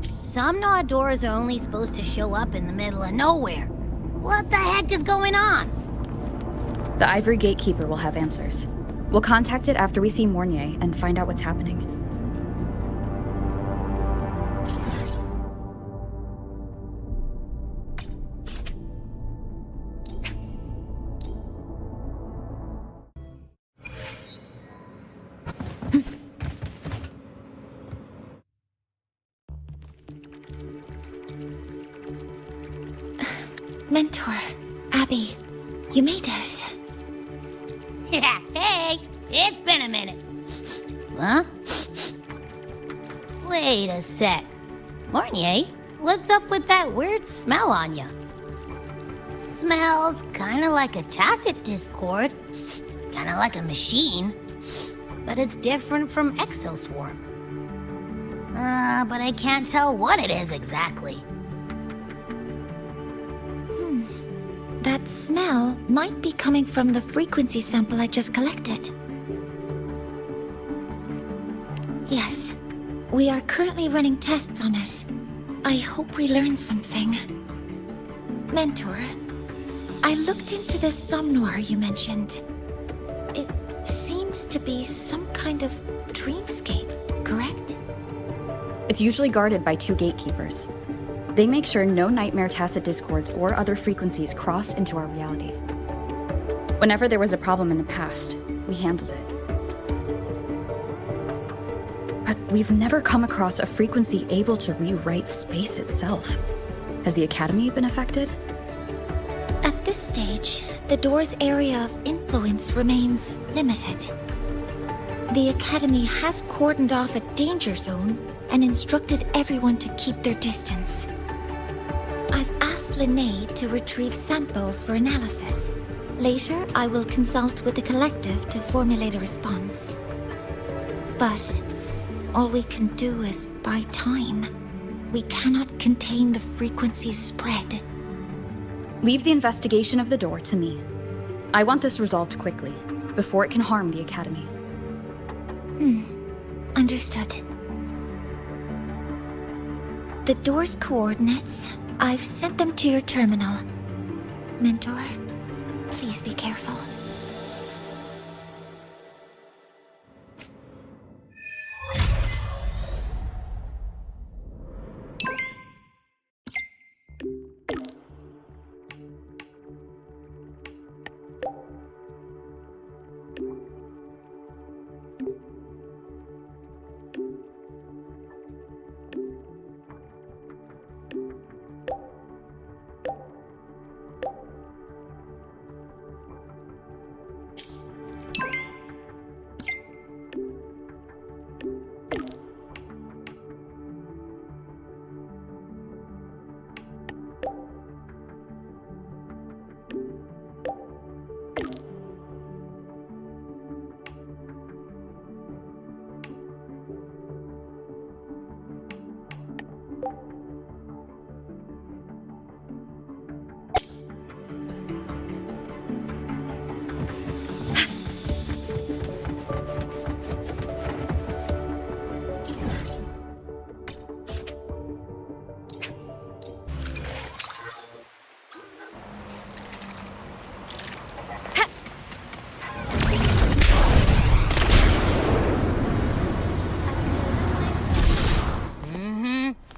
Some Nod doors are only supposed to show up in the middle of nowhere. What the heck is going on? The Ivory Gatekeeper will have answers. We'll contact it after we see Mornier and find out what's happening. Mentor, Abby, you made it. Yeah, hey, it's been a minute. Huh? Wait a sec. Mornier, what's up with that weird smell on you? Smells kinda like a tacit discord. Kinda like a machine. But it's different from Exoswarm. But I can't tell what it is exactly. That smell might be coming from the frequency sample I just collected. Yes, we are currently running tests on it. I hope we learn something. Mentor, I looked into the somnoir you mentioned. It seems to be some kind of dreamscape, correct? It's usually guarded by 2 gatekeepers. They make sure no nightmare tacit discords or other frequencies cross into our reality. Whenever there was a problem in the past, we handled it. But we've never come across a frequency able to rewrite space itself. Has the Academy been affected? At this stage, the door's area of influence remains limited. The Academy has cordoned off a danger zone and instructed everyone to keep their distance. I've asked Linnae to retrieve samples for analysis. Later, I will consult with the collective to formulate a response. But all we can do is buy time. We cannot contain the frequency's spread. Leave the investigation of the door to me. I want this resolved quickly, before it can harm the Academy. Understood. The door's coordinates, I've sent them to your terminal. Mentor, please be careful.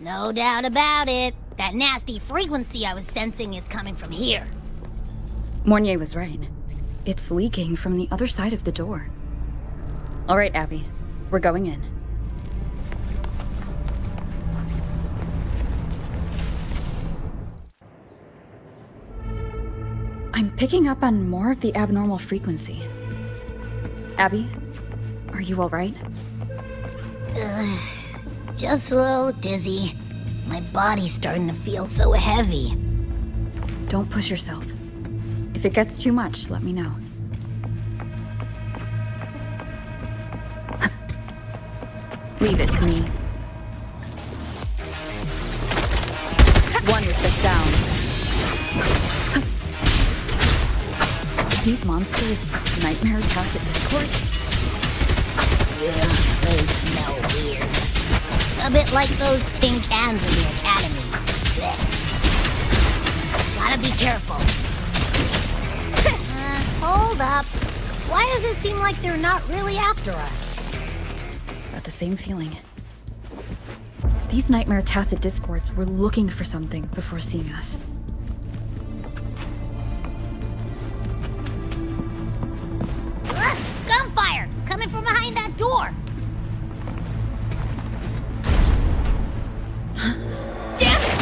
No doubt about it. That nasty frequency I was sensing is coming from here. Mornier was right. It's leaking from the other side of the door. All right, Abby. We're going in. I'm picking up on more of the abnormal frequency. Abby, are you all right? Just a little dizzy. My body's starting to feel so heavy. Don't push yourself. If it gets too much, let me know. Leave it to me. One with the sound. These monsters, nightmare tacit discords? Yeah, those smell weird. A bit like those tin cans in the academy. Blech. Gotta be careful. Hold up. Why does it seem like they're not really after us? Got the same feeling. These Nightmare Tacit Discords were looking for something before seeing us. Gunfire! Coming from behind that door! Damn it!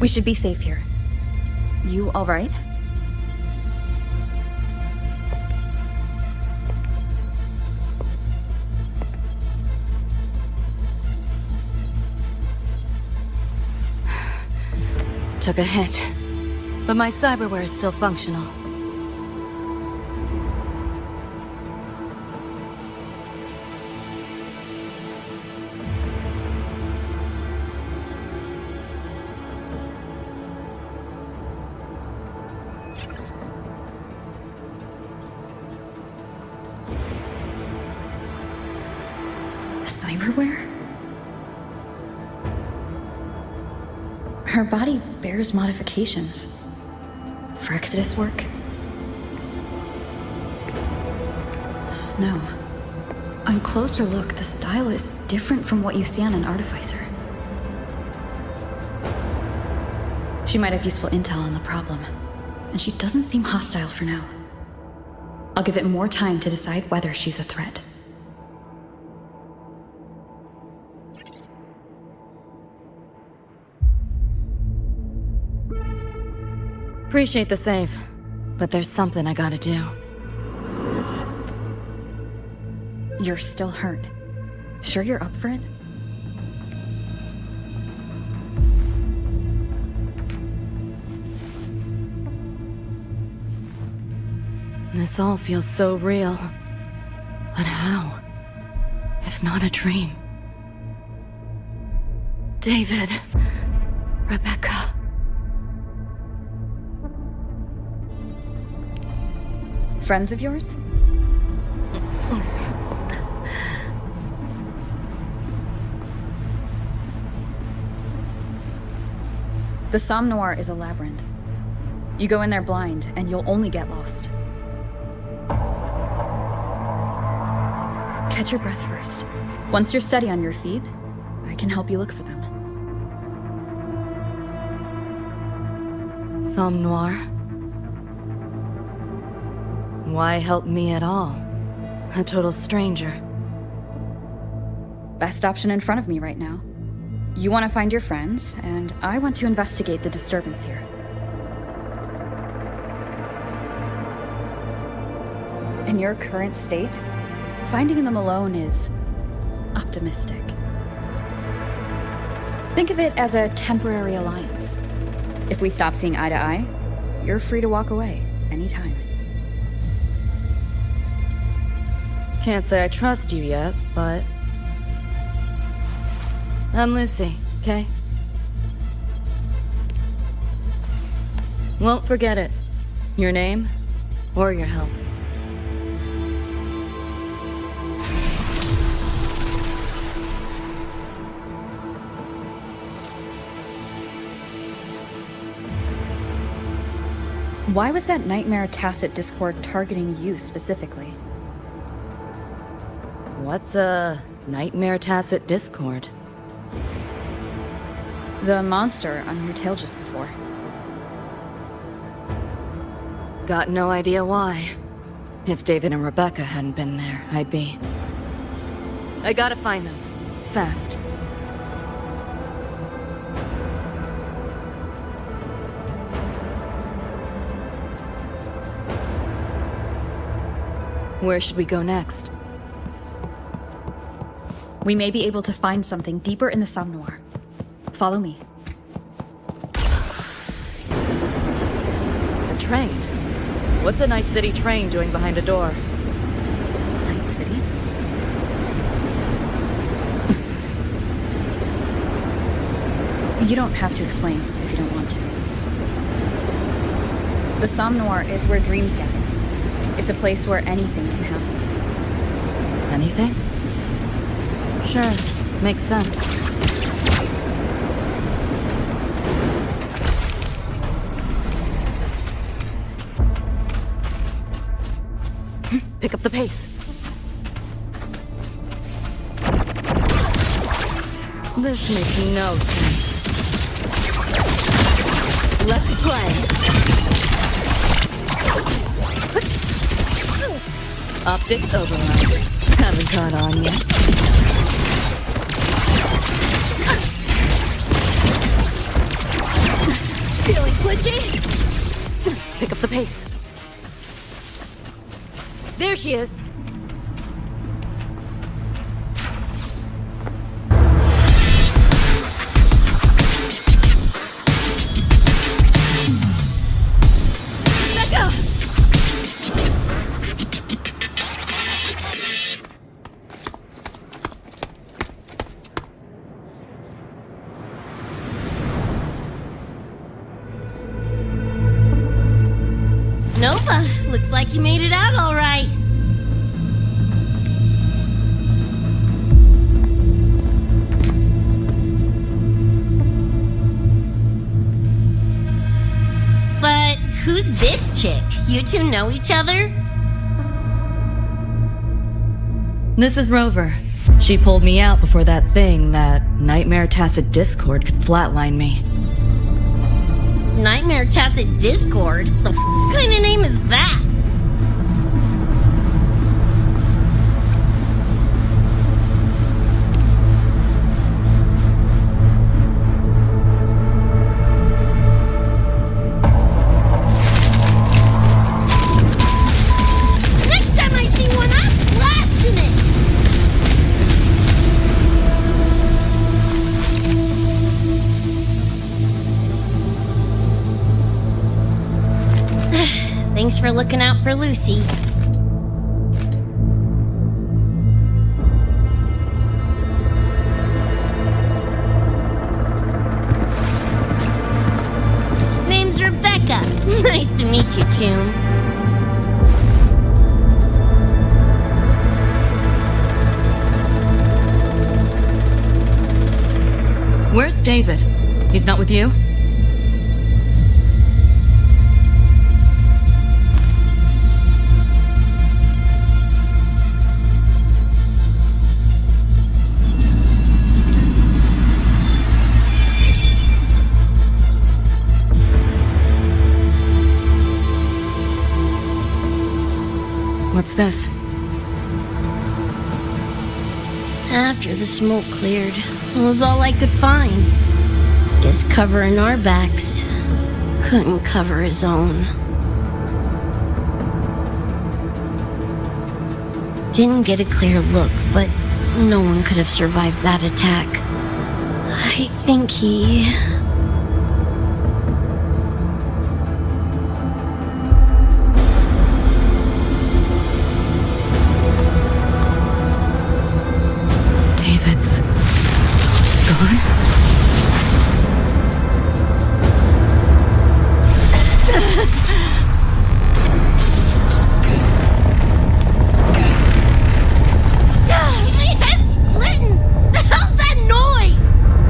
We should be safe here. You all right? Took a hit, but my cyberware is still functional. Cyberware? Her body bears modifications. For Exodus work? No. On closer look, the style is different from what you see on an artificer. She might have useful intel on the problem, and she doesn't seem hostile for now. I'll give it more time to decide whether she's a threat. Appreciate the save, but there's something I gotta do. You're still hurt. Sure you're up for it? This all feels so real. But how? If not a dream? David. Rebecca. Friends of yours? The Somme Noir is a labyrinth. You go in there blind, and you'll only get lost. Catch your breath first. Once you're steady on your feet, I can help you look for them. Somme Noir? Why help me at all? A total stranger. Best option in front of me right now. You want to find your friends, and I want to investigate the disturbance here. In your current state, finding them alone is optimistic. Think of it as a temporary alliance. If we stop seeing eye to eye, you're free to walk away anytime. Can't say I trust you yet, but... I'm Lucy, okay? Won't forget it. Your name, or your help. Why was that Nightmare Tacit Discord targeting you specifically? What's a Nightmare Tacit Discord? The monster on your tail just before. Got no idea why. If David and Rebecca hadn't been there, I'd be... I gotta find them. Fast. Where should we go next? We may be able to find something deeper in the Somme Noir. Follow me. A train? What's a Night City train doing behind a door? Night City? You don't have to explain if you don't want to. The Somme Noir is where dreams gather. It's a place where anything can happen. Anything? Sure, makes sense. Pick up the pace. This makes no sense. Let's play. Optics override. Haven't caught on yet. Feeling glitchy? Pick up the pace. There she is. Nova, looks like you made it out all right. But who's this chick? You two know each other? This is Rover. She pulled me out before that thing, that Nightmare Tacit Discord, could flatline me. Nightmare Tacit Discord? The kind of name is that? Next time I see one, I'm blasting it! Thanks for looking out for Lucy. Name's Rebecca. Nice to meet you, Chum. Where's David? He's not with you? What's this? After the smoke cleared, it was all I could find. Guess covering our backs couldn't cover his own. Didn't get a clear look, but no one could have survived that attack. I think he... David's gone? My head's splitting! The hell's that noise?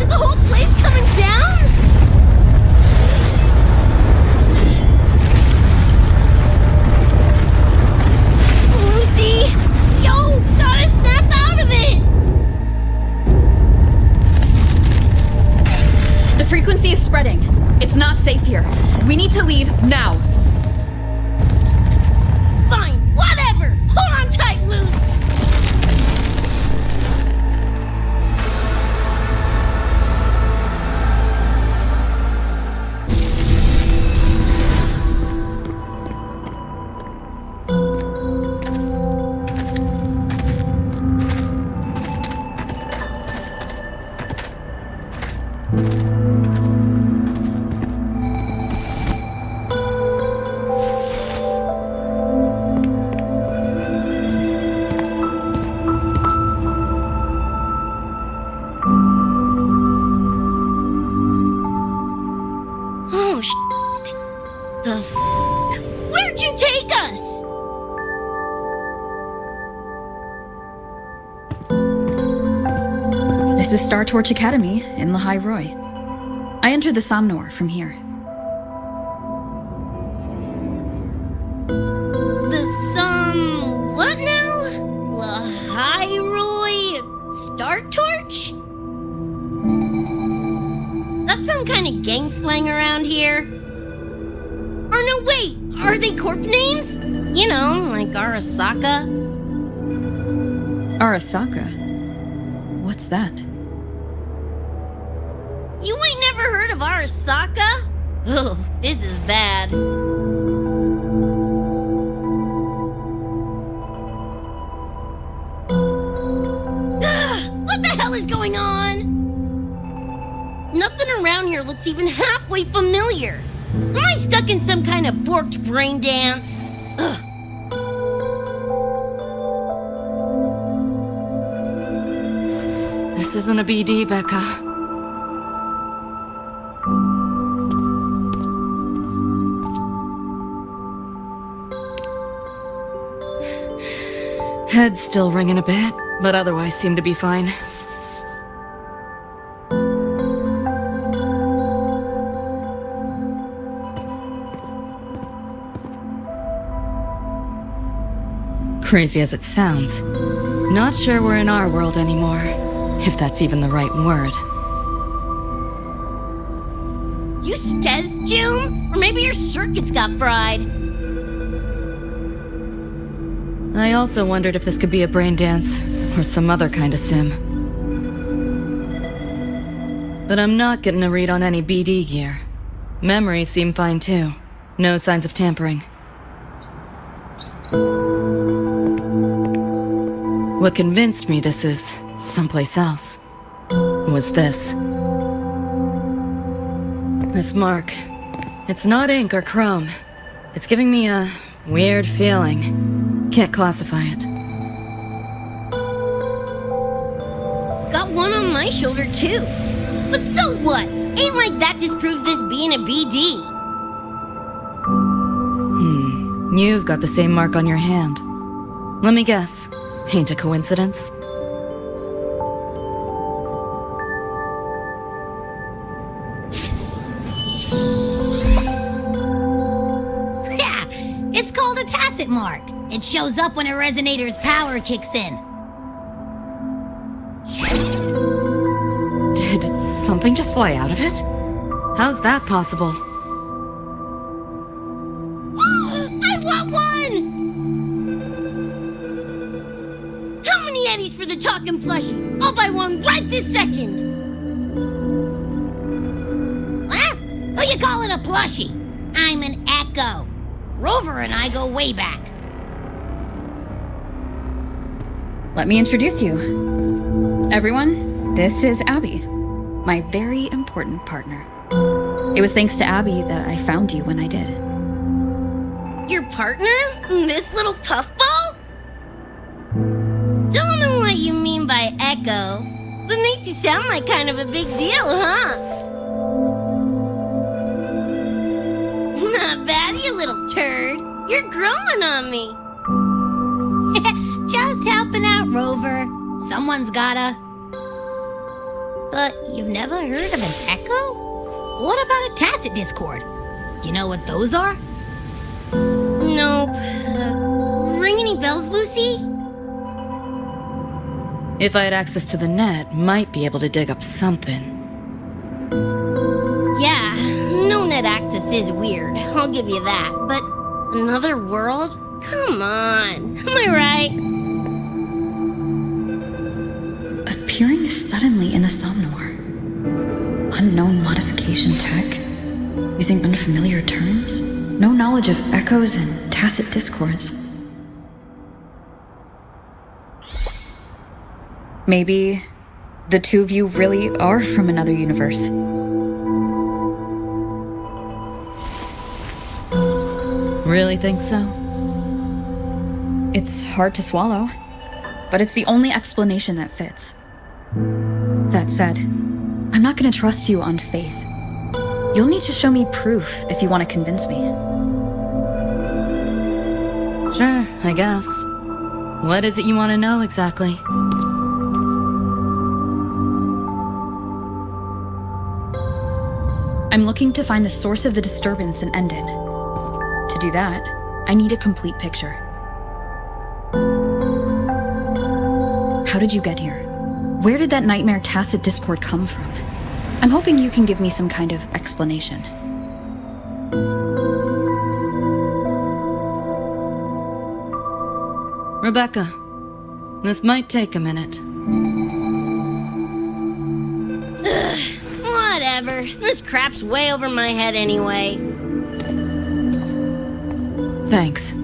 Is the whole place coming down? Lucy! Yo, gotta snap out of it! The frequency is spreading. It's not safe here. We need to leave now. Fine, Whatever! Hold on tight, Luce! Oh, shit. The f***? Where'd you take us? This is Star Torch Academy in Lahai Roy. I entered the Somnor from here. What now? Lahairoi Star Torch? That's some kind of gang slang around here. Or no, wait, are they corp names? You know, like Arasaka. Arasaka? What's that? You ain't never heard of Arasaka? Oh, this is bad. What the hell is going on? Nothing around here looks even halfway familiar. Am I stuck in some kind of borked brain dance? Ugh. This isn't a BD, Becca. Head's still ringing a bit, but otherwise seem to be fine. Crazy as it sounds, not sure we're in our world anymore, if that's even the right word. You skez, June? Or maybe your circuits got fried. I also wondered if this could be a brain dance, or some other kind of sim. But I'm not getting a read on any BD gear. Memories seem fine too. No signs of tampering. What convinced me this is someplace else was this. This mark. It's not ink or chrome. It's giving me a weird feeling. Can't classify it. Got one on my shoulder too. But so what? Ain't like that disproves this being a BD. You've got the same mark on your hand. Let me guess. Ain't a coincidence? Yeah, it's called a tacit mark. It shows up when a resonator's power kicks in. Did something just fly out of it? How's that possible? I want one! How many eddies for the talking plushie? I'll buy one right this second! Huh? Who you calling a plushie? I'm an Echo. Rover and I go way back. Let me introduce you. Everyone, this is Abby, my very important partner. It was thanks to Abby that I found you when I did. Your partner? This little puffball? Don't know what you mean by Echo. That makes you sound like kind of a big deal, huh? Not bad, you little turd. You're growing on me. Just helping out, Rover. Someone's gotta. But you've never heard of an Echo? What about a tacit discord? Do you know what those are? Nope. Ring any bells, Lucy? If I had access to the net, might be able to dig up something. Yeah, no net access is weird, I'll give you that. But another world? Come on, am I right? Appearing suddenly in the Somnor. Unknown modification tech. Using unfamiliar terms. No knowledge of echoes and tacit discords. Maybe the two of you really are from another universe. Really think so? It's hard to swallow, but it's the only explanation that fits. That said, I'm not gonna trust you on faith. You'll need to show me proof if you want to convince me. Sure, I guess. What is it you want to know exactly? I'm looking to find the source of the disturbance and end it. To do that, I need a complete picture. How did you get here? Where did that nightmare tacit discord come from? I'm hoping you can give me some kind of explanation. Rebecca, this might take a minute. Whatever. This crap's way over my head anyway. Thanks.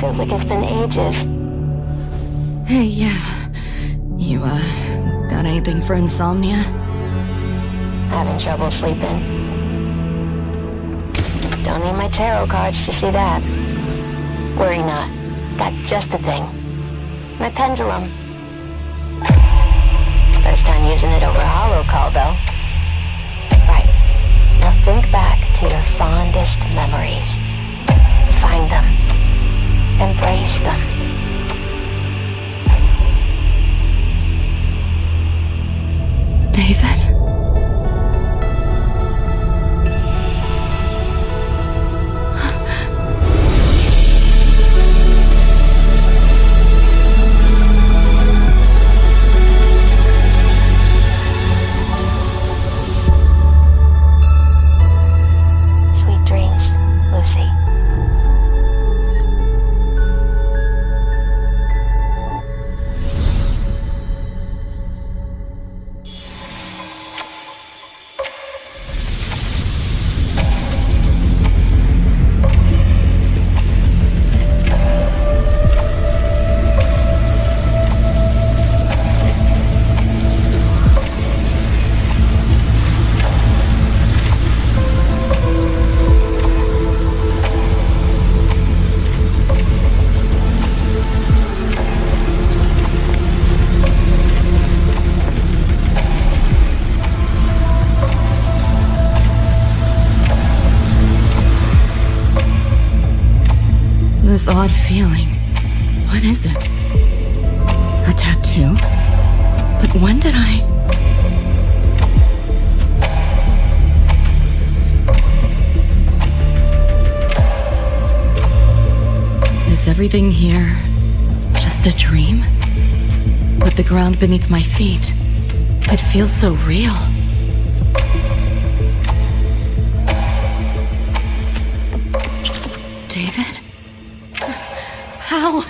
Feels like it's been ages. Hey, yeah. You, got anything for insomnia? Having trouble sleeping. Don't need my tarot cards to see that. Worry not. Got just the thing. My pendulum. First time using it over holocall, though. Right. Now think back to your fondest memories. Find them. Embrace them. David? Sweet dreams, Lucy. This odd feeling. What is it? A tattoo? But when did I... everything here just a dream? With the ground beneath my feet, it feels so real. David? How?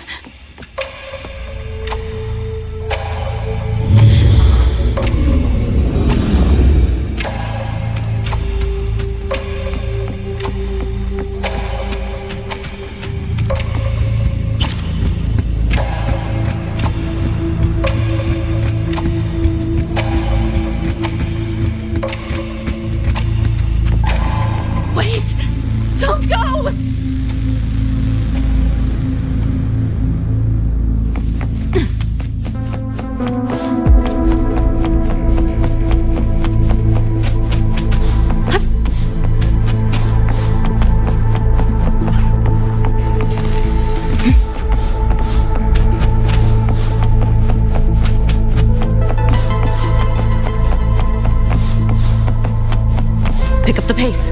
Pick up the pace.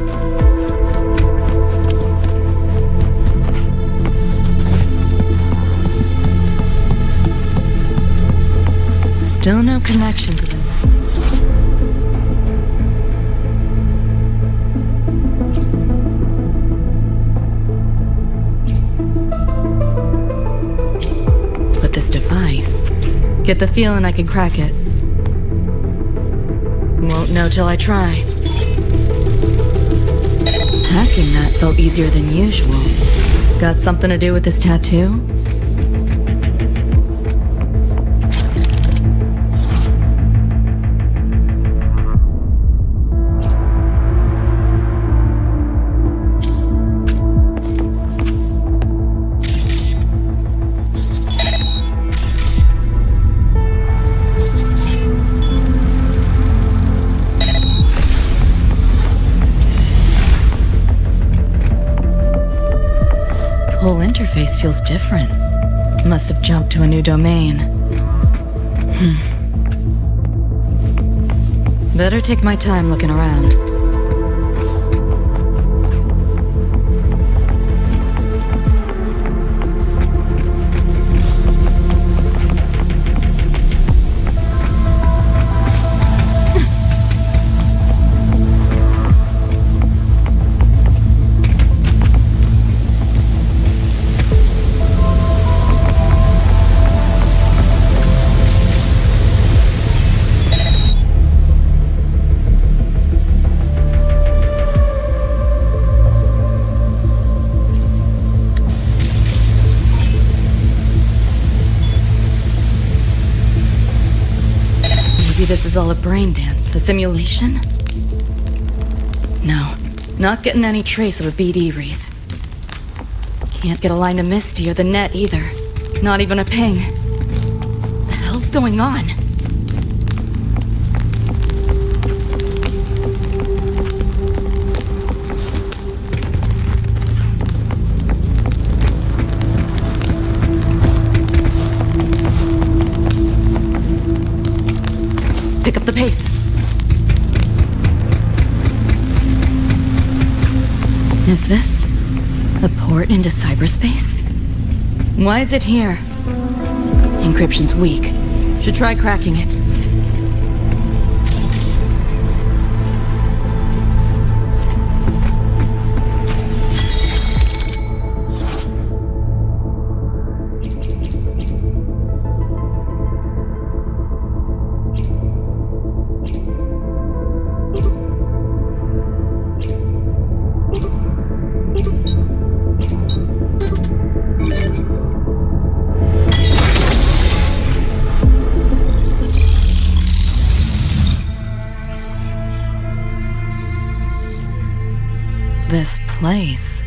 Still no connection to them. But this device, get the feeling I can crack it. Won't know till I try. Hacking that felt easier than usual. Got something to do with this tattoo? Whole interface feels different. Must have jumped to a new domain. Better take my time looking around. Maybe this is all a brain dance, a simulation? No, not getting any trace of a BD wreath. Can't get a line to Misty or the net either. Not even a ping. The hell's going on? Pick up the pace. Is this a port into cyberspace? Why is it here? Encryption's weak. Should try cracking it. This place.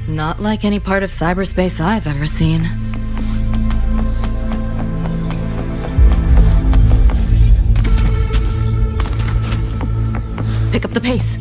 Not like any part of cyberspace I've ever seen. Pick up the pace.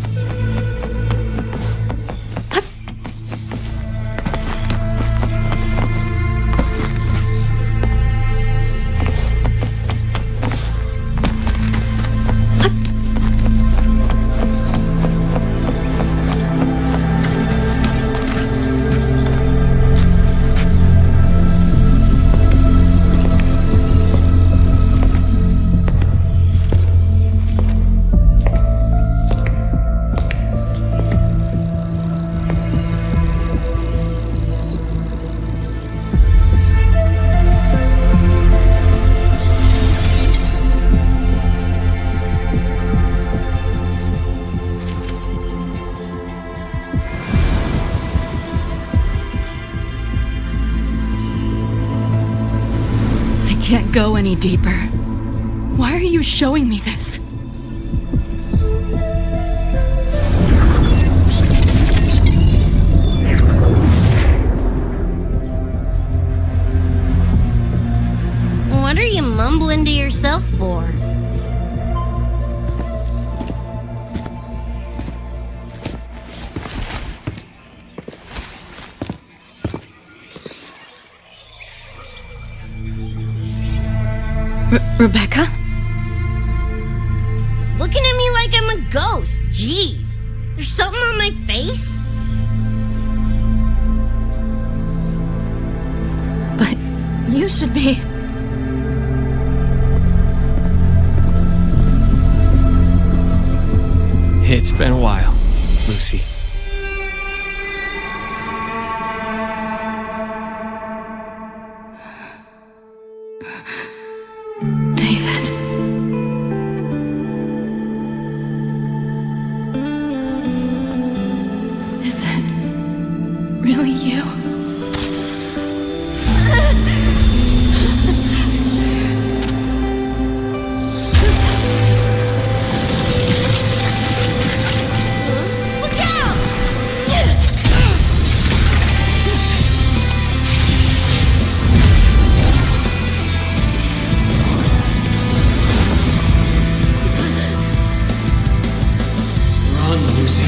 go any deeper. Why are you showing me this? What are you mumbling to yourself for? Rebecca? Looking at me like I'm a ghost. Jeez. There's something on my face? But you should be... It's been a while, Lucy. David. Is it really you? Run, Lucy.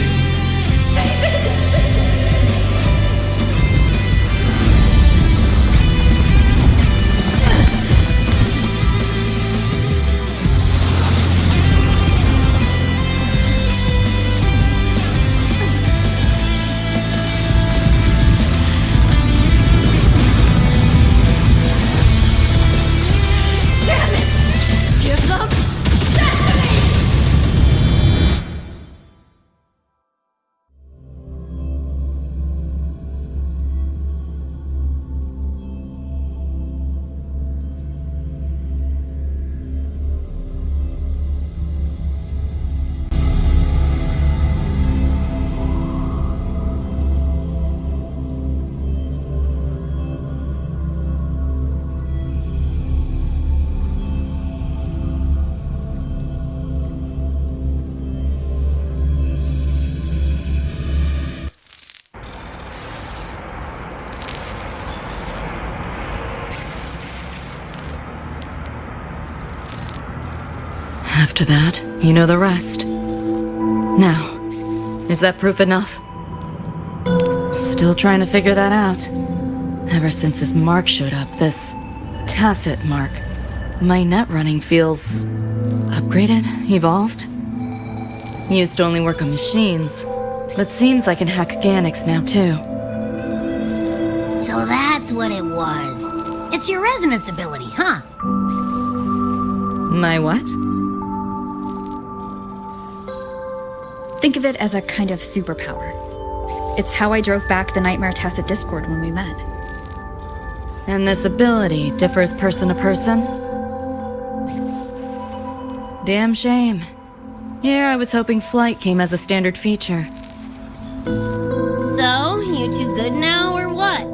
Damn it! Give them back to me! After that, you know the rest. Now, is that proof enough? Still trying to figure that out. Ever since this mark showed up, this tacit mark, my net running feels upgraded, evolved. Used to only work on machines, but seems I can hack organics now too. So that's what it was. It's your resonance ability, huh? My what? Think of it as a kind of superpower. It's how I drove back the Nightmare Tacit Discord when we met. And this ability differs person to person? Damn shame. Here I was hoping flight came as a standard feature. So, you two good now, or what?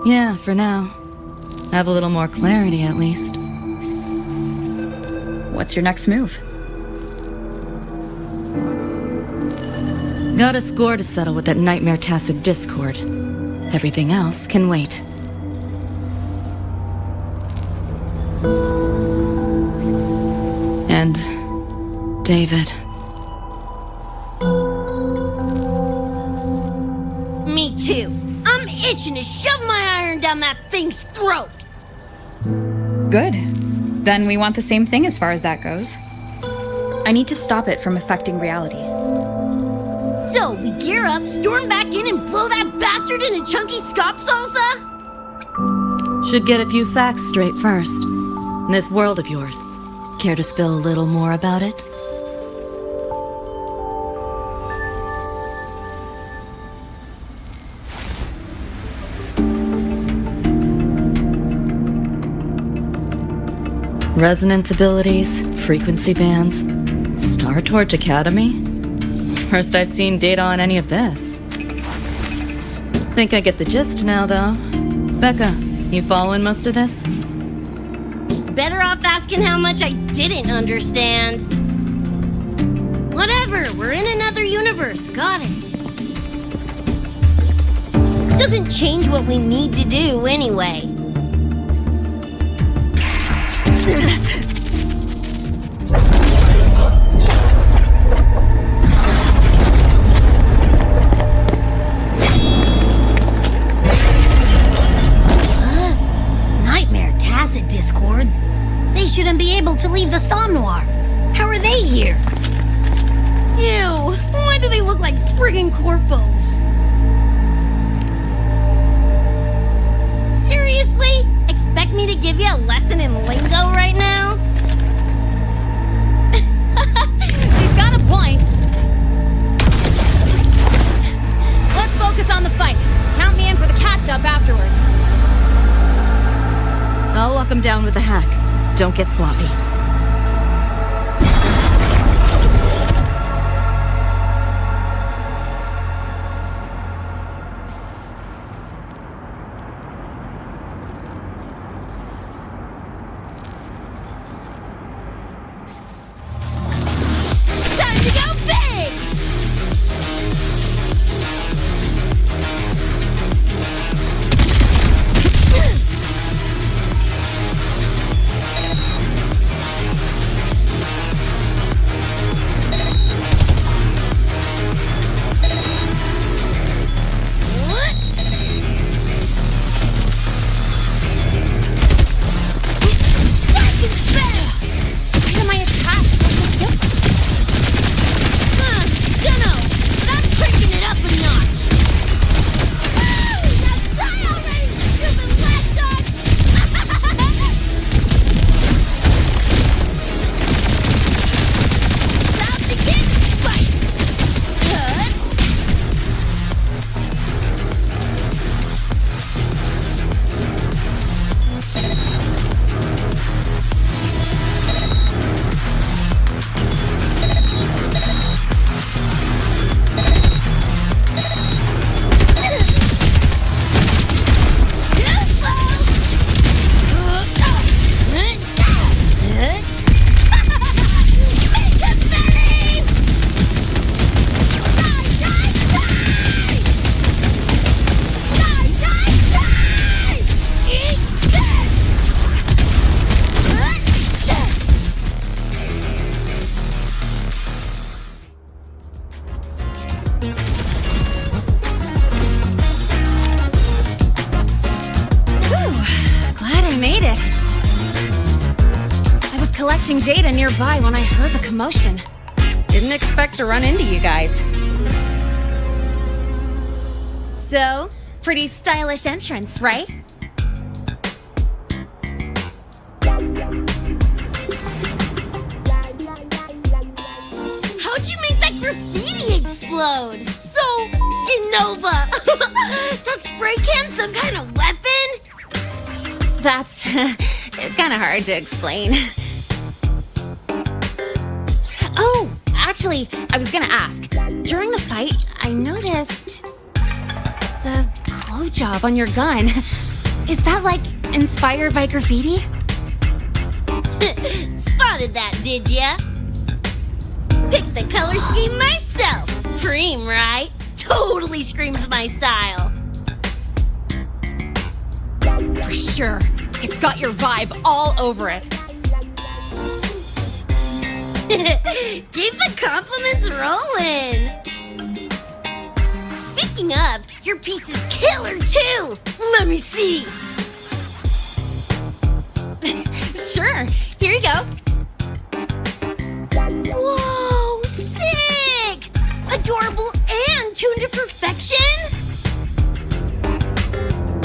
Yeah, for now. Have a little more clarity at least. What's your next move? Got a score to settle with that Nightmare Tacit Discord. Everything else can wait. And David. Me too. I'm itching to shove my iron down that thing's throat. Good. Then we want the same thing as far as that goes. I need to stop it from affecting reality. So, we gear up, storm back in, and blow that bastard in a chunky scop salsa? Should get a few facts straight first. This world of yours. Care to spill a little more about it? Resonance abilities, frequency bands, Star Torch Academy? First I've seen data on any of this. Think I get the gist now, though. Becca, You following most of this? Better off asking how much I didn't understand. Whatever, we're in another universe, got it. Doesn't change what we need to do anyway. Nightmare tacit discords? They shouldn't be able to leave the Somnoir. How are they here? Ew, why do they look like friggin' corpos? Seriously? Expect me to give you a lesson in lingo right now? She's got a point. Let's focus on the fight. Count me in for the catch-up afterwards. I'll lock him down with the hack. Don't get sloppy. Time to go big! What? That can spell! Why am I attached? What's the difference? Dunno, but I'm cranking it up a notch. Woo! Now die already, stupid lapdog! Time to get spiked! Glad I made it. I was collecting data nearby when I heard the commotion. Didn't expect to run into you guys. So, pretty stylish entrance, right? How'd you make that graffiti explode? So Nova! That spray can's some kind of weapon? That's kind of hard to explain. Oh, actually, I was gonna ask. During the fight, I noticed the glow job on your gun. Is that like inspired by graffiti? Spotted that, did ya? Picked the color scheme myself. Cream, right? Totally screams my style. For sure. It's got your vibe all over it. Keep the compliments rolling. Speaking of, your piece is killer too. Let me see. Sure. Here you go. Whoa, sick! Adorable and tuned to perfection?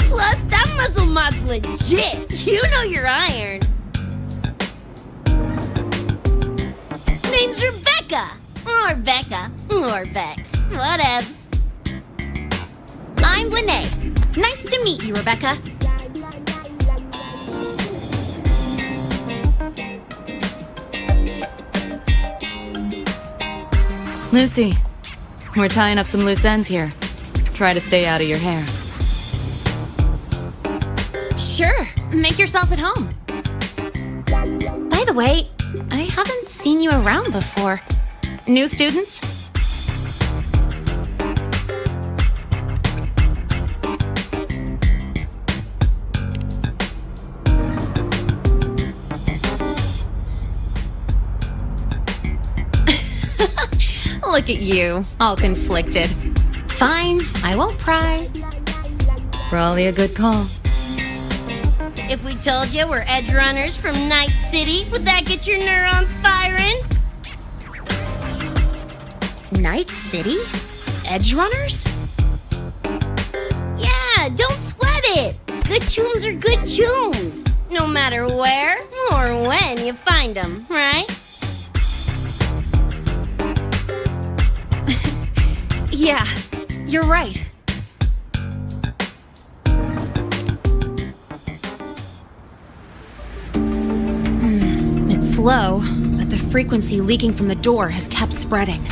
Plus, that muzzle mod's legit. You know your iron. Name's Rebecca. Or Becca. Or Bex. Whatevs. I'm Lene. Nice to meet you, Rebecca. Lucy, we're tying up some loose ends here. Try to stay out of your hair. Sure, make yourselves at home. By the way, I haven't seen you around before. New students? Look at you, all conflicted. Fine, I won't pry. Probably a good call. If we told you we're Edgerunners from Night City, would that get your neurons firing? Night City? Edgerunners? Yeah, don't sweat it. Good tunes are good tunes, no matter where or when you find them, right? Yeah, you're right. It's slow, but the frequency leaking from the door has kept spreading.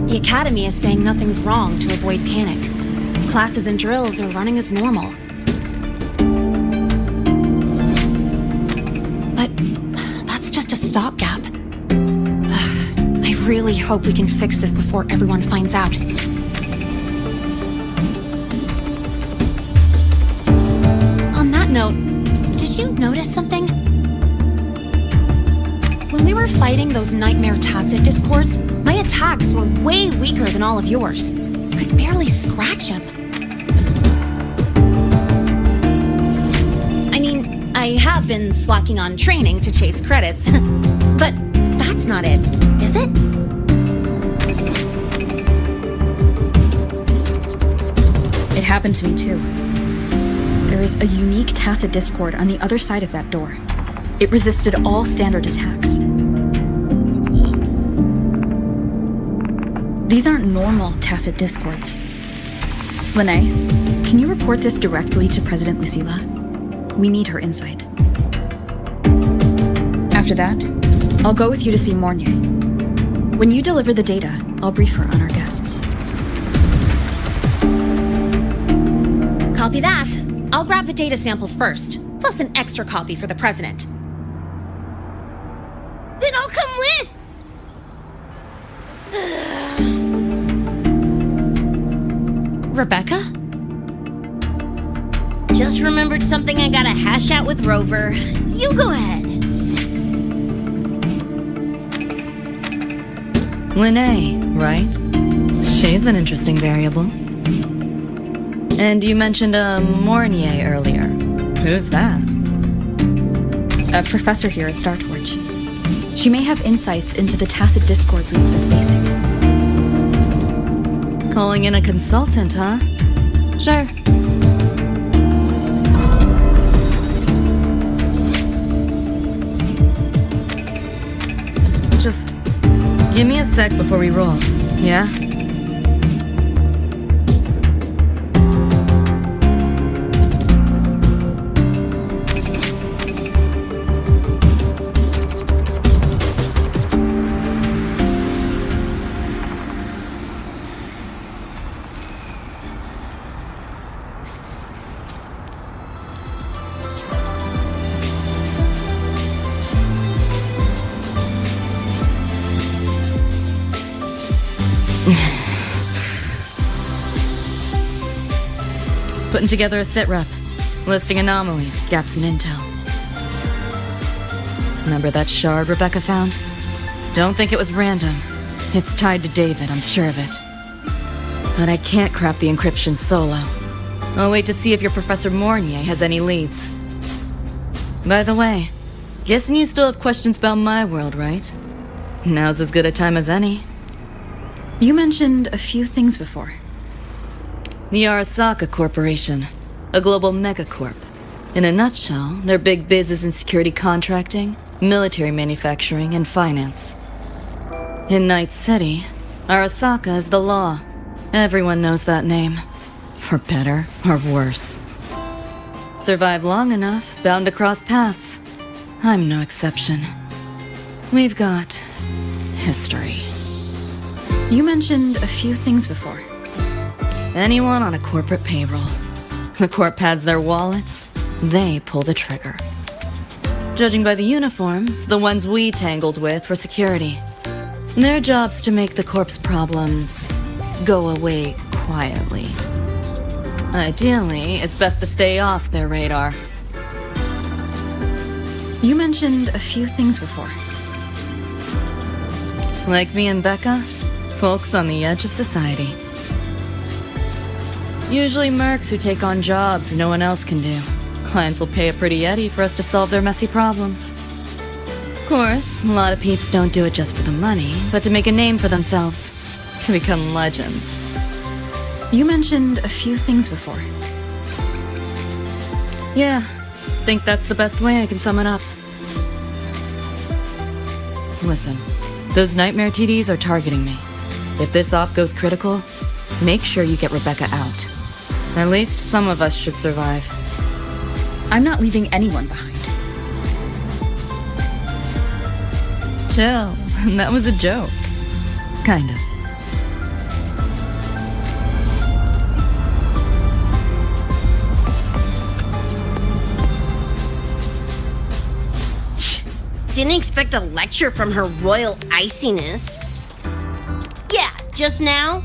The Academy is saying nothing's wrong to avoid panic. Classes and drills are running as normal. But that's just a stopgap. I really hope we can fix this before everyone finds out. On that note, did you notice something? When we were fighting those nightmare tacit discords, my attacks were way weaker than all of yours. Could barely scratch him. I mean, I have been slacking on training to chase credits, but that's not it, is it? It happened to me too. There is a unique tacit discord on the other side of that door. It resisted all standard attacks. These aren't normal tacit discords. Lene, can you report this directly to President Lucilla? We need her insight. After that, I'll go with you to see Mornier. When you deliver the data, I'll brief her on our guests. Copy that. I'll grab the data samples first, plus an extra copy for the president. Then I'll come with! Rebecca? Just remembered something I gotta hash out with Rover. You go ahead. Lene, right? She's an interesting variable. And you mentioned a Mornier earlier. Who's that? A professor here at StarTorch. She may have insights into the tacit discords we've been facing. Calling in a consultant, huh? Sure. Just give me a sec before we roll, yeah? Putting together a sit-rep, listing anomalies, gaps in intel. Remember that shard Rebecca found? Don't think it was random. It's tied to David, I'm sure of it. But I can't crack the encryption solo. I'll wait to see if your Professor Mornier has any leads. By the way, guessing you still have questions about my world, right? Now's as good a time as any. You mentioned a few things before. The Arasaka Corporation, a global megacorp. In a nutshell, their big biz is in security contracting, military manufacturing, and finance. In Night City, Arasaka is the law. Everyone knows that name. For better or worse. Survive long enough, bound to cross paths. I'm no exception. We've got history. You mentioned a few things before. Anyone on a corporate payroll. The Corp pads their wallets, they pull the trigger. Judging by the uniforms, the ones we tangled with were security. Their job's to make the Corp's problems go away quietly. Ideally, it's best to stay off their radar. You mentioned a few things before. Like me and Becca, folks on the edge of society. Usually mercs who take on jobs no one else can do. Clients will pay a pretty eddy for us to solve their messy problems. Of course, a lot of peeps don't do it just for the money, but to make a name for themselves. To become legends. You mentioned a few things before. Yeah, think that's the best way I can sum it up. Listen, those nightmare TDs are targeting me. If this op goes critical, make sure you get Rebecca out. At least some of us should survive. I'm not leaving anyone behind. Chill, that was a joke. Kind of. Didn't expect a lecture from her royal iciness. Yeah, just now?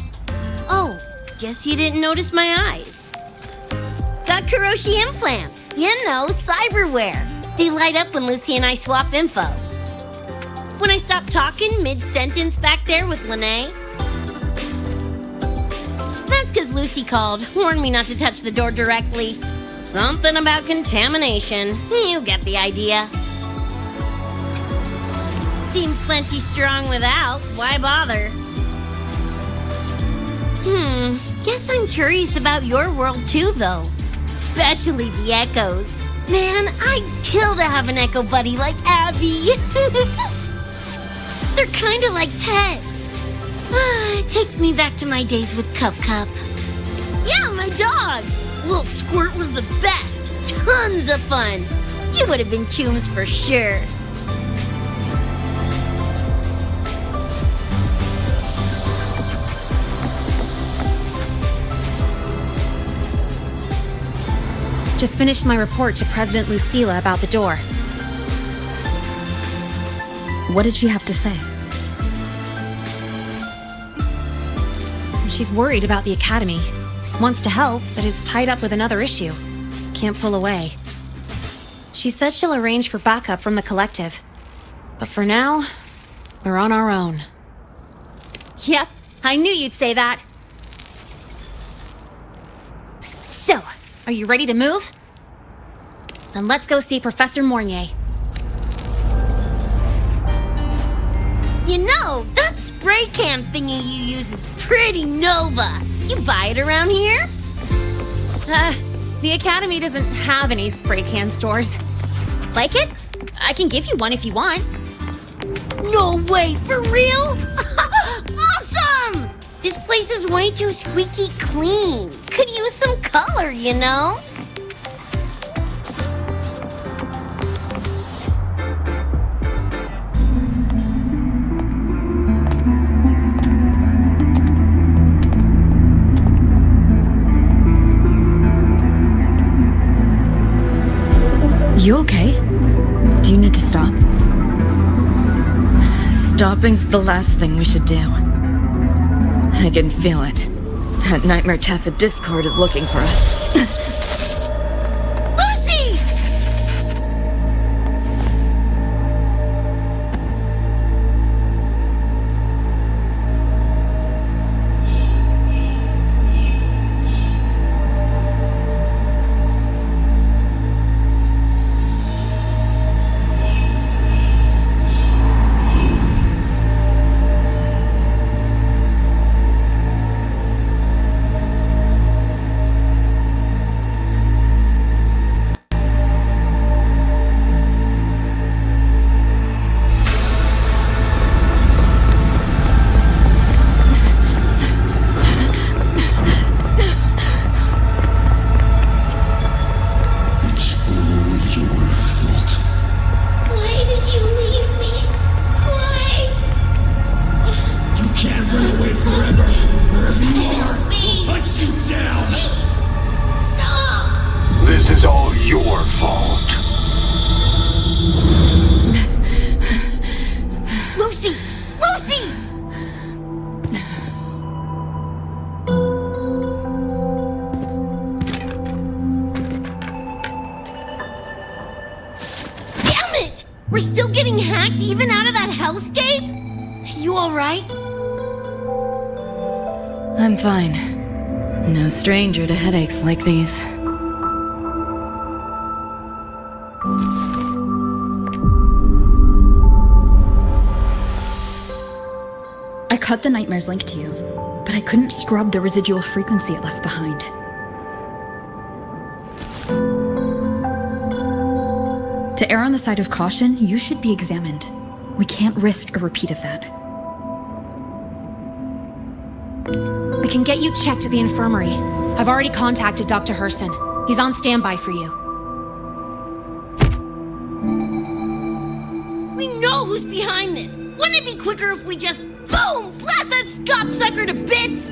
Oh, guess you didn't notice my eyes. Got Kuroshi implants. You know, cyberware. They light up when Lucy and I swap info. When I stop talking mid-sentence back there with Lene. That's because Lucy called, warned me not to touch the door directly. Something about contamination. You get the idea. Seem plenty strong without. Why bother? Guess I'm curious about your world too, though. Especially the echoes. Man, I'd kill to have an echo buddy like Abby. They're kind of like pets. It takes me back to my days with Cup Cup. Yeah, my dog. Little Squirt was the best. Tons of fun. You would have been chums for sure. Just finished my report to President Lucilla about the door. What did she have to say? She's worried about the Academy. Wants to help, but is tied up with another issue. Can't pull away. She said she'll arrange for backup from the collective. But for now, we're on our own. Yep, I knew you'd say that. So, are you ready to move? Then let's go see Professor Mornier. You know, that spray can thingy you use is pretty Nova. You buy it around here? The Academy doesn't have any spray can stores. Like it? I can give you one if you want. No way, for real? Awesome! This place is way too squeaky clean. Could use some color, you know? You okay? Do you need to stop? Stopping's the last thing we should do. I can feel it. That Nightmare Tacit Discord is looking for us. Lucy! We're still getting hacked even out of that hellscape? You alright? I'm fine. No stranger to headaches like these. I cut the nightmare's link to you, but I couldn't scrub the residual frequency it left behind. To err on the side of caution, you should be examined. We can't risk a repeat of that. I can get you checked at the infirmary. I've already contacted Dr. Herson. He's on standby for you. We know who's behind this. Wouldn't it be quicker if we just, boom, blast that Scott-sucker to bits?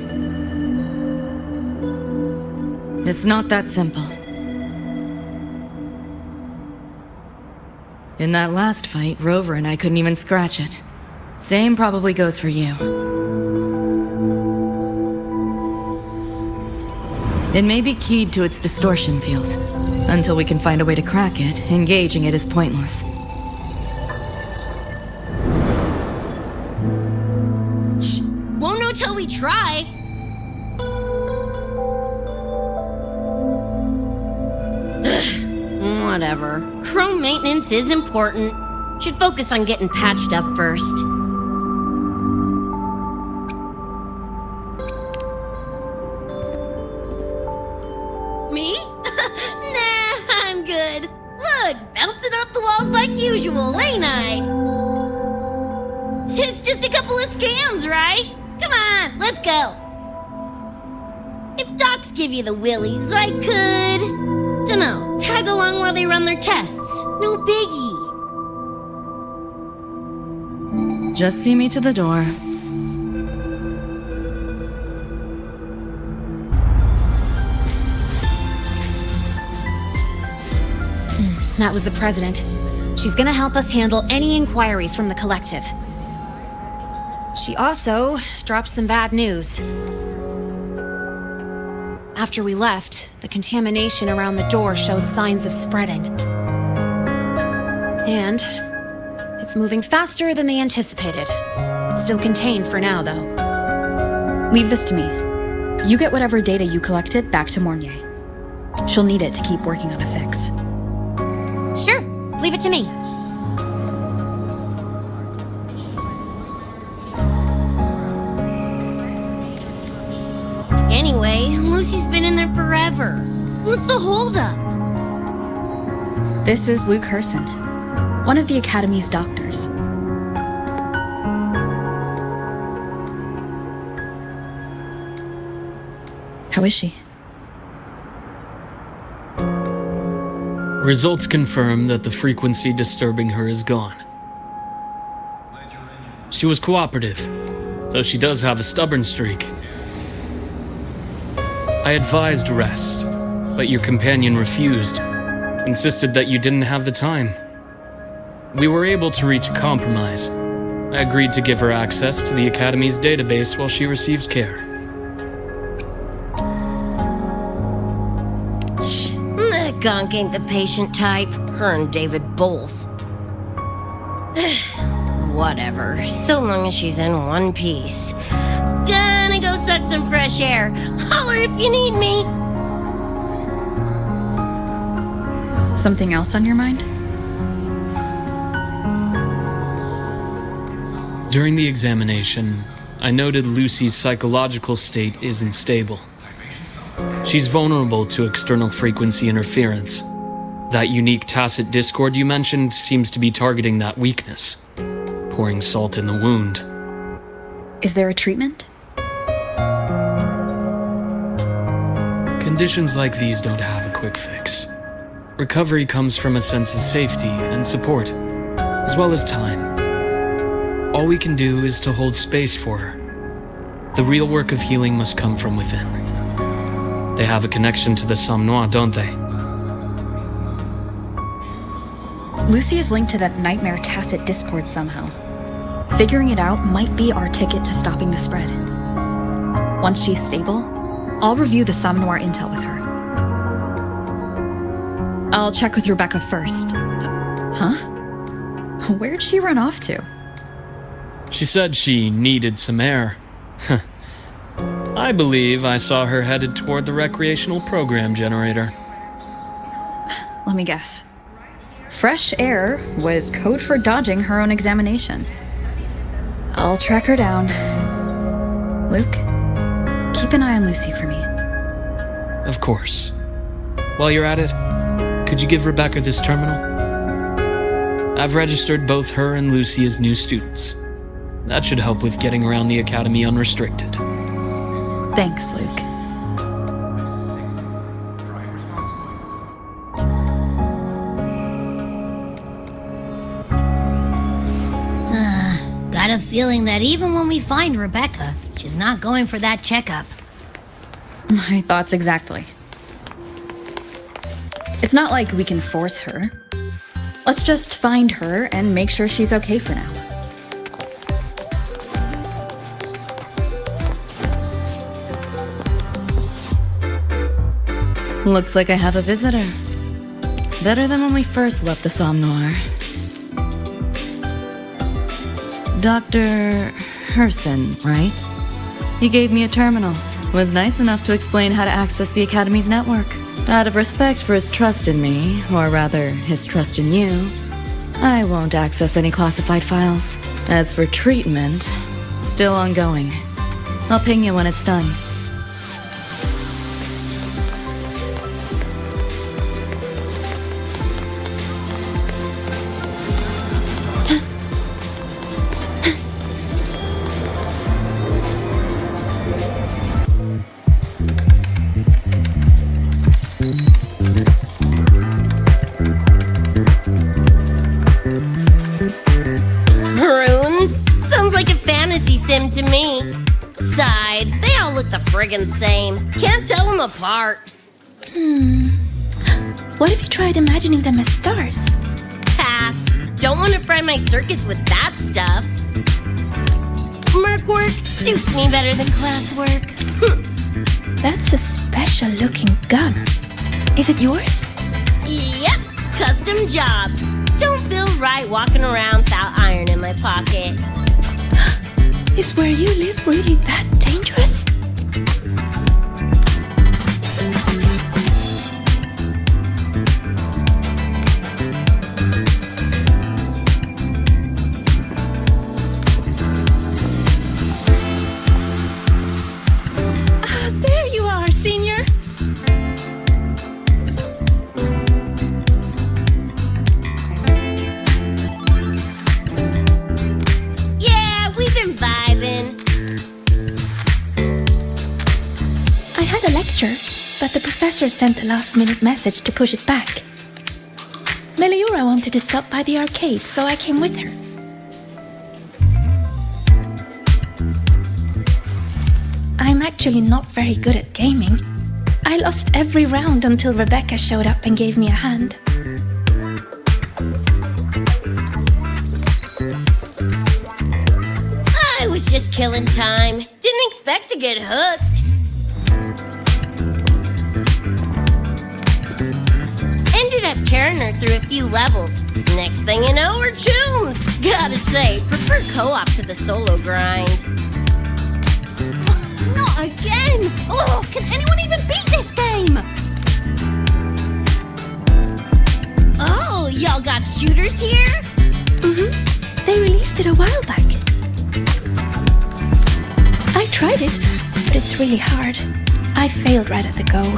It's not that simple. In that last fight, Rover and I couldn't even scratch it. Same probably goes for you. It may be keyed to its distortion field. Until we can find a way to crack it, engaging it is pointless. Won't know till we try. Whatever. Chrome maintenance is important. Should focus on getting patched up first. Me? Nah, I'm good. Look, bouncing off the walls like usual, ain't I? It's just a couple of scams, right? Come on, let's go. If docs give you the willies, I could... dunno, tag along while they run their tests. No biggie. Just see me to the door. That was the president. She's gonna help us handle any inquiries from the collective. She also dropped some bad news. After we left, the contamination around the door showed signs of spreading. And it's moving faster than they anticipated. Still contained for now, though. Leave this to me. You get whatever data you collected back to Mornier. She'll need it to keep working on a fix. Sure, leave it to me. Anyway, Lucy's been in there forever. What's the holdup? This is Luke Herson, one of the Academy's doctors. How is she? Results confirm that the frequency disturbing her is gone. She was cooperative, though she does have a stubborn streak. I advised rest, but your companion refused, insisted that you didn't have the time. We were able to reach a compromise. I agreed to give her access to the Academy's database while she receives care. That gonk ain't the patient type. Her and David both. Whatever, so long as she's in one piece. Gonna go suck some fresh air. Holler if you need me. Something else on your mind? During the examination, I noted Lucy's psychological state isn't stable. She's vulnerable to external frequency interference. That unique tacit discord you mentioned seems to be targeting that weakness, pouring salt in the wound. Is there a treatment? Conditions like these don't have a quick fix. Recovery comes from a sense of safety and support, as well as time. All we can do is to hold space for her. The real work of healing must come from within. They have a connection to the Somme Noire, don't they? Lucy is linked to that nightmare tacit discord somehow. Figuring it out might be our ticket to stopping the spread. Once she's stable, I'll review the Somme Noire intel with her. I'll check with Rebecca first. Huh? Where'd she run off to? She said she needed some air. I believe I saw her headed toward the recreational program generator. Let me guess. Fresh air was code for dodging her own examination. I'll track her down. Luke, keep an eye on Lucy for me. Of course. While you're at it, could you give Rebecca this terminal? I've registered both her and Lucy as new students. That should help with getting around the academy unrestricted. Thanks, Luke. Got a feeling that even when we find Rebecca, she's not going for that checkup. My thoughts exactly. It's not like we can force her. Let's just find her and make sure she's okay for now. Looks like I have a visitor. Better than when we first left the Somnoir. Dr. Herson, right? He gave me a terminal. Was nice enough to explain how to access the Academy's network. Out of respect for his trust in me, or rather, his trust in you, I won't access any classified files. As for treatment, still ongoing. I'll ping you when it's done. To me. Besides, they all look the friggin' same. Can't tell them apart. What if you tried imagining them as stars? Pass. Don't want to fry my circuits with that stuff. Merc work suits me better than classwork. That's a special looking gun. Is it yours? Yep, custom job. Don't feel right walking around without iron in my pocket. Is where you live really that dangerous? There you are, Senior. Yeah, we've been vibing. I had a lecture, but the professor sent a last-minute message to push it back. Meliora wanted to stop by the arcade, so I came with her. I'm actually not very good at gaming. I lost every round until Rebecca showed up and gave me a hand. I was just killing time. Didn't expect to get hooked. Ended up carrying her through a few levels. Next thing you know, we're chums. Gotta say, prefer co-op to the solo grind. Not again! Oh, can anyone even beat this game? Oh, y'all got shooters here? Mm-hmm. They released it a while back. I tried it, but it's really hard. I failed right at the go.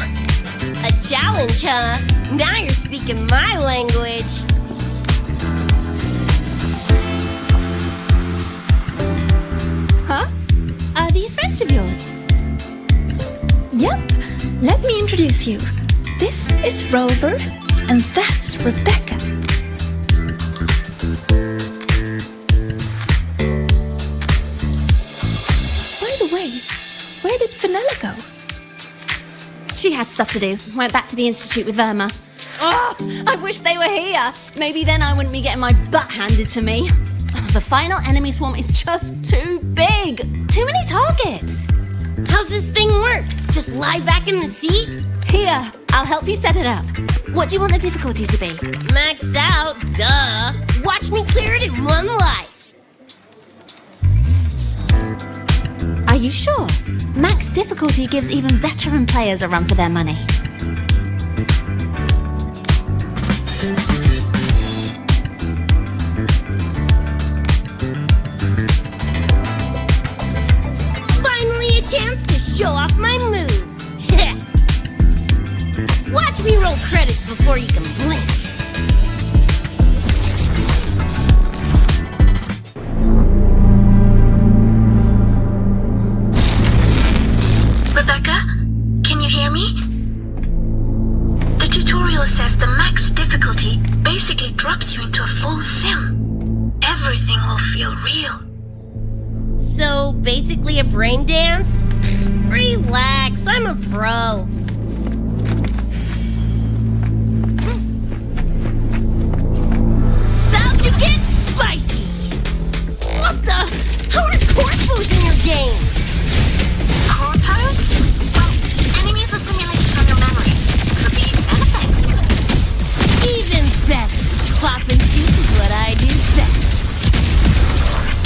A challenge, huh? Now you're speaking my language. Huh? Are these friends of yours? Yep. Let me introduce you. This is Rover, and that's Rebecca. By the way, where did Fenella go? She had stuff to do. Went back to the Institute with Verma. Oh, I wish they were here. Maybe then I wouldn't be getting my butt handed to me. The final enemy swarm is just too big. Too many targets. How's this thing work? Just lie back in the seat? Here, I'll help you set it up. What do you want the difficulty to be? Maxed out, duh. Watch me clear it you sure? Max difficulty gives even veteran players a run for their money. Finally a chance to show off my moves. Watch me roll credits before you can blink. Rebecca, can you hear me? The tutorial says the max difficulty basically drops you into a full sim. Everything will feel real. So, basically a brain dance? Relax, I'm a pro. About to get spicy! What the? How are corpos in your game? Corpos? Well, enemies are simulated from your memories. Could be anything. Even better. Poppin' suits is what I do best.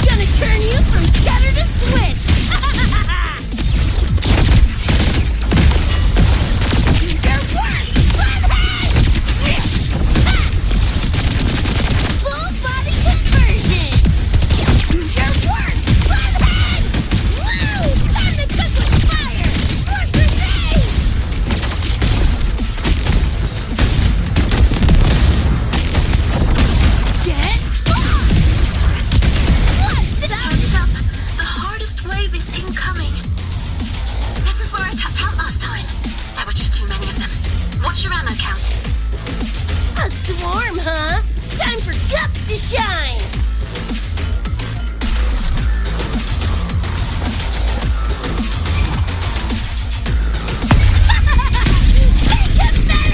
Gonna turn you from cheddar to Swiss. Your worst flathead! Full body conversion. Your worst flathead! Woo! Time to cook with fire. More grenades! Get lost! What? Thumbs up. The hardest wave is incoming. This is where I tapped out last time. There were just too many of them. What's your ammo count? A swarm, huh? Time for guts to shine! Big confetti!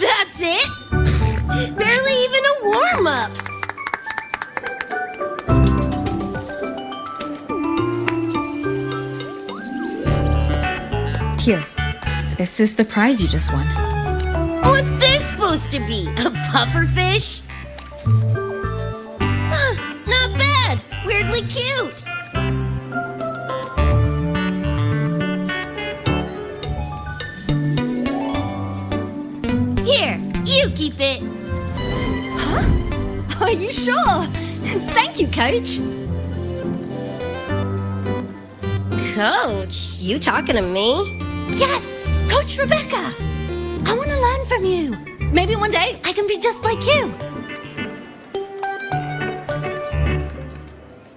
That's it? Barely even a warm-up. Here. This is the prize you just won. What's this supposed to be? A pufferfish? Huh, not bad. Weirdly cute. Here, you keep it. Are you sure? Thank you, Coach. Coach, you talking to me? Yes, Coach Rebecca. I want to learn from you. Maybe one day I can be just like you.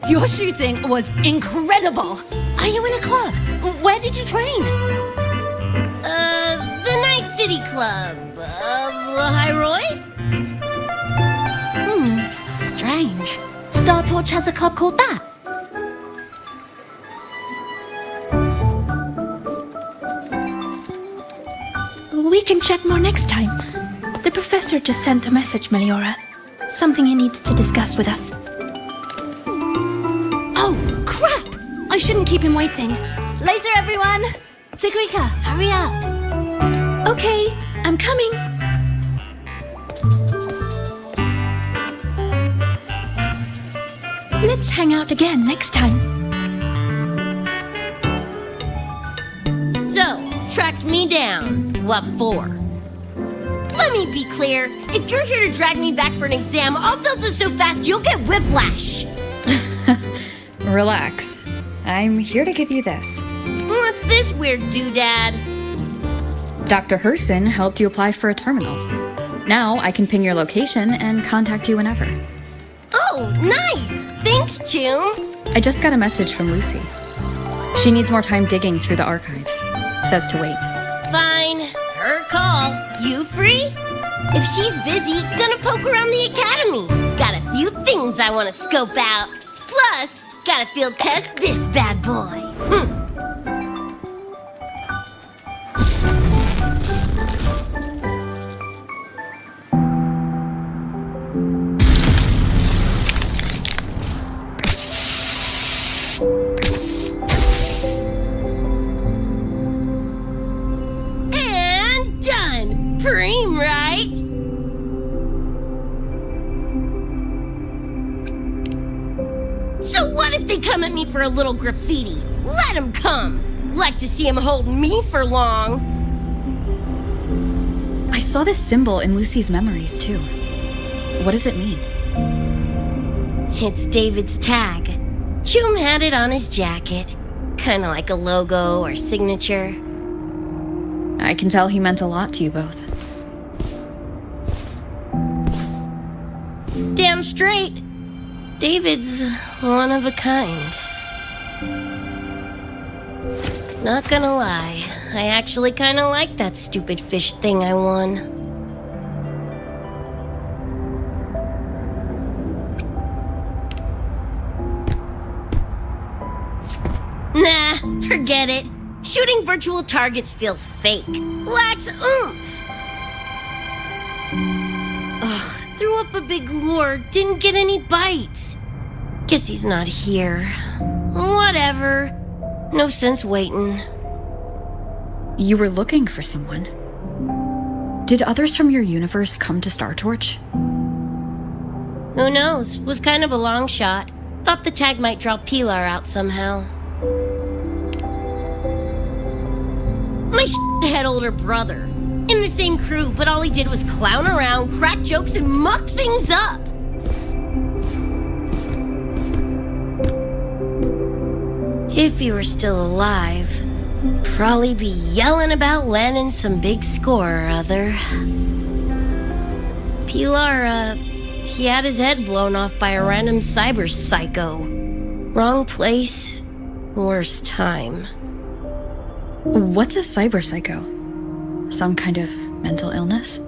Your shooting was incredible. Are you in a club? Where did you train? The Night City Club of Hyrule? Strange. Star Torch has a club called that. We can chat more next time. The professor just sent a message, Meliora. Something he needs to discuss with us. Oh, crap! I shouldn't keep him waiting. Later, everyone. Sigrika, hurry up. Okay, I'm coming. Let's hang out again next time. So, tracked me down. What for? Let me be clear. If you're here to drag me back for an exam, I'll delta so fast you'll get whiplash. Relax. I'm here to give you this. What's this weird doodad? Dr. Herson helped you apply for a terminal. Now I can ping your location and contact you whenever. Oh, nice! Thanks, June. I just got a message from Lucy. She needs more time digging through the archives. Says to wait. Fine. Her call. You free? If she's busy, gonna poke around the academy. Got a few things I wanna scope out. Plus, gotta field test this bad boy. And done! Preem, right? So what if they come at me for a little graffiti? Let them come! Like to see him hold me for long. I saw this symbol in Lucy's memories, too. What does it mean? It's David's tag. Chum had it on his jacket. Kinda like a logo or signature. I can tell he meant a lot to you both. Damn straight. David's one of a kind. Not gonna lie, I actually kinda like that stupid fish thing I won. Nah, forget it. Shooting virtual targets feels fake. Lacks oomph. Ugh, threw up a big lure, didn't get any bites. Guess he's not here. Whatever. No sense waiting. You were looking for someone. Did others from your universe come to Star Torch? Who knows? Was kind of a long shot. Thought the tag might draw Pilar out somehow. My shithead older brother. In the same crew, but all he did was clown around, crack jokes, and muck things up. If he were still alive, probably be yelling about landing some big score or other. Pilar, he had his head blown off by a random cyber psycho. Wrong place, worst time. What's a cyber psycho? Some kind of mental illness?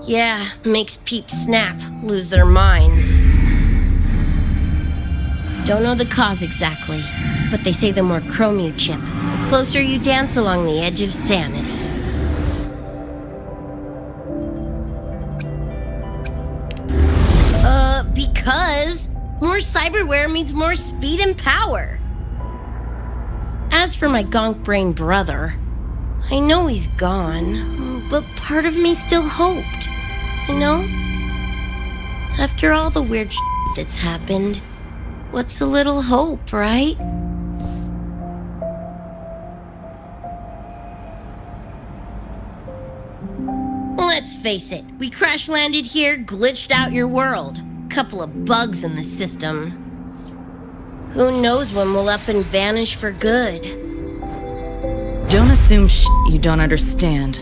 Yeah, makes peeps snap, lose their minds. Don't know the cause exactly, but they say the more chrome you chip, the closer you dance along the edge of sanity. Because more cyberware means more speed and power. As for my gonk brain brother, I know he's gone, but part of me still hoped, you know? After all the weird shit that's happened, what's a little hope, right? Let's face it, we crash landed here, glitched out your world. Couple of bugs in the system. Who knows when we'll up and vanish for good? Don't assume you don't understand.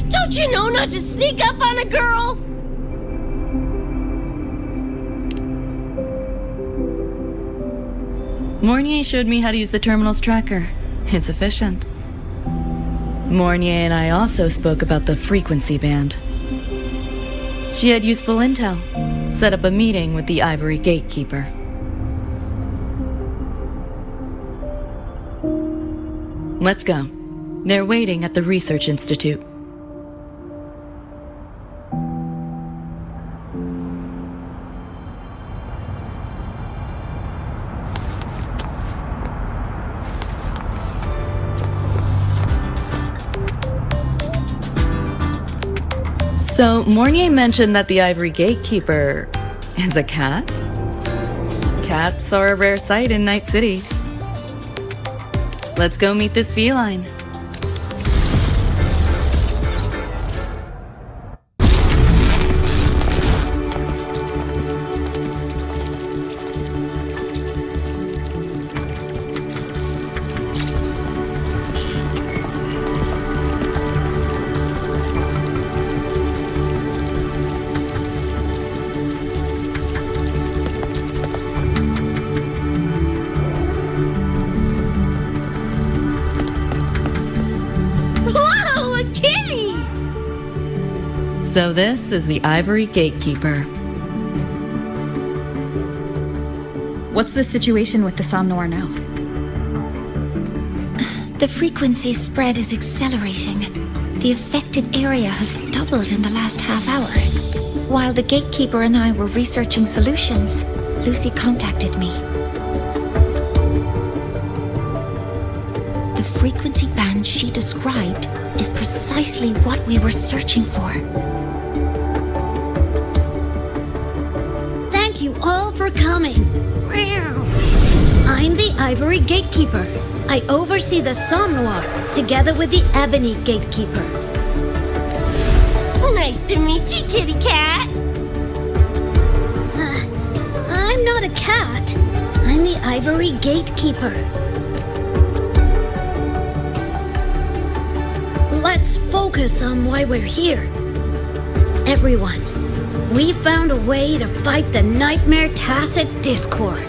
Don't you know not to sneak up on a girl? Mornier showed me how to use the terminal's tracker. It's efficient. Mornier and I also spoke about the frequency band. She had useful intel. Set up a meeting with the Ivory Gatekeeper. Let's go. They're waiting at the Research Institute. So, Mornier mentioned that the Ivory Gatekeeper is a cat? Cats are a rare sight in Night City. Let's go meet this feline. So this is the Ivory Gatekeeper. What's the situation with the Somnoir now? The frequency spread is accelerating. The affected area has doubled in the last half hour. While the Gatekeeper and I were researching solutions, Lucy contacted me. The frequency band she described is precisely what we were searching for. Thank you all for coming. I'm the Ivory Gatekeeper. I oversee the Somnoir, together with the Ebony Gatekeeper. Nice to meet you, kitty cat. I'm not a cat. I'm the Ivory Gatekeeper. Let's focus on why we're here. Everyone, we found a way to fight the Nightmare Tacit Discord.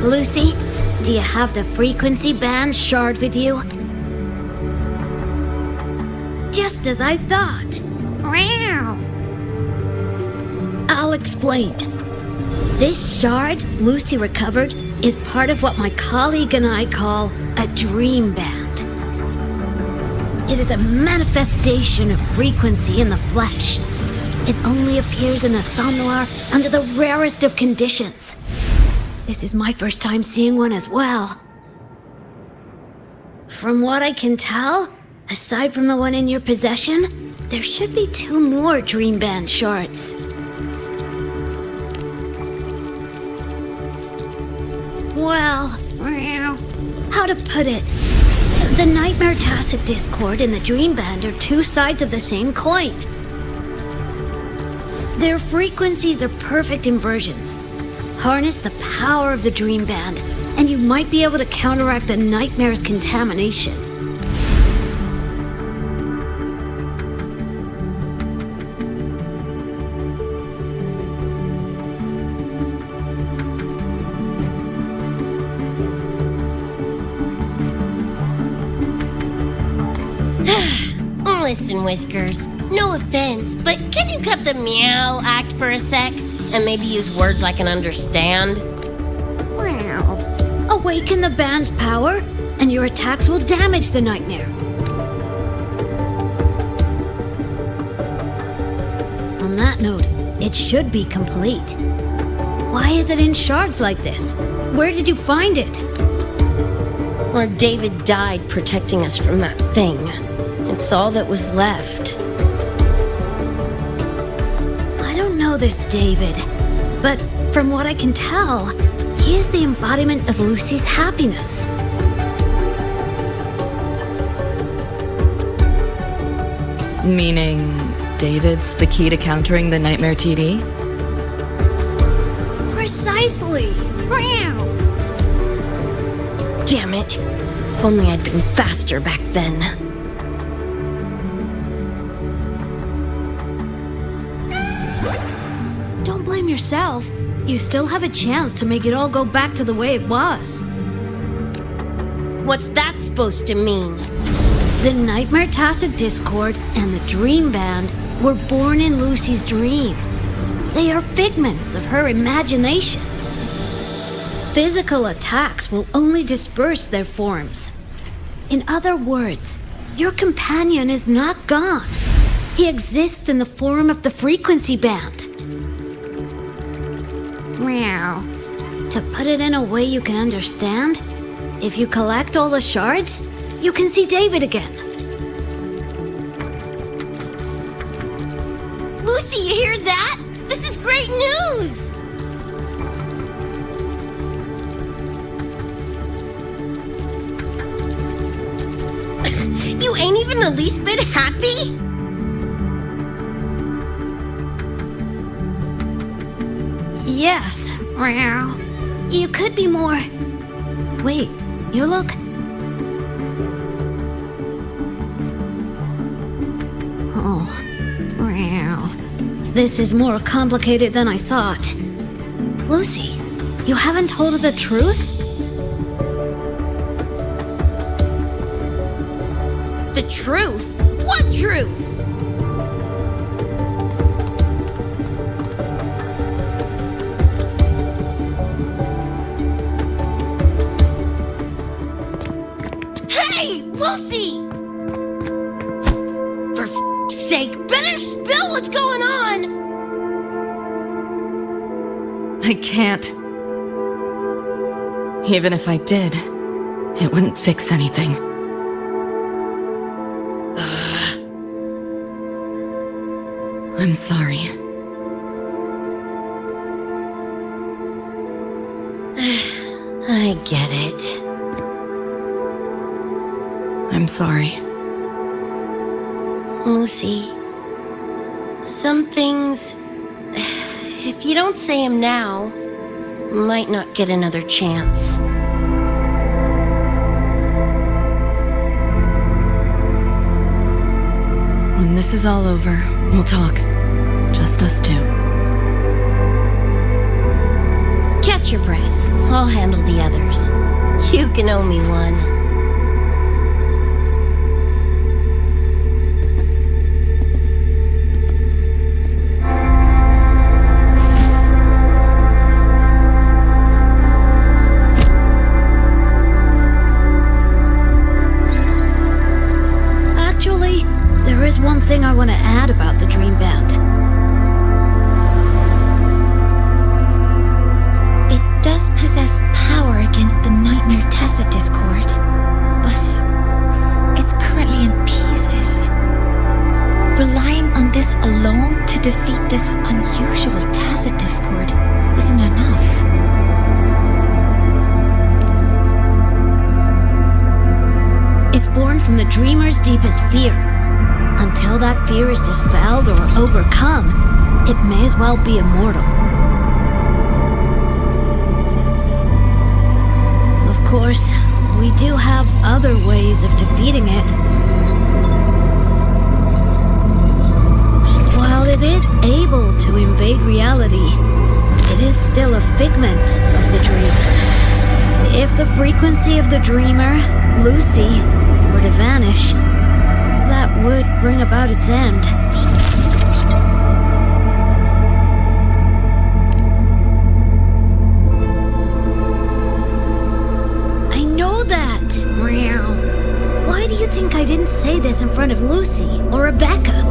Lucy, do you have the frequency band shard with you? Just as I thought. I'll explain. This shard Lucy recovered is part of what my colleague and I call a dream band. It is a manifestation of frequency in the flesh. It only appears in the Somnoir under the rarest of conditions. This is my first time seeing one as well. From what I can tell, aside from the one in your possession, there should be 2 more Dream Band shards. Well, how to put it? The Nightmare Tacit Discord and the Dream Band are 2 sides of the same coin. Their frequencies are perfect inversions. Harness the power of the Dream Band, and you might be able to counteract the Nightmare's contamination. Listen, Whiskers, no offense, but can you cut the meow act for a sec? And maybe use words I can understand? Awaken the band's power, and your attacks will damage the Nightmare. On that note, it should be complete. Why is it in shards like this? Where did you find it? Or David died protecting us from that thing. It's all that was left. I don't know this David, but from what I can tell, he is the embodiment of Lucy's happiness. Meaning, David's the key to countering the Nightmare TD? Precisely! Damn it. If only I'd been faster back then. Don't blame yourself. You still have a chance to make it all go back to the way it was. What's that supposed to mean? The Nightmare Tacit Discord and the Dream Band were born in Lucy's dream. They are figments of her imagination. Physical attacks will only disperse their forms. In other words, your companion is not gone. He exists in the form of the frequency band. Meow. To put it in a way you can understand, if you collect all the shards, you can see David again. Lucy, you hear that? This is great news! You ain't even the least bit happy? Yes. Meow. You could be more. Wait, you look. Oh. Meow. This is more complicated than I thought. Lucy, you haven't told her the truth? The truth? What truth? Lucy! For f***'s sake, better spill what's going on! I can't. Even if I did, it wouldn't fix anything. I'm sorry. I get it. I'm sorry. Lucy, some things, if you don't say them now, might not get another chance. When this is all over, we'll talk. Just us two. Catch your breath. I'll handle the others. You can owe me one. Actually, there is one thing I want to add about the Dream Band. It does possess power against the Nightmare Tacit Discord, but it's currently in pieces. Relying on this alone to defeat this unusual Tacit Discord isn't enough. It's born from the dreamer's deepest fear. Until that fear is dispelled or overcome, it may as well be immortal. Of course, we do have other ways of defeating it. While it is able to invade reality, it is still a figment of the dream. If the frequency of the dreamer, Lucy, were to vanish, that would bring about its end. I know that! Meow. Why do you think I didn't say this in front of Lucy or Rebecca?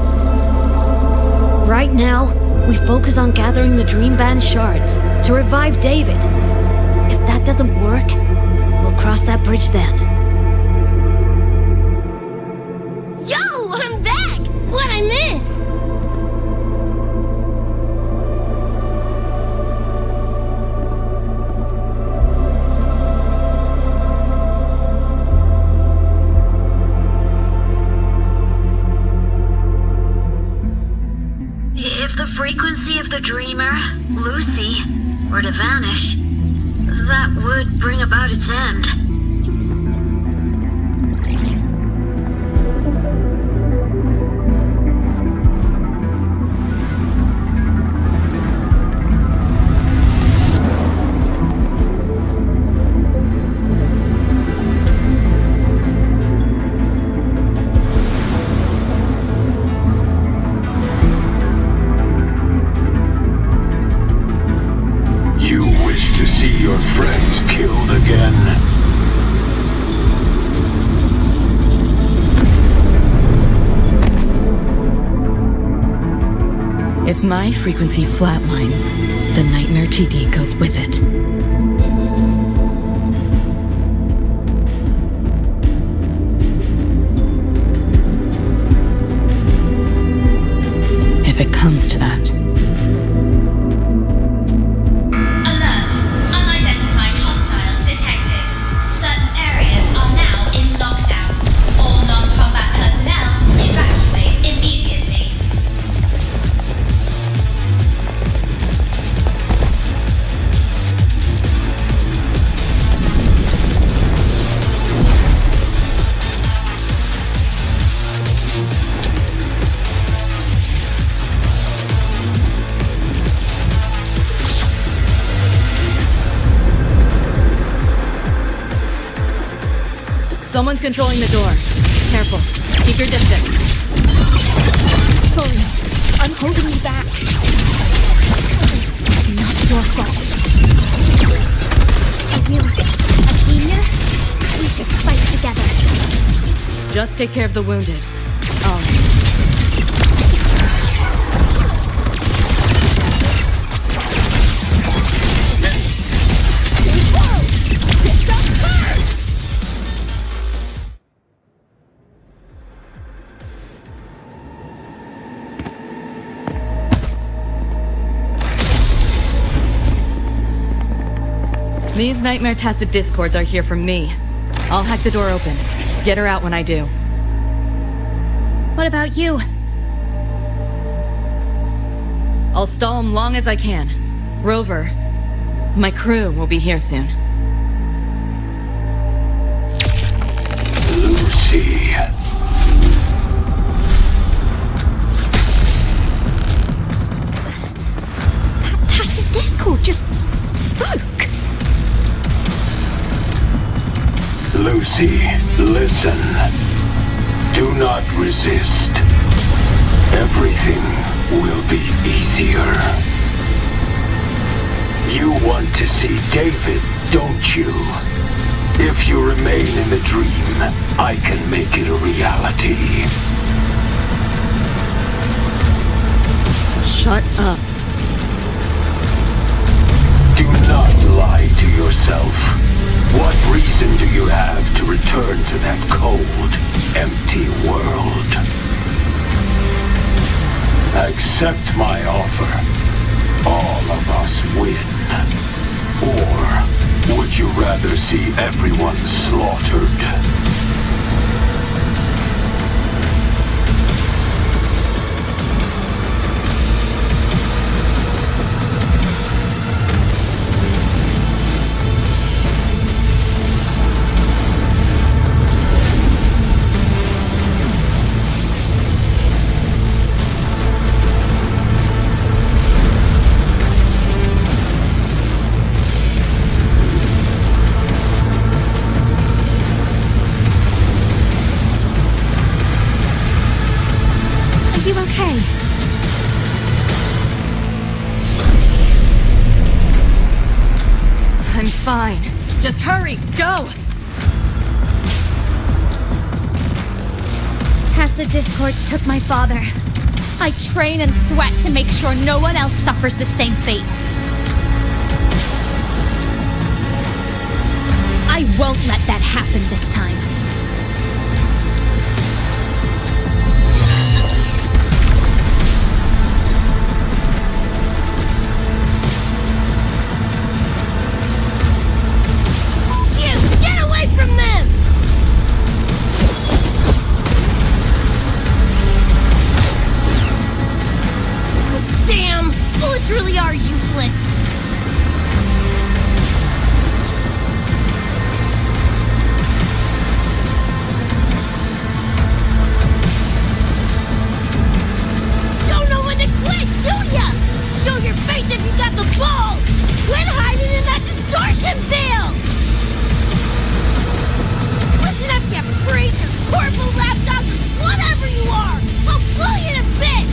Right now, we focus on gathering the Dream Band shards to revive David. If that doesn't work, we'll cross that bridge then. Yo, I'm back! What'd I miss? If the frequency of the dreamer, Lucy, were to vanish, that would bring about its end. You wish to see your friends killed again? If my frequency flatlines, the Nightmare TD goes with it. If it comes to that. Alert! Unidentified hostiles detected. Certain areas are now in lockdown. All non-combat personnel evacuate immediately. Someone's controlling the door. Careful. Keep your distance. Sorry, I'm holding you back. This is not your fault. Are you a senior? We should fight together. Take care of the wounded. Oh. These Nightmare Tacit Discords are here from me. I'll hack the door open. Get her out when I do. What about you? I'll stall them long as I can. Rover, my crew will be here soon. Lucy. That tacit discord just spoke. Lucy, listen. Do not resist. Everything will be easier. You want to see David, don't you? If you remain in the dream, I can make it a reality. Shut up. Do not lie to yourself. What reason do you have to return to that cold, empty world? Accept my offer. All of us win. Or would you rather see everyone slaughtered? Fine. Just hurry, go! Tacit Discords took my father. I train and sweat to make sure no one else suffers the same fate. I won't let that happen this time. From them! Damn! Bullets really are useless! Don't know when to quit, do ya? Show your face if you got the balls! Quit hiding in that distortion field! You freak, corporal lapdog, whatever you are! I'll blow you to bits!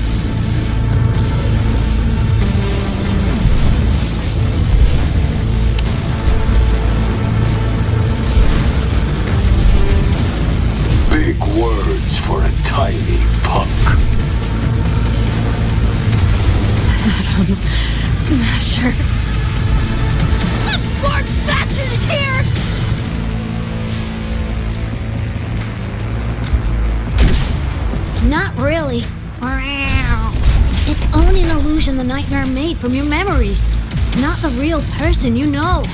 Big words for a tiny punk. Adam Smasher. That smart bastard is here! Not really. It's only an illusion the nightmare made from your memories, not the real person you know.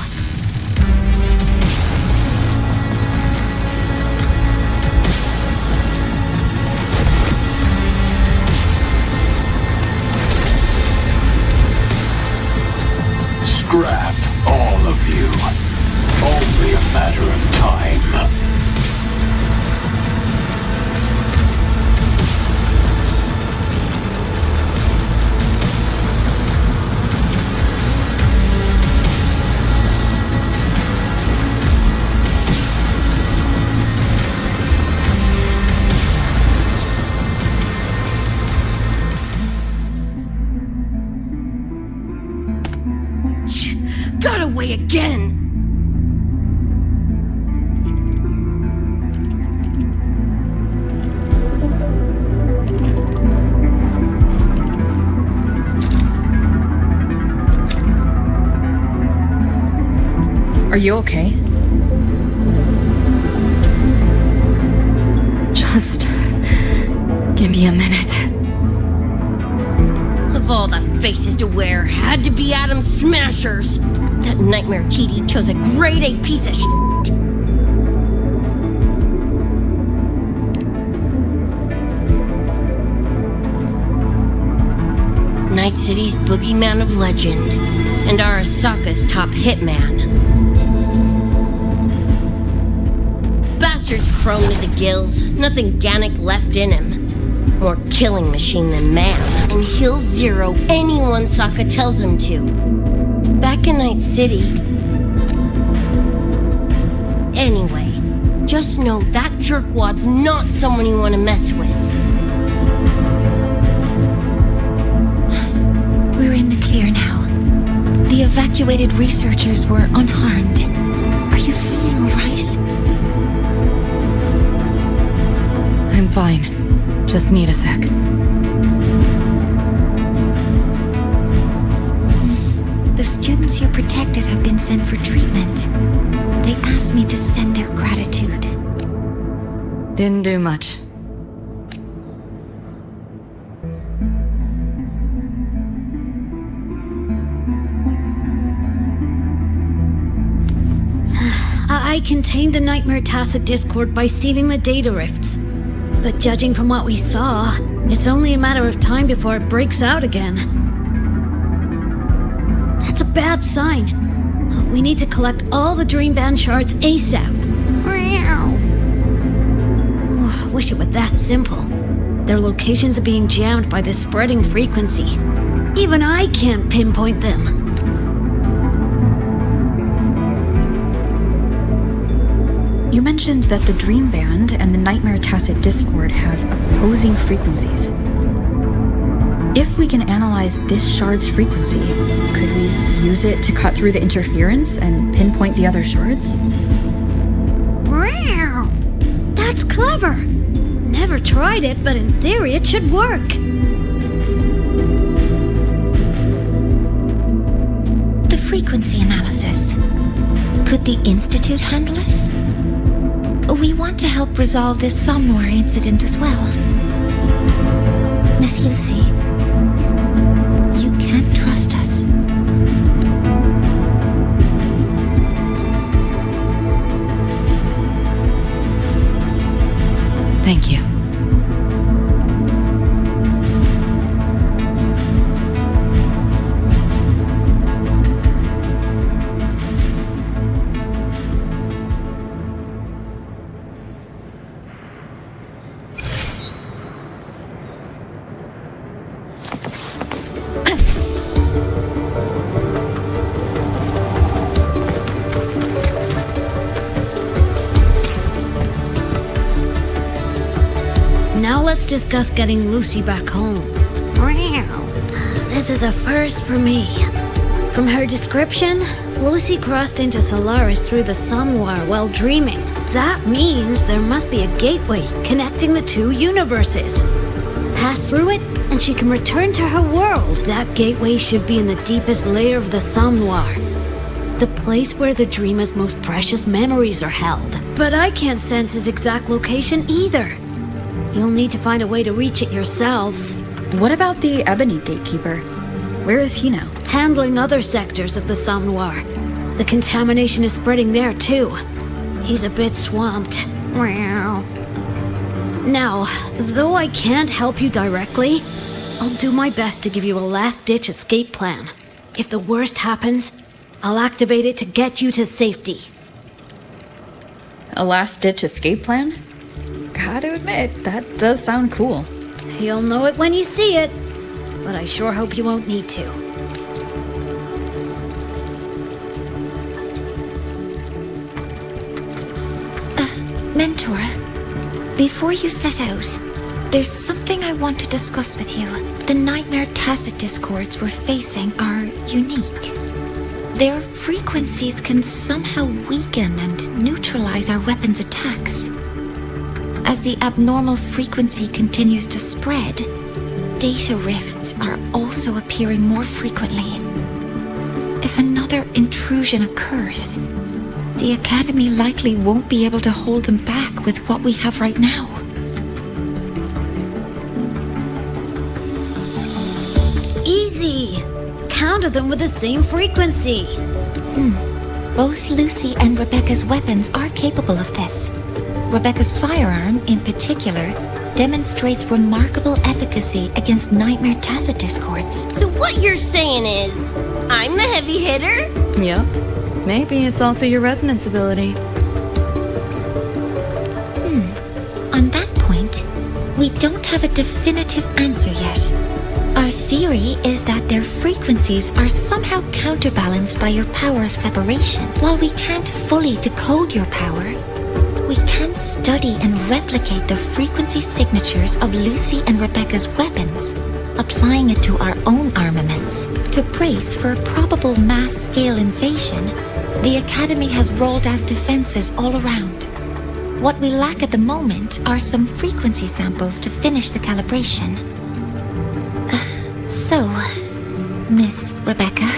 Scrap, all of you. Only a matter of time. Got away again! Are you okay? Just give me a minute. Of all the faces to wear, had to be Adam Smashers. That Nightmare TD chose a grade A piece of shit. Night City's boogeyman of legend, and Arasaka's top hitman. Bastard's chrome to the gills, nothing Gannic left in him. More killing machine than man, and he'll zero anyone Sokka tells him to. Back in Night City. Anyway, just know that jerkwad's not someone you want to mess with. We're in the clear now. The evacuated researchers were unharmed. Are you feeling all right? I'm fine. Just need a sec. The students you protected have been sent for treatment. They asked me to send their gratitude. Didn't do much. I contained the Nightmare Tacit Discord by sealing the data rifts. But judging from what we saw, it's only a matter of time before it breaks out again. That's a bad sign. We need to collect all the Dreamband shards ASAP. Wish it were that simple. Their locations are being jammed by this spreading frequency. Even I can't pinpoint them. You mentioned that the Dreamband and the Nightmare Tacit Discord have opposing frequencies. If we can analyze this shard's frequency, could we use it to cut through the interference and pinpoint the other shards? Wow! That's clever! Never tried it, but in theory it should work. The frequency analysis. Could the Institute handle it? We want to help resolve this Somnoir incident as well. Miss Lucy, you can't trust us. Thank you. Now let's discuss getting Lucy back home. Wow. This is a first for me. From her description, Lucy crossed into Solaris through the Somnoir while dreaming. That means there must be a gateway connecting the two universes. Pass through it, and she can return to her world. That gateway should be in the deepest layer of the Somnoir, the place where the dreamer's most precious memories are held. But I can't sense his exact location either. You'll need to find a way to reach it yourselves. What about the Ebony Gatekeeper? Where is he now? Handling other sectors of the Somnoir. The contamination is spreading there too. He's a bit swamped. Meow. Now, though I can't help you directly, I'll do my best to give you a last-ditch escape plan. If the worst happens, I'll activate it to get you to safety. A last-ditch escape plan? Gotta admit, that does sound cool. You'll know it when you see it, but I sure hope you won't need to. Mentor, before you set out, there's something I want to discuss with you. The Nightmare Tacit Discords we're facing are unique. Their frequencies can somehow weaken and neutralize our weapons' attacks. As the abnormal frequency continues to spread, data rifts are also appearing more frequently. If another intrusion occurs, the Academy likely won't be able to hold them back with what we have right now. Easy. Counter them with the same frequency. Both Lucy and Rebecca's weapons are capable of this. Rebecca's firearm, in particular, demonstrates remarkable efficacy against nightmare tacit discords. So what you're saying is, I'm the heavy hitter? Yep. Maybe it's also your resonance ability. On that point, we don't have a definitive answer yet. Our theory is that their frequencies are somehow counterbalanced by your power of separation. While we can't fully decode your power, we can study and replicate the frequency signatures of Lucy and Rebecca's weapons, applying it to our own armaments. To brace for a probable mass-scale invasion, the Academy has rolled out defenses all around. What we lack at the moment are some frequency samples to finish the calibration. So, Miss Rebecca,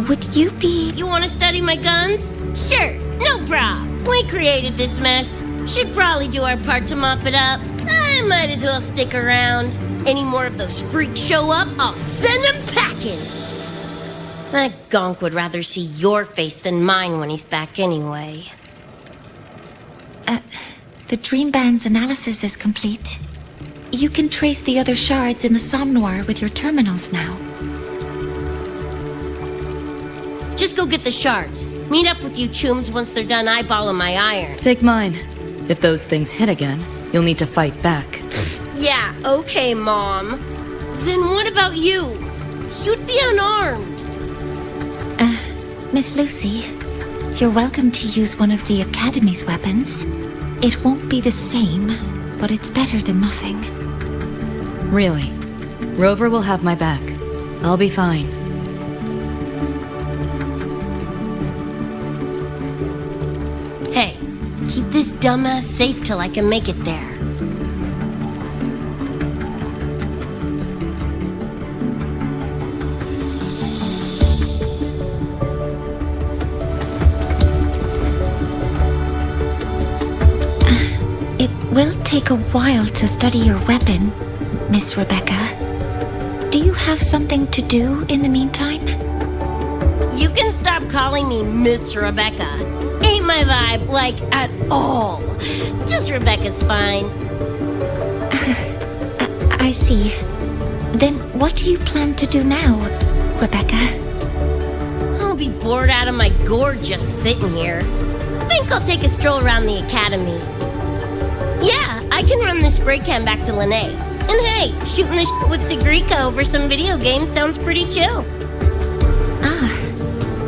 would you be... You want to study my guns? Sure, no prob. We created this mess. Should probably do our part to mop it up. I might as well stick around. Any more of those freaks show up, I'll send them packing. That gonk would rather see your face than mine when he's back anyway. The Dream Band's analysis is complete. You can trace the other shards in the Somnoir with your terminals now. Just go get the shards. Meet up with you chooms once they're done eyeballing my iron. Take mine. If those things hit again, you'll need to fight back. Yeah, okay, Mom. Then what about you? You'd be unarmed. Miss Lucy, you're welcome to use one of the Academy's weapons. It won't be the same, but it's better than nothing. Really? Rover will have my back. I'll be fine. Hey, keep this dumbass safe till I can make it there. It will take a while to study your weapon, Miss Rebecca. Do you have something to do in the meantime? You can stop calling me Miss Rebecca. Ain't my vibe, like, at all. Just Rebecca's fine. I see. Then what do you plan to do now, Rebecca? I'll be bored out of my gourd just sitting here. Think I'll take a stroll around the academy. Yeah, I can run this spray can back to Lene. And hey, shooting the shit with Sigrika over some video games sounds pretty chill.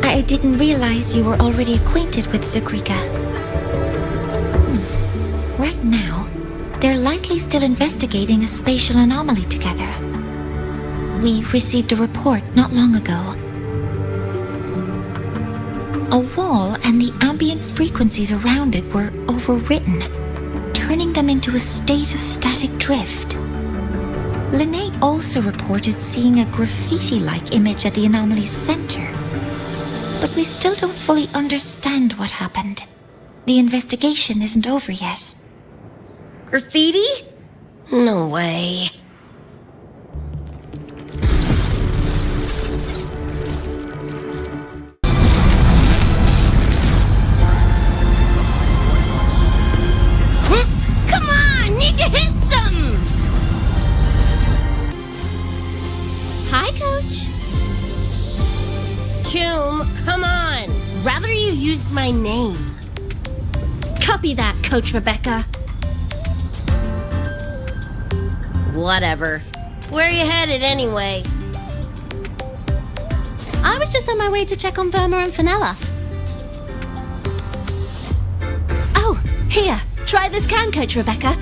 I didn't realize you were already acquainted with Sigrika. Right now, they're likely still investigating a spatial anomaly together. We received a report not long ago. A wall and the ambient frequencies around it were overwritten, turning them into a state of static drift. Lene also reported seeing a graffiti-like image at the anomaly's center. But we still don't fully understand what happened. The investigation isn't over yet. Graffiti? No way. Come on, need to hit some! Hi, Coach. Choom, come on. Rather you used my name. Copy that, Coach Rebecca. Whatever. Where are you headed anyway? I was just on my way to check on Verma and Fenella. Oh, here. Try this can, Coach Rebecca.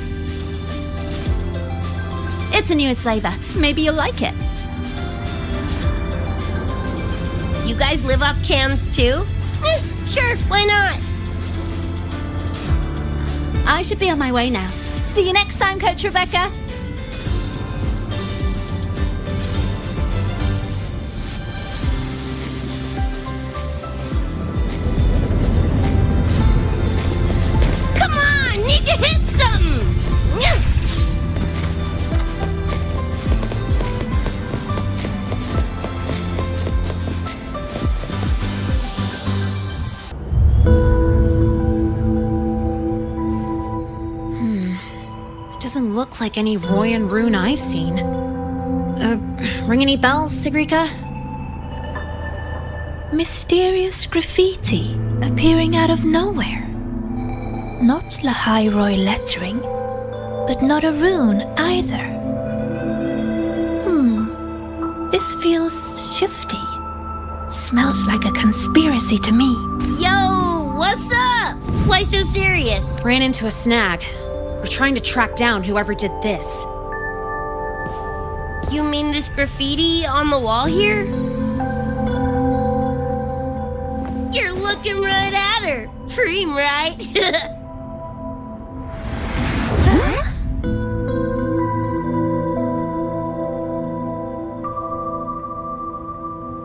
It's a newest flavor. Maybe you'll like it. You guys live off cans too? Sure, why not? I should be on my way now. See you next time, Coach Rebecca. look like any Royan rune I've seen. Ring any bells, Sigrika? Mysterious graffiti appearing out of nowhere. Not Lahairoi lettering, but not a rune either. This feels shifty. Smells like a conspiracy to me. Yo, what's up? Why so serious? Ran into a snag. We're trying to track down whoever did this. You mean this graffiti on the wall here? You're looking right at her. Preem, right?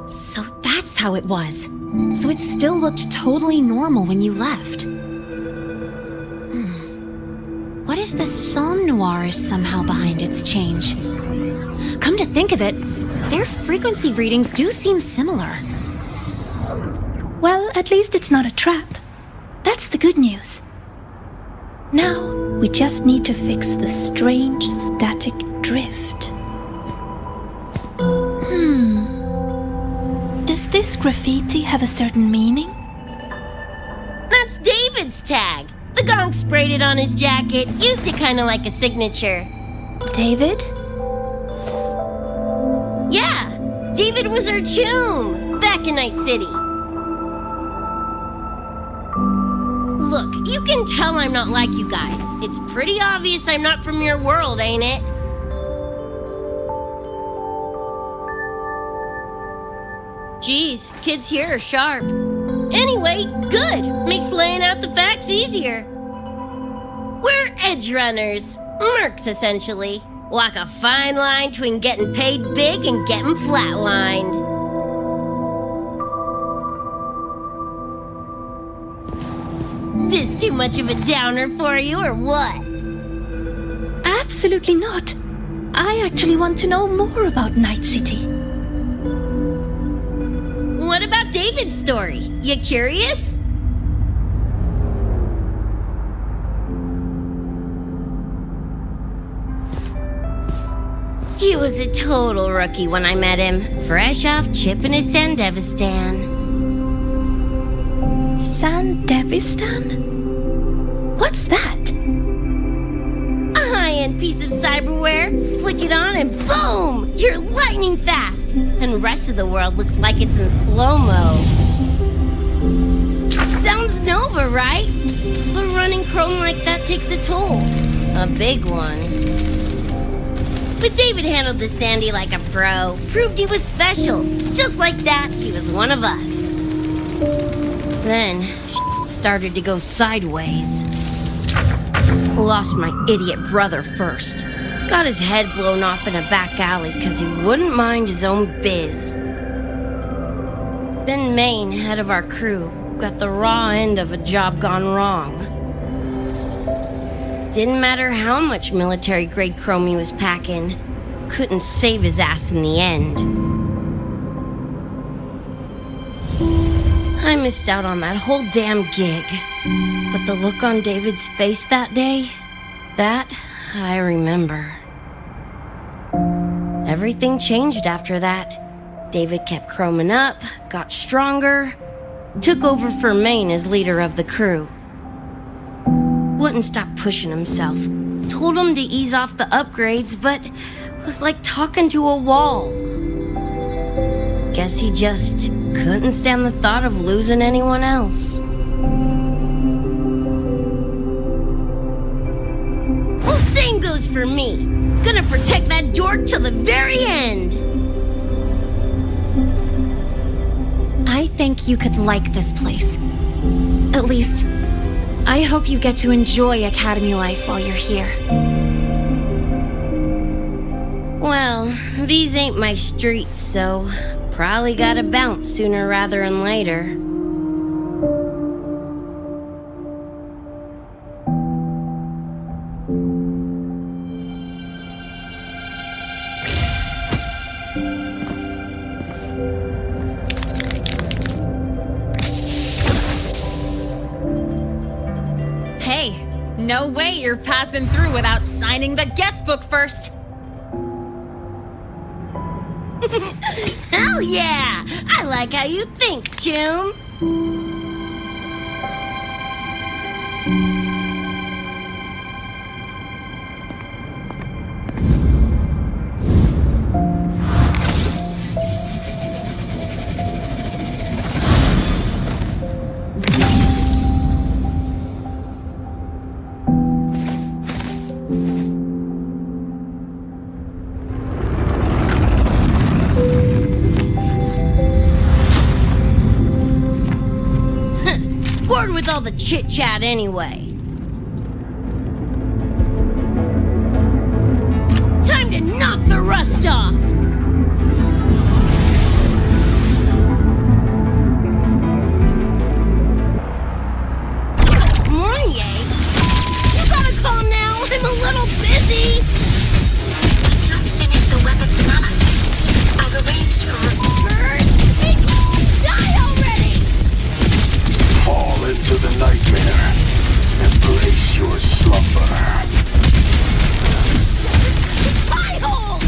So that's how it was. So it still looked totally normal when you left. What if the Somme Noir is somehow behind its change? Come to think of it, their frequency readings do seem similar. Well, at least it's not a trap. That's the good news. Now, we just need to fix the strange static drift. Does this graffiti have a certain meaning? That's David's tag. The gong sprayed it on his jacket, used it kind of like a signature. David? Yeah, David was our choom back in Night City. Look, you can tell I'm not like you guys. It's pretty obvious I'm not from your world, ain't it? Geez, kids here are sharp. Anyway, good. Makes laying out the facts easier. We're Edgerunners. Mercs, essentially. Walk a fine line between getting paid big and getting flatlined. This too much of a downer for you, or what? Absolutely not. I actually want to know more about Night City. What about David's story? You curious? He was a total rookie when I met him, fresh off chipping his Sandevistan. Sandevistan? What's that? A high-end piece of cyberware. Flick it on and boom! You're lightning fast! And the rest of the world looks like it's in slow-mo. Sounds Nova, right? But running chrome like that takes a toll. A big one. But David handled the Sandy like a pro. Proved he was special. Just like that, he was one of us. Then, started to go sideways. Lost my idiot brother first. Got his head blown off in a back alley because he wouldn't mind his own biz. Then Maine, head of our crew, got the raw end of a job gone wrong. Didn't matter how much military-grade chrome he was packing, couldn't save his ass in the end. I missed out on that whole damn gig. But the look on David's face that day, that I remember. Everything changed after that. David kept chroming up, got stronger, took over for Maine as leader of the crew. Wouldn't stop pushing himself. Told him to ease off the upgrades, but was like talking to a wall. Guess he just couldn't stand the thought of losing anyone else. Well, same goes for me. Gonna protect that dork till the very end. I think you could like this place. At least, I hope you get to enjoy Academy life while you're here. Well, these ain't my streets, so probably gotta bounce sooner rather than later. No way you're passing through without signing the guest book first. Hell yeah! I like how you think, Choom. Bored with all the chit-chat anyway. Time to knock the rust off! Mounier? You gotta call now, I'm a little busy! We just finished the weapons analysis. I've arranged for... Bird? Hey, die already! Fall into the nightmare. Embrace your slumber. Spy hole!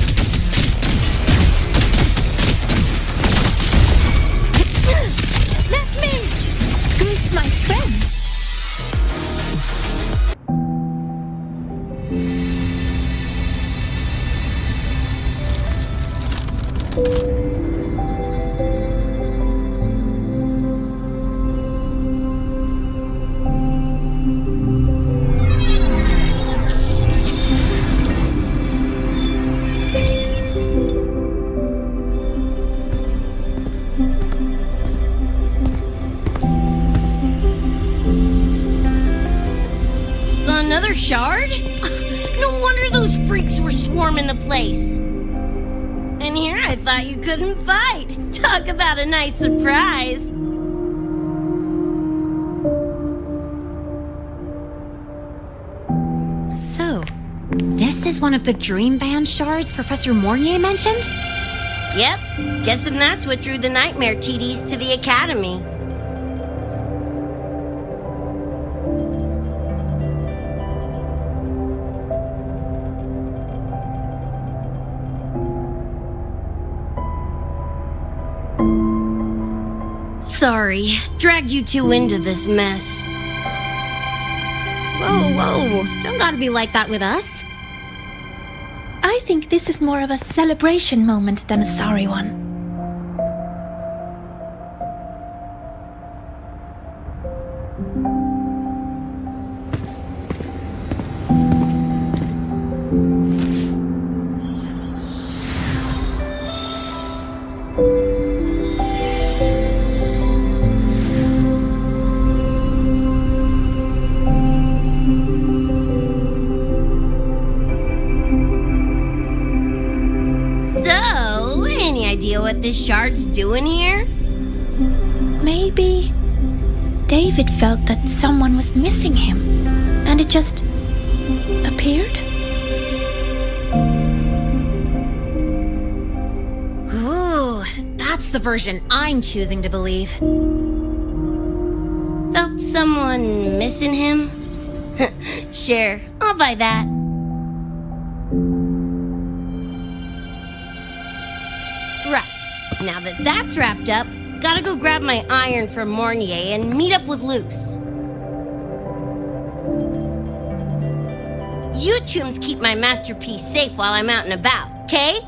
Let me greet my friend. Another shard? No wonder those freaks were swarming the place. And here I thought you couldn't fight. Talk about a nice surprise. So, this is one of the Dream Band shards Professor Mournier mentioned? Yep, guessing that's what drew the Nightmare TDs to the Academy. Sorry, dragged you two into this mess. Whoa, don't gotta be like that with us. I think this is more of a celebration moment than a sorry one. What this shard's doing here? Maybe David felt that someone was missing him, and it just appeared? Ooh, that's the version I'm choosing to believe. Felt someone missing him? Sure, I'll buy that. Right, now that that's wrapped up, gotta go grab my iron from Mournier and meet up with Luce. You chums keep my masterpiece safe while I'm out and about, okay?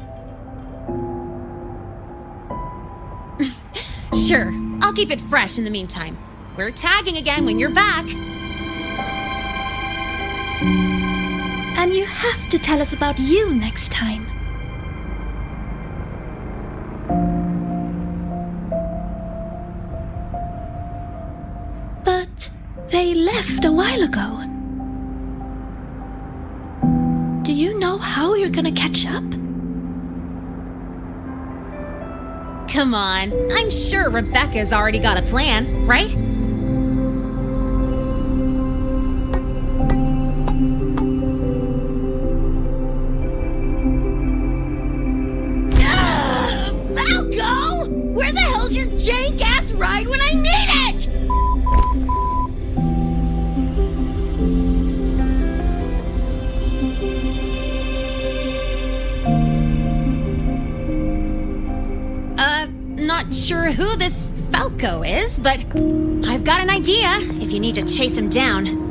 Sure, I'll keep it fresh in the meantime. We're tagging again when you're back. And you have to tell us about you next time. But they left a while ago. Do you know how you're gonna catch up? Come on, I'm sure Rebecca's already got a plan, right? Falco! Where the hell's your jank-ass ride when I need it? not sure who this Falco is, but I've got an idea if you need to chase him down.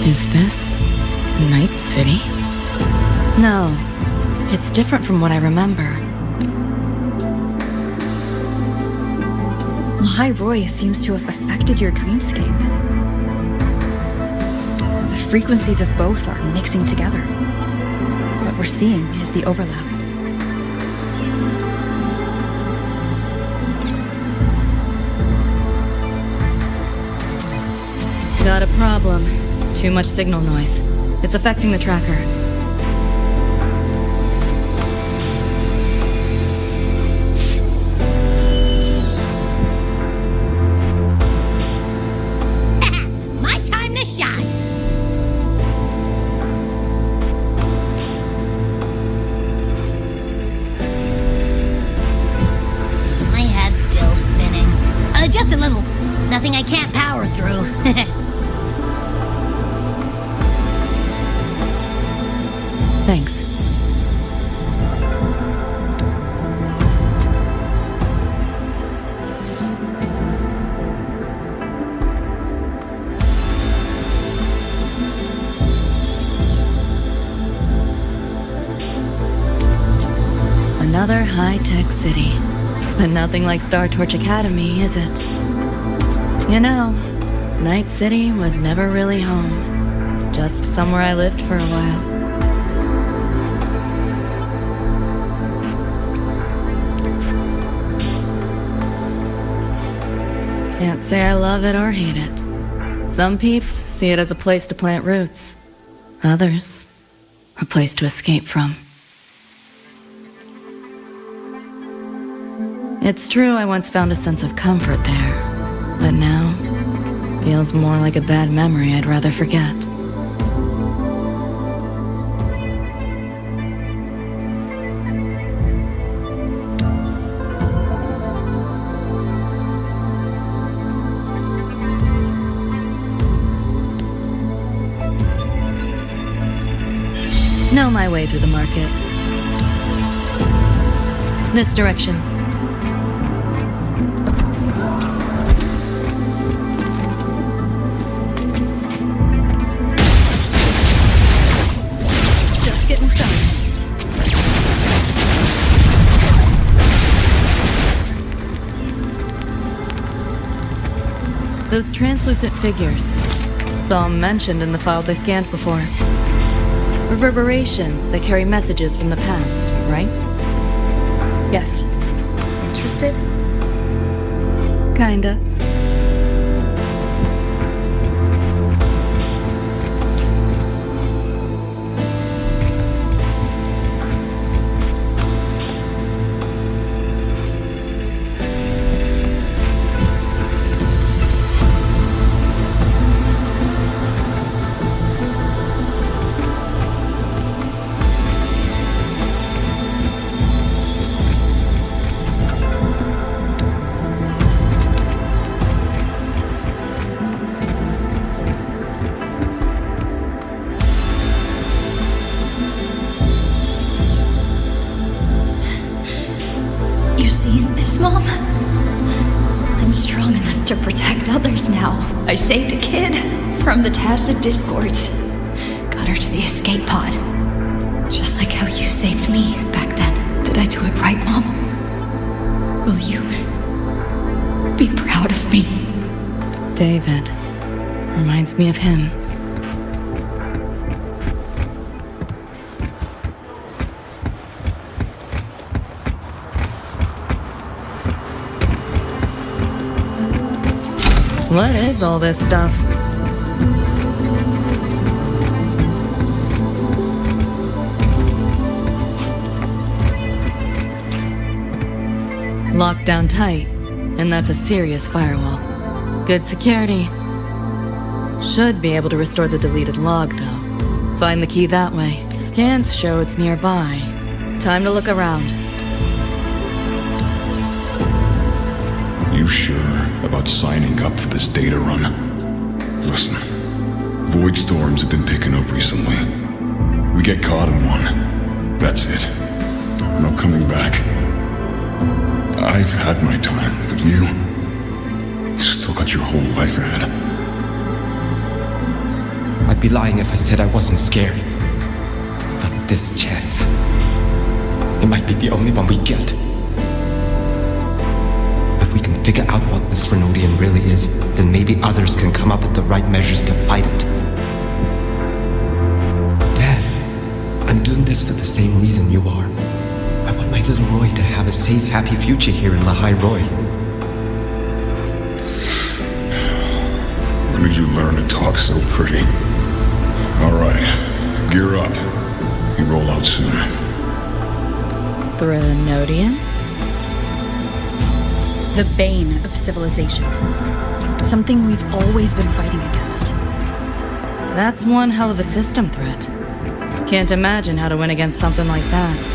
Is this Night City? No, it's different from what I remember. Lahai Roy seems to have affected your dreamscape. The frequencies of both are mixing together. What we're seeing is the overlap. Got a problem. Too much signal noise. It's affecting the tracker. My time to shine! My head's still spinning. Just a little. Nothing I can't power through. Thanks. Another high-tech city. But nothing like Star Torch Academy, is it? You know, Night City was never really home. Just somewhere I lived for a while. Can't say I love it or hate it. Some peeps see it as a place to plant roots. Others, a place to escape from. It's true I once found a sense of comfort there, but now feels more like a bad memory I'd rather forget. Know my way through the market. This direction. Just getting started. Those translucent figures. Saw them mentioned in the files I scanned before. Reverberations that carry messages from the past, right? Yes. Interested? Kinda. You seeing this, Mom? I'm strong enough to protect others now. I saved a kid from the tacit discords. Got her to the escape pod. Just like how you saved me back then. Did I do it right, Mom? Will you be proud of me? David. Reminds me of him. What is all this stuff? Locked down tight, and that's a serious firewall. Good security. Should be able to restore the deleted log, though. Find the key that way. Scans show it's nearby. Time to look around. You sure about signing up for this data run? Listen, void storms have been picking up recently. We get caught in one. That's it. No coming back. I've had my time, but you still got your whole life ahead. I'd be lying if I said I wasn't scared. But this chance, it might be the only one we get. If we can figure out what this Renodian really is, then maybe others can come up with the right measures to fight it. Dad, I'm doing this for the same reason you are. I want my little Roy to have a safe, happy future here in Lahai Roy. When did you learn to talk so pretty? All right, gear up. You roll out soon. Renodian? The bane of civilization. Something we've always been fighting against. That's one hell of a system threat. Can't imagine how to win against something like that.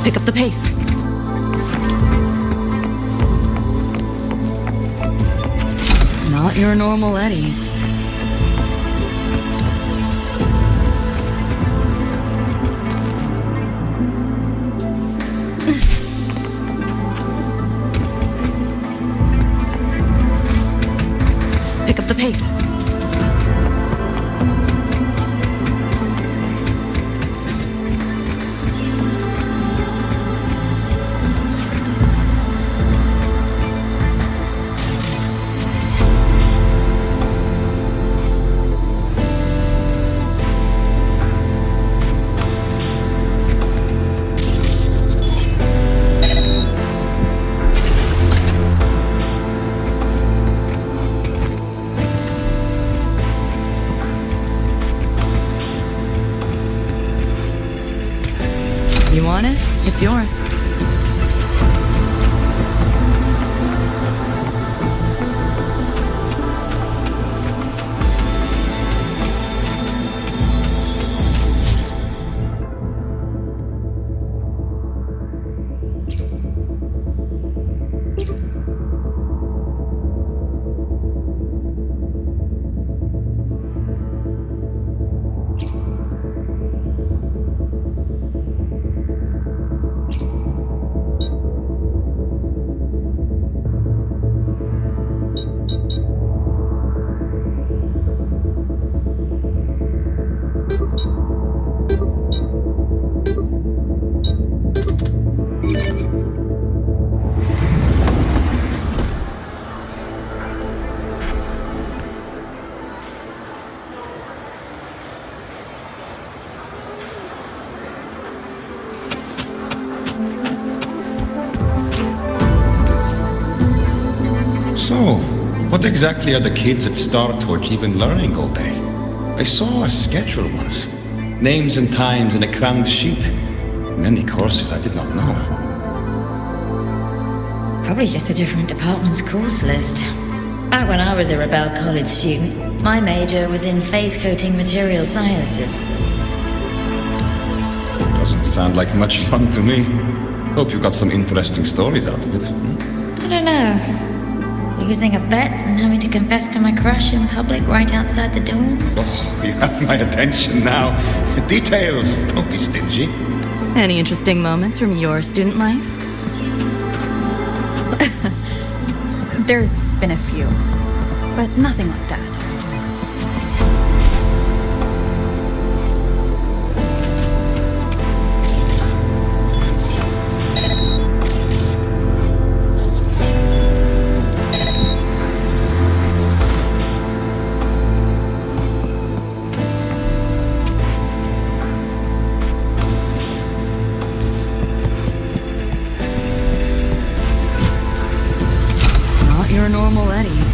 Pick up the pace. Not your normal eddies. Pick up the pace. You want it? It's yours. So, what exactly are the kids at Star Torch even learning all day? I saw a schedule once. Names and times in a crammed sheet. Many courses I did not know. Probably just a different department's course list. Back when I was a Rebel College student, my major was in phase coating material sciences. Sound like much fun to me. Hope you got some interesting stories out of it. I don't know. Losing a bet and having to confess to my crush in public right outside the door. Oh, you have my attention now. Details, don't be stingy. Any interesting moments from your student life? There's been a few, but nothing like that. Your normal Eddies.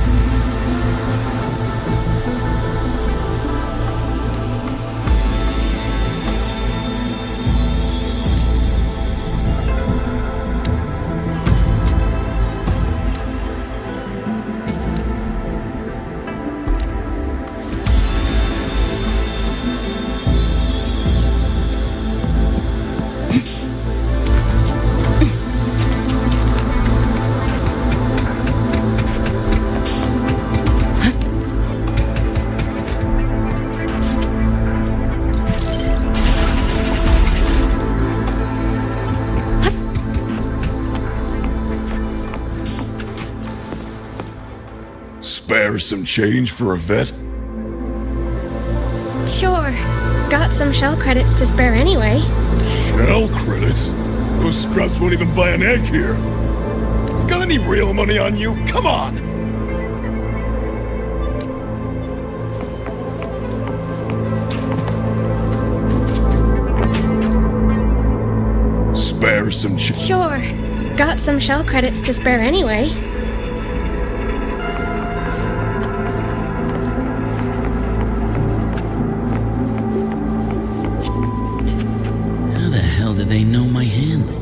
Spare some change for a vet? Sure. Got some shell credits to spare anyway. Shell credits? Those scrubs won't even buy an egg here. Got any real money on you? Come on! Spare some Sure. Got some shell credits to spare anyway. How the hell did they know my handle?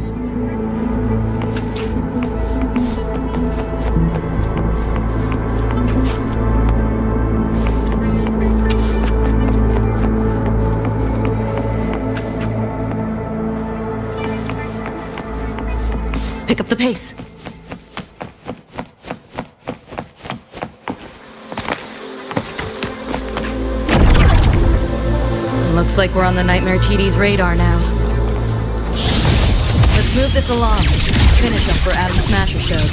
Pick up the pace. Looks like we're on the Nightmare TD's radar now. Let's move this along. Finish up for Adam Smasher shows.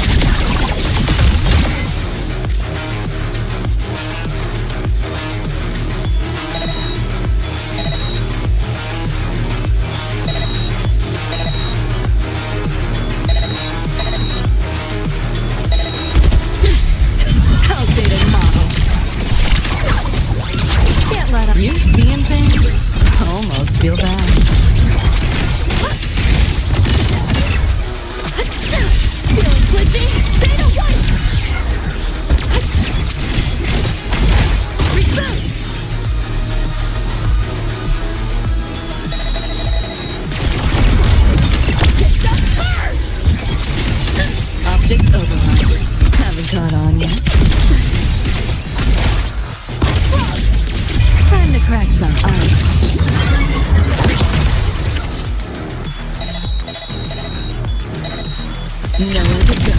You seeing things? Almost feel bad. Feeling glitchy? Beta white! Reboot! Picked up hard! Optics override. Haven't caught on yet. Time to crack some ice. Nowhere to go.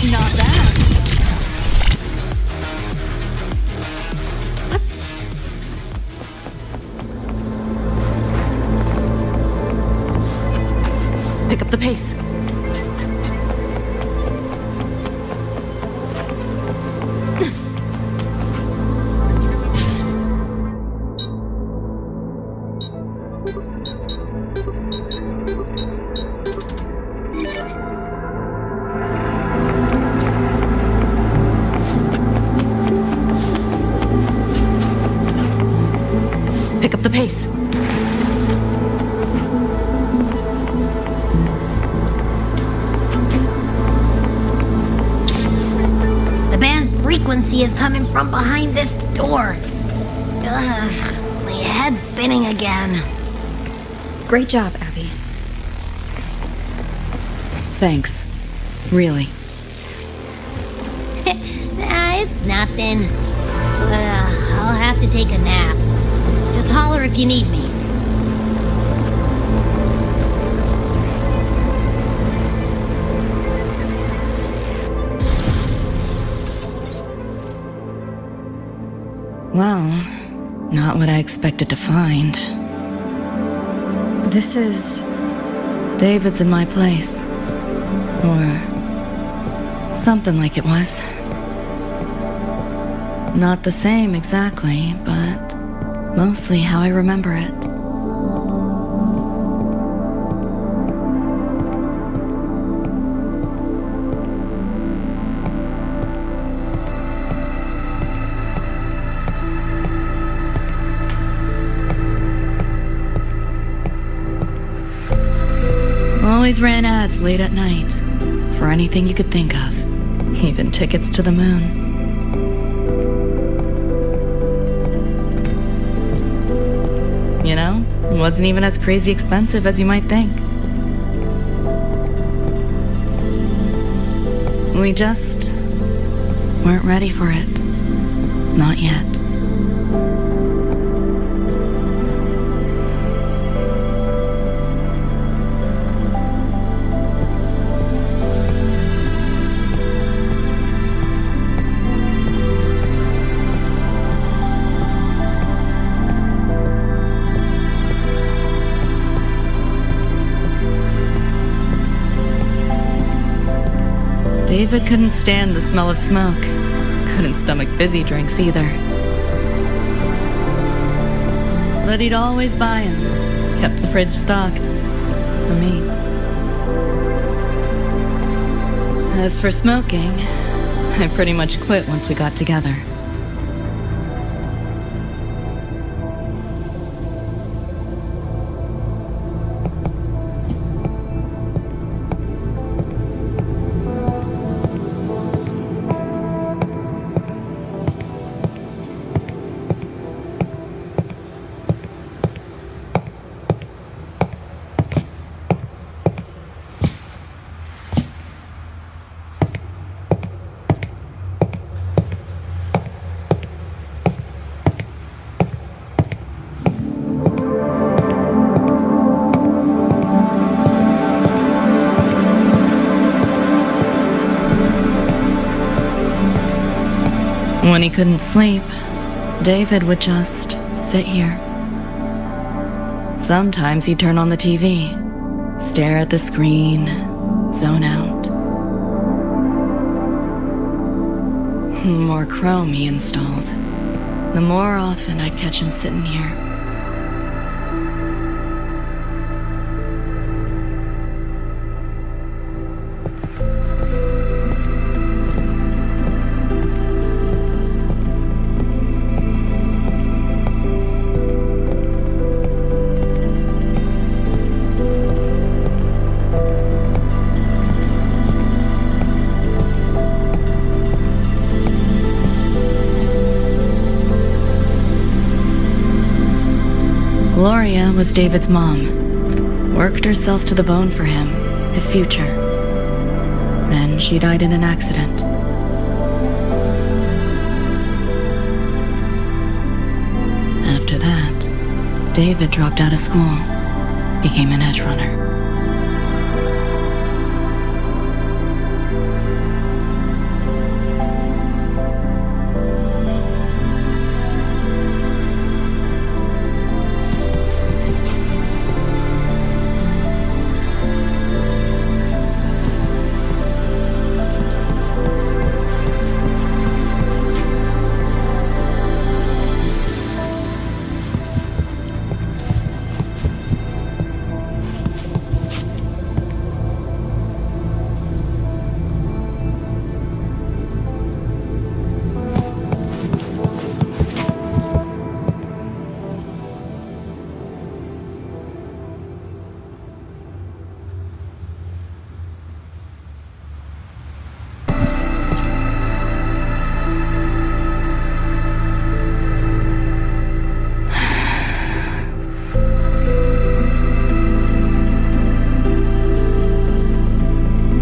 Not bad. Pick up the pace. Pick up the pace. The band's frequency is coming from behind this door. Ugh, my head's spinning again. Great job, Abby. Thanks. Really. It's nothing. But, I'll have to take a nap. Just holler if you need me. Well, not what I expected to find. This is... David's in my place. Or... something like it was. Not the same exactly, but mostly how I remember it. Always ran ads late at night, for anything you could think of, even tickets to the moon. You know, it wasn't even as crazy expensive as you might think. We just weren't ready for it. Not yet. David couldn't stand the smell of smoke. Couldn't stomach fizzy drinks either. But he'd always buy them. Kept the fridge stocked. For me. As for smoking, I pretty much quit once we got together. When he couldn't sleep, David would just sit here. Sometimes he'd turn on the TV, stare at the screen, zone out. The more Chrome he installed, the more often I'd catch him sitting here. Gloria was David's mom. Worked herself to the bone for him, his future. Then she died in an accident. After that, David dropped out of school, became an edgerunner.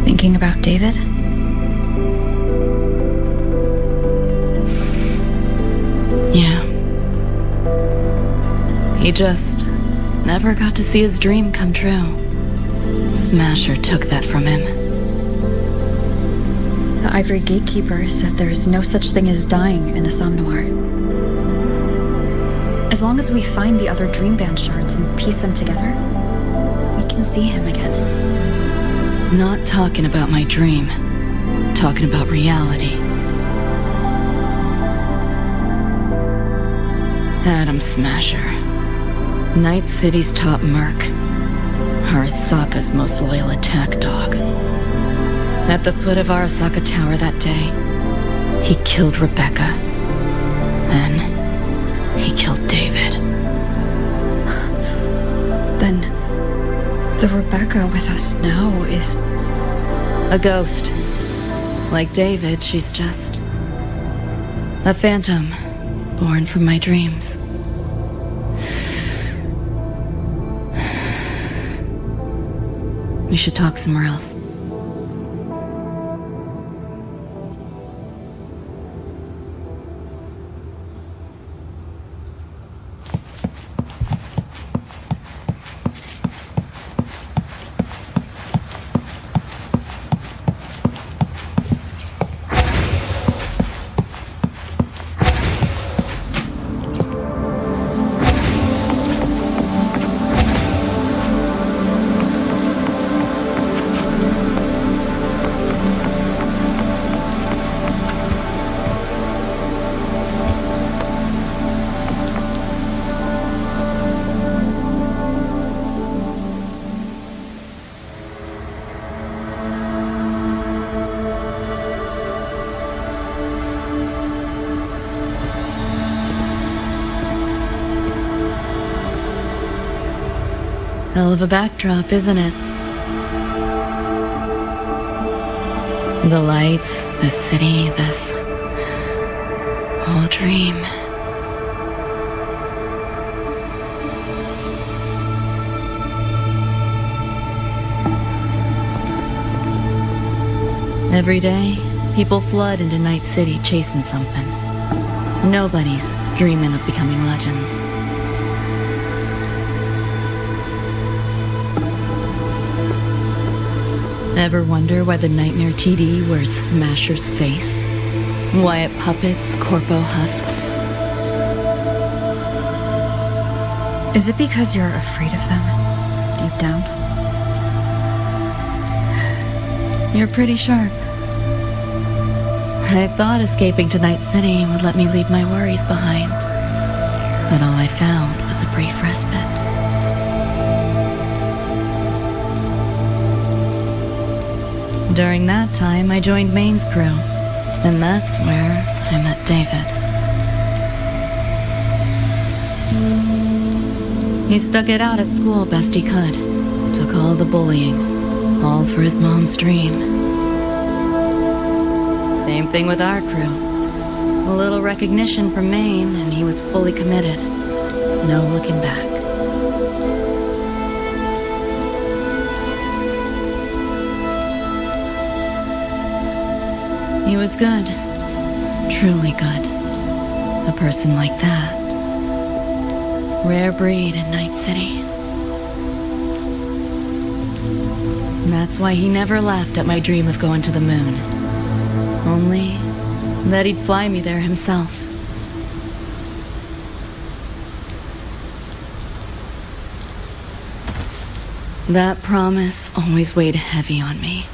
Thinking about David? Yeah. He just never got to see his dream come true. Smasher took that from him. The Ivory Gatekeeper said there's no such thing as dying in the Somnoir. As long as we find the other Dreamband shards and piece them together, we can see him again. Not talking about my dream. Talking about reality. Adam Smasher. Night City's top merc. Arasaka's most loyal attack dog. At the foot of Arasaka Tower that day, he killed Rebecca. Then, he killed David. Then, the Rebecca with us now is... a ghost. Like David, she's just... a phantom, born from my dreams. We should talk somewhere else. Hell of a backdrop, isn't it? The lights, the city, this whole dream. Every day, people flood into Night City chasing something. Nobody's dreaming of becoming legends. Ever wonder why the Nightmare TD wears Smasher's face? Why it puppets Corpo husks? Is it because you're afraid of them, deep down? You're pretty sharp. I thought escaping to Night City would let me leave my worries behind. But all I found was a brief respite. During that time, I joined Maine's crew, and that's where I met David. He stuck it out at school best he could, took all the bullying, all for his mom's dream. Same thing with our crew. A little recognition from Maine, and he was fully committed. No looking back. He was good. Truly good. A person like that. Rare breed in Night City. And that's why he never laughed at my dream of going to the moon. Only that he'd fly me there himself. That promise always weighed heavy on me.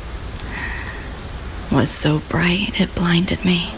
Was so bright it blinded me.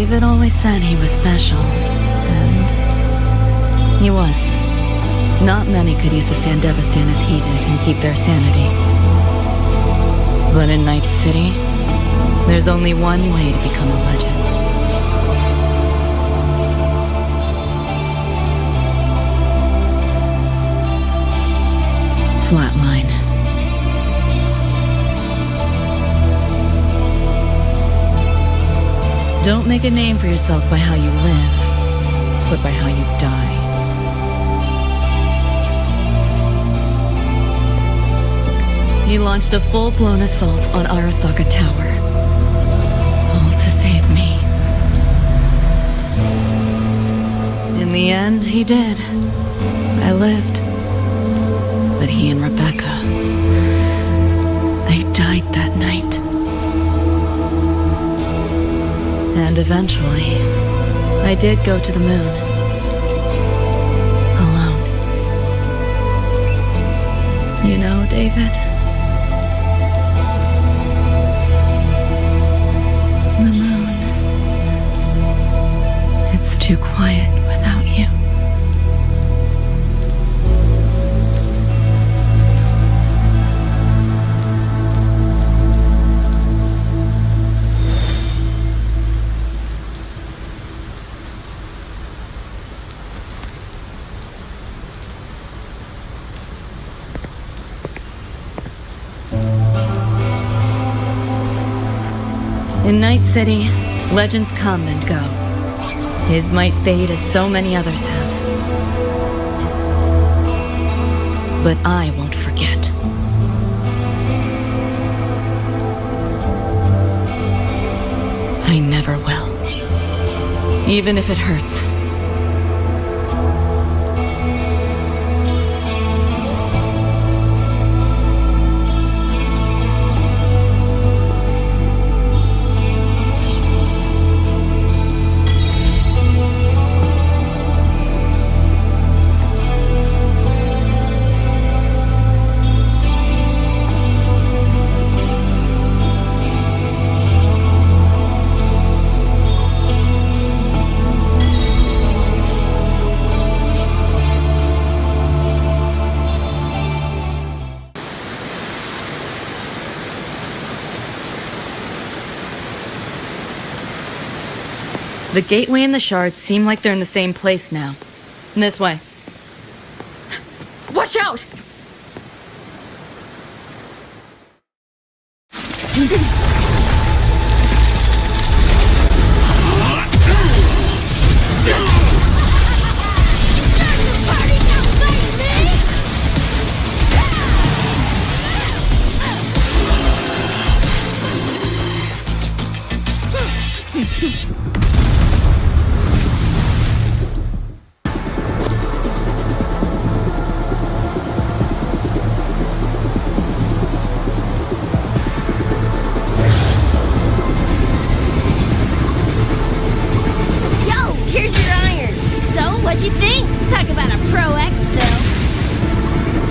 David always said he was special, and he was. Not many could use the Sandevistan as he did and keep their sanity. But in Night City, there's only one way to become a legend. Flatline. Don't make a name for yourself by how you live, but by how you die. He launched a full-blown assault on Arasaka Tower. All to save me. In the end, he did. I lived. But he and Rebecca, they died that night. And eventually, I did go to the moon. Alone. You know, David? The moon. It's too quiet without you. In Night City, legends come and go. His might fade as so many others have. But I won't forget. I never will. Even if it hurts. The gateway and the shards seem like they're in the same place now. This way. Watch out!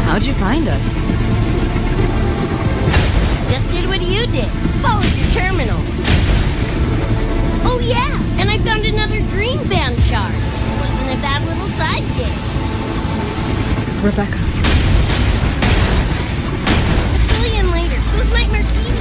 How'd you find us? Just did what you did. Followed your terminals. Oh yeah, and I found another dream band shard. Wasn't a bad little side gig. Rebecca. A billion later, who's Mike Martini?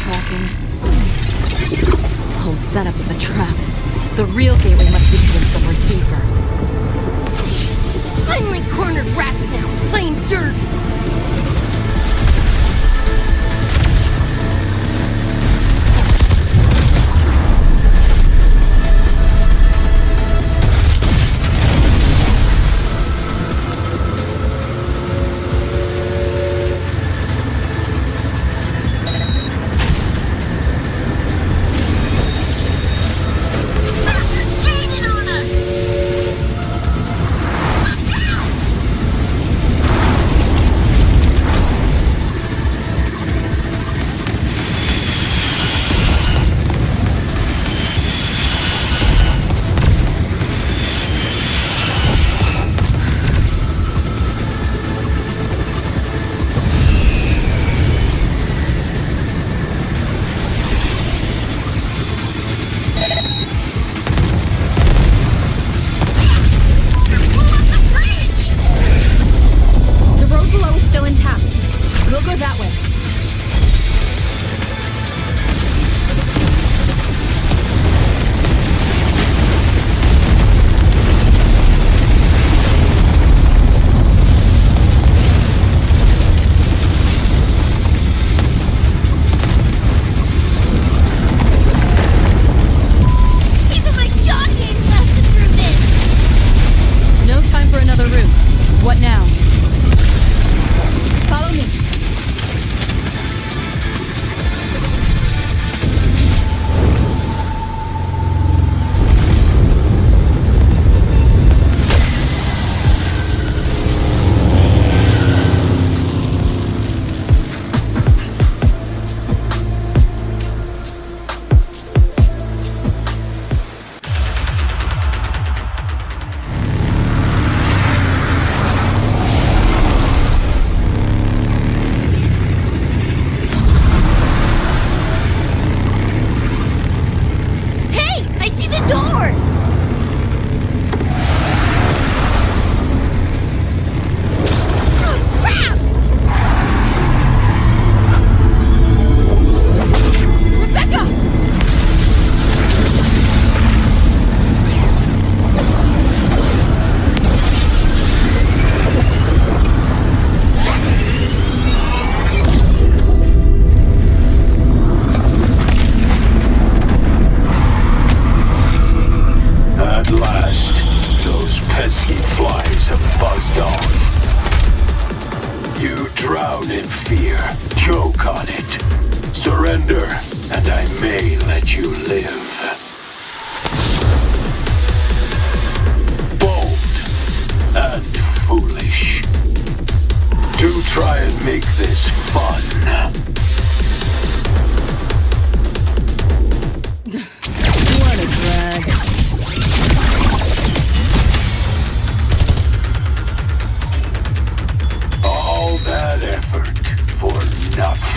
Tracking. The whole setup is a trap. The real gateway must be hidden somewhere deeper. I'm like cornered rats now, playing dirt. Hey!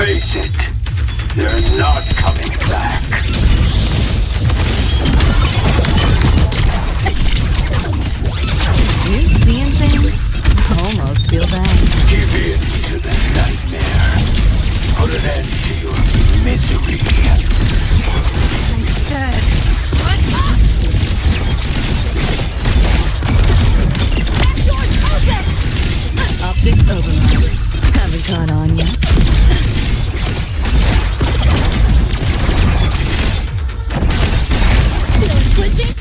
Face it, they're not coming back. You seeing things? Almost feel bad. Give in to the nightmare. Put an end to your misery. Good. Optics override. Haven't caught on yet. Glitching?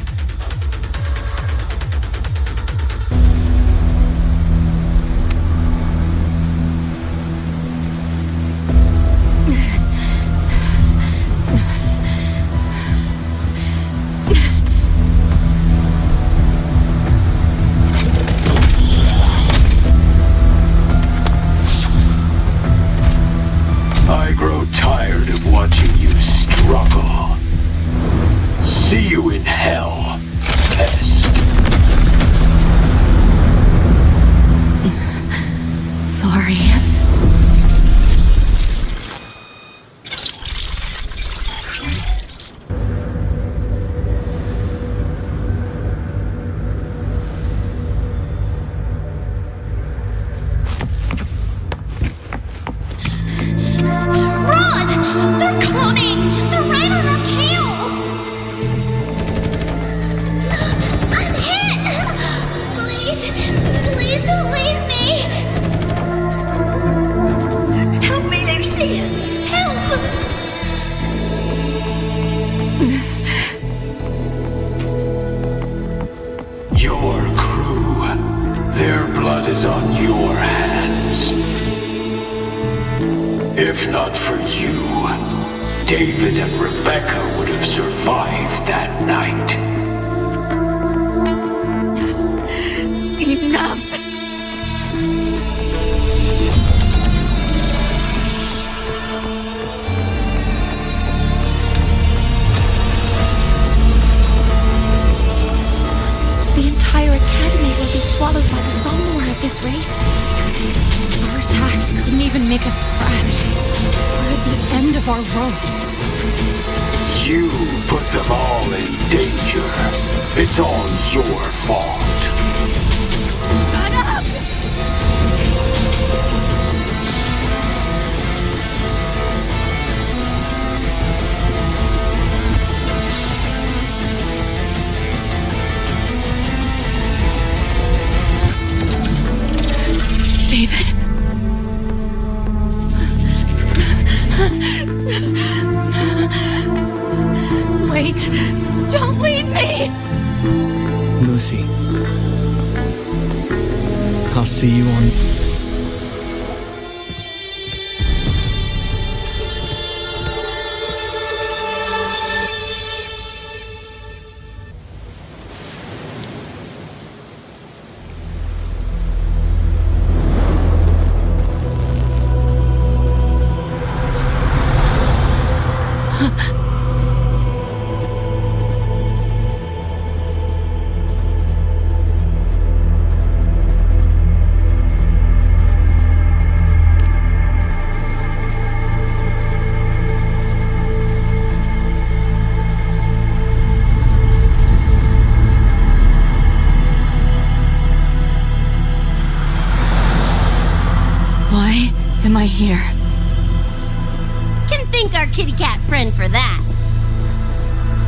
I grow tired of watching you struggle. See you in hell, pest. Sorry. Run! They're coming! They're right on our tail! I'm hit! Please, please don't leave me! Help me, Lucy! Help! Your crew, their blood is on your hands. If not for you, David and Rebecca would have survived that night. Enough. The entire academy will be swallowed by the somnolence at this race. Our attacks couldn't even make a scratch. We're at the end of our ropes. You put them all in danger. It's all your fault. Shut up! David. Wait. Don't leave me! Lucy. I'll see you on... Why am I here? Can thank our kitty cat friend for that.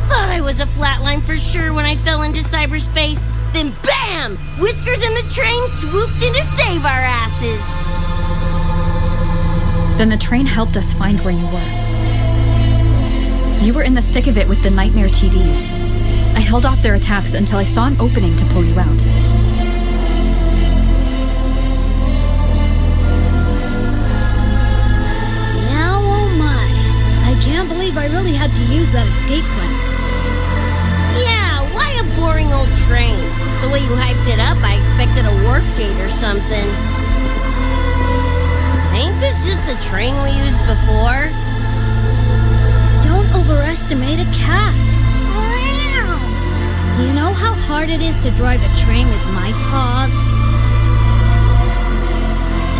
Thought I was a flatline for sure when I fell into cyberspace. Then BAM! Whiskers and the train swooped in to save our asses. Then the train helped us find where you were. You were in the thick of it with the Nightmare TDs. I held off their attacks until I saw an opening to pull you out. Now, oh my. I can't believe I really had to use that escape plan. Yeah, why a boring old train? The way you hyped it up, I expected a warp gate or something. Ain't this just the train we used before? Don't overestimate a cat. Do you know how hard it is to drive a train with my paws?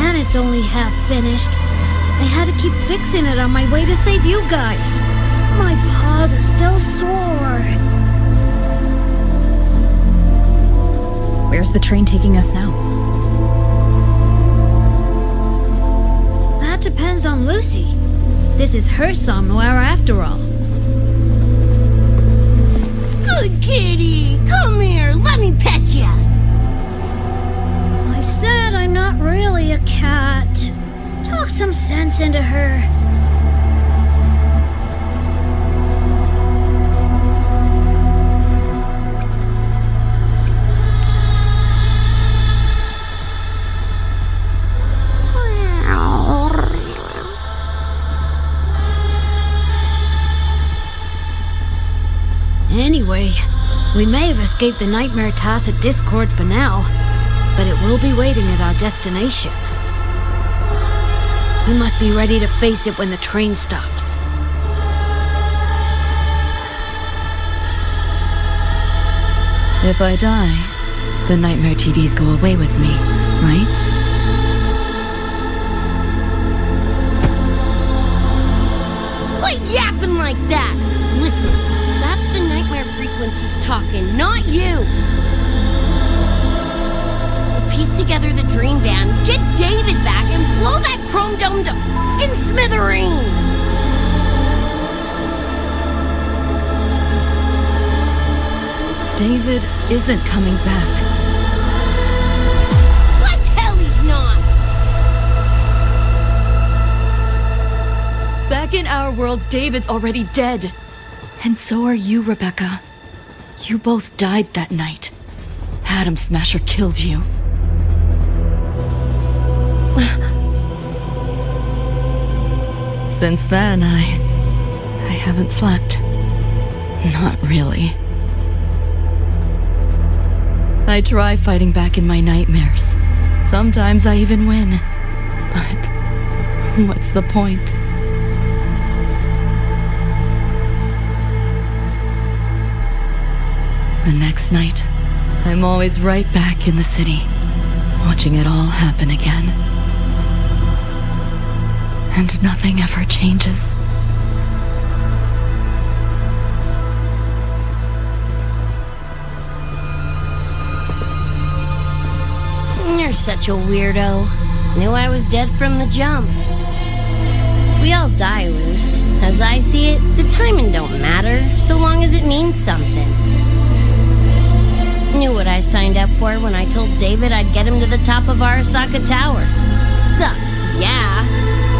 And it's only half finished. I had to keep fixing it on my way to save you guys. My paws are still sore. Where's the train taking us now? That depends on Lucy. This is her somewhere after all. Good kitty! Come here, let me pet ya! I said I'm not really a cat. Talk some sense into her. Anyway, we may have escaped the Nightmare Tacit Discord for now, but it will be waiting at our destination. We must be ready to face it when the train stops. If I die, the Nightmare TDs go away with me, right? Quit yapping like that! Listen, that's the nightmare frequencies talking, not you! We'll piece together the dream band, get David back, and blow that chrome dome in smithereens! David isn't coming back. Like hell he's not! Back in our world, David's already dead. And so are you, Rebecca. You both died that night. Atom Smasher killed you. Since then, I haven't slept. Not really. I try fighting back in my nightmares. Sometimes I even win. But what's the point? The next night, I'm always right back in the city, watching it all happen again. And nothing ever changes. You're such a weirdo. Knew I was dead from the jump. We all die, Luce. As I see it, the timing don't matter, so long as it means something. Knew what I signed up for when I told David I'd get him to the top of Arasaka Tower. Sucks, yeah.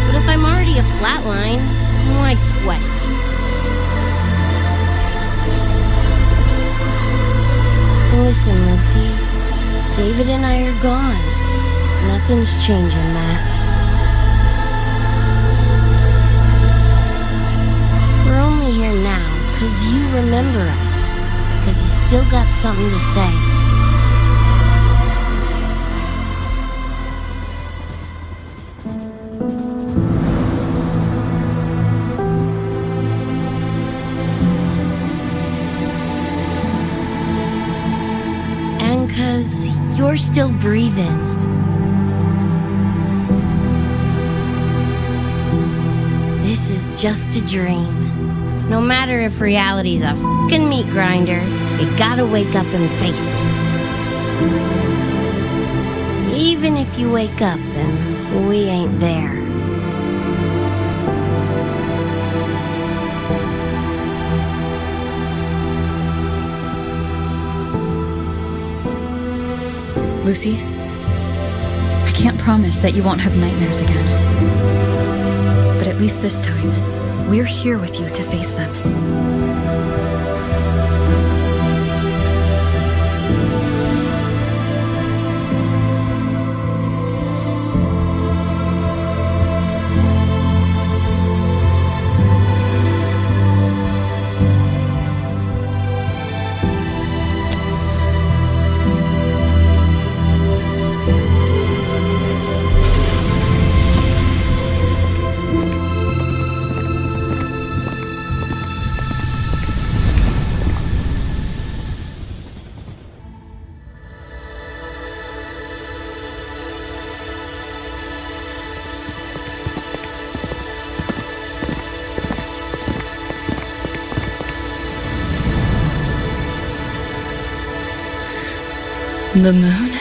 But if I'm already a flatline, why sweat it? Listen, Lucy. David and I are gone. Nothing's changing that. We're only here now because you remember us. Because you still got something to say. And because you're still breathing. This is just a dream. No matter if reality's a fucking meat grinder, you gotta wake up and face it. Even if you wake up and we ain't there. Lucy, I can't promise that you won't have nightmares again. But at least this time, we're here with you to face them. The moon?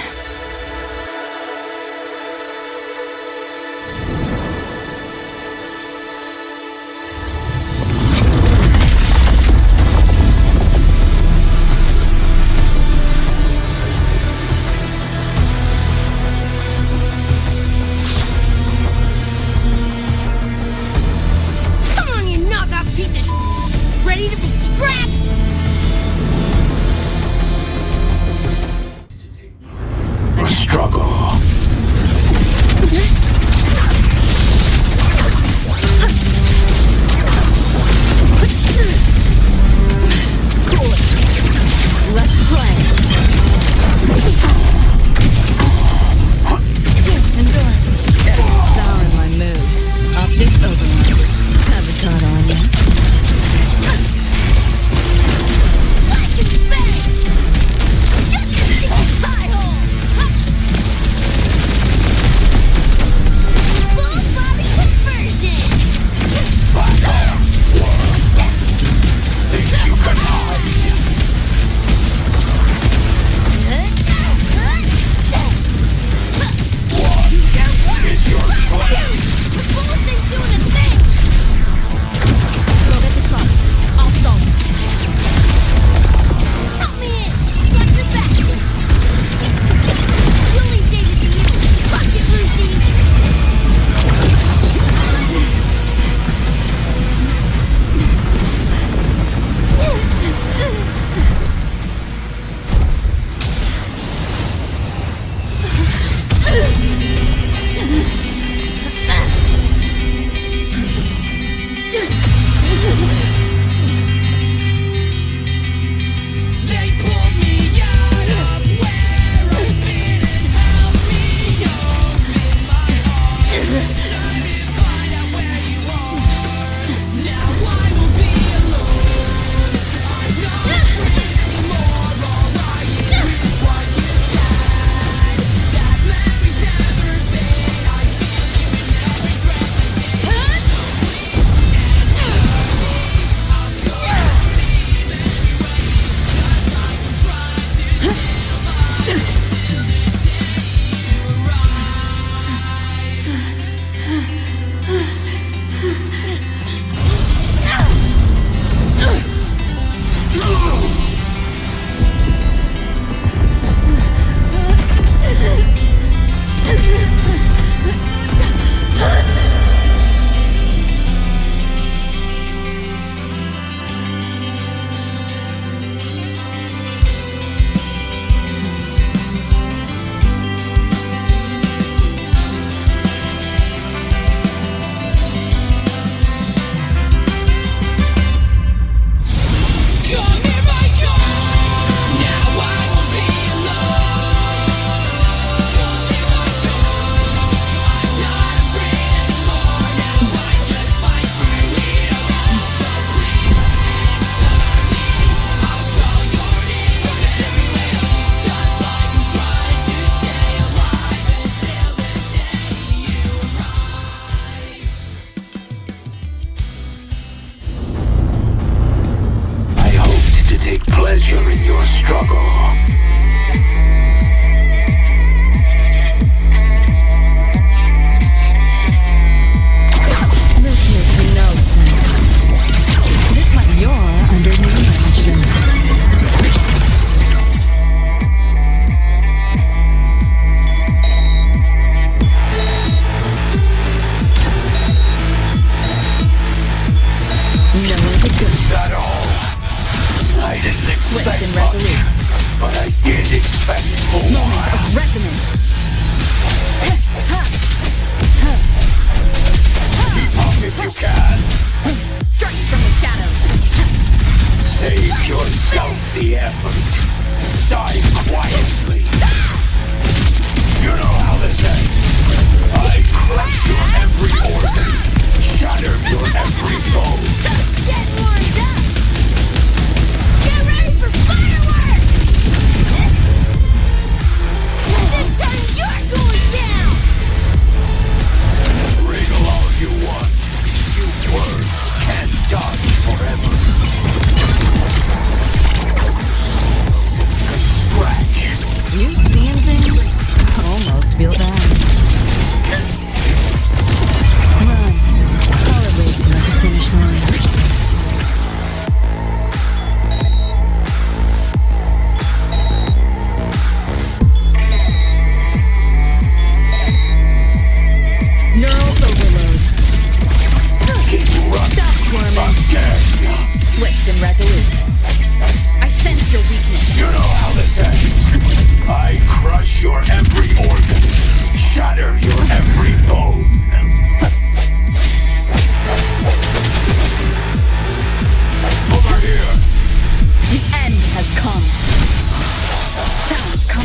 Come on, you knockoff piece of ready to be scrapped!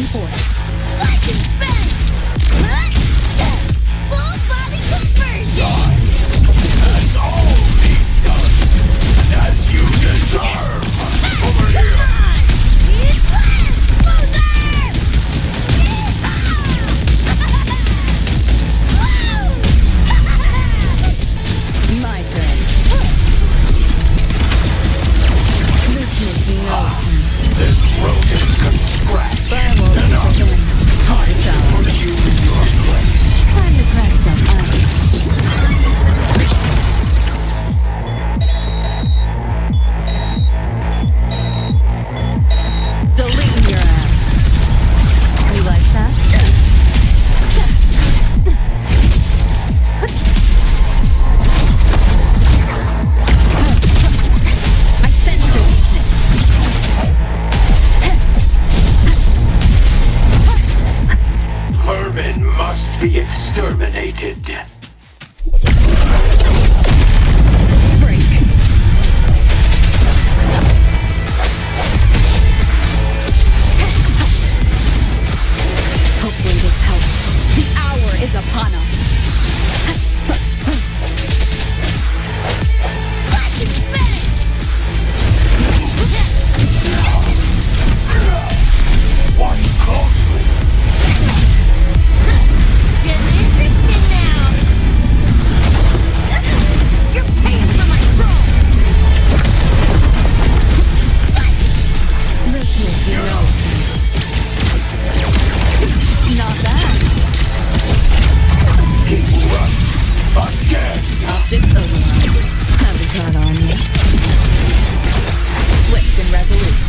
on forth. Lightning spin! Full body conversion! That's all he's done. And as you deserve. Over here. My turn. This makes no sense. This rodent can scratch. But I won't And I'll take it. time to put you in your place. Time to crack some ice. Deleting your ass. You like that? I sense your weakness. Vermin must be exterminated. Break. Hopefully this helps. The hour is upon us. Watch closely. Getting interested now! You're paying for my troll! This makes no sense. Not bad. Keep running. Again. Optics override. Have the card on you. Swift and resolute.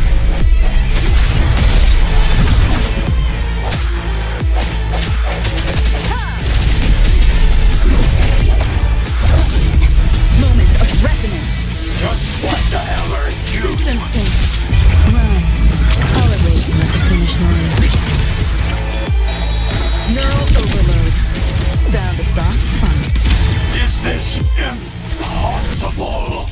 Moment of resonance. Just what the hell are you? System sync. Run. I'll erase you at the finish line. Neural overload. Found a soft spot. Is this impossible?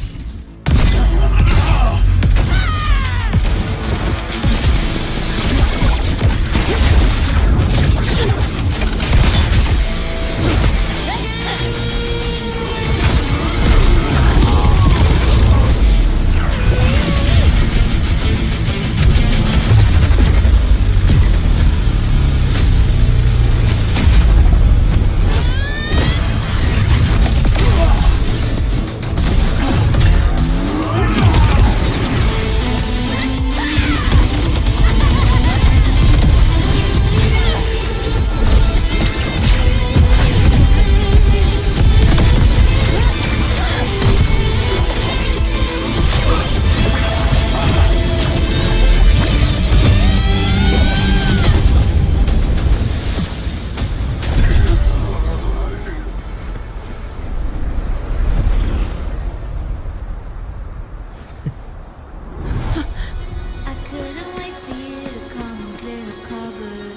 I couldn't wait for you to come and clear the cupboard.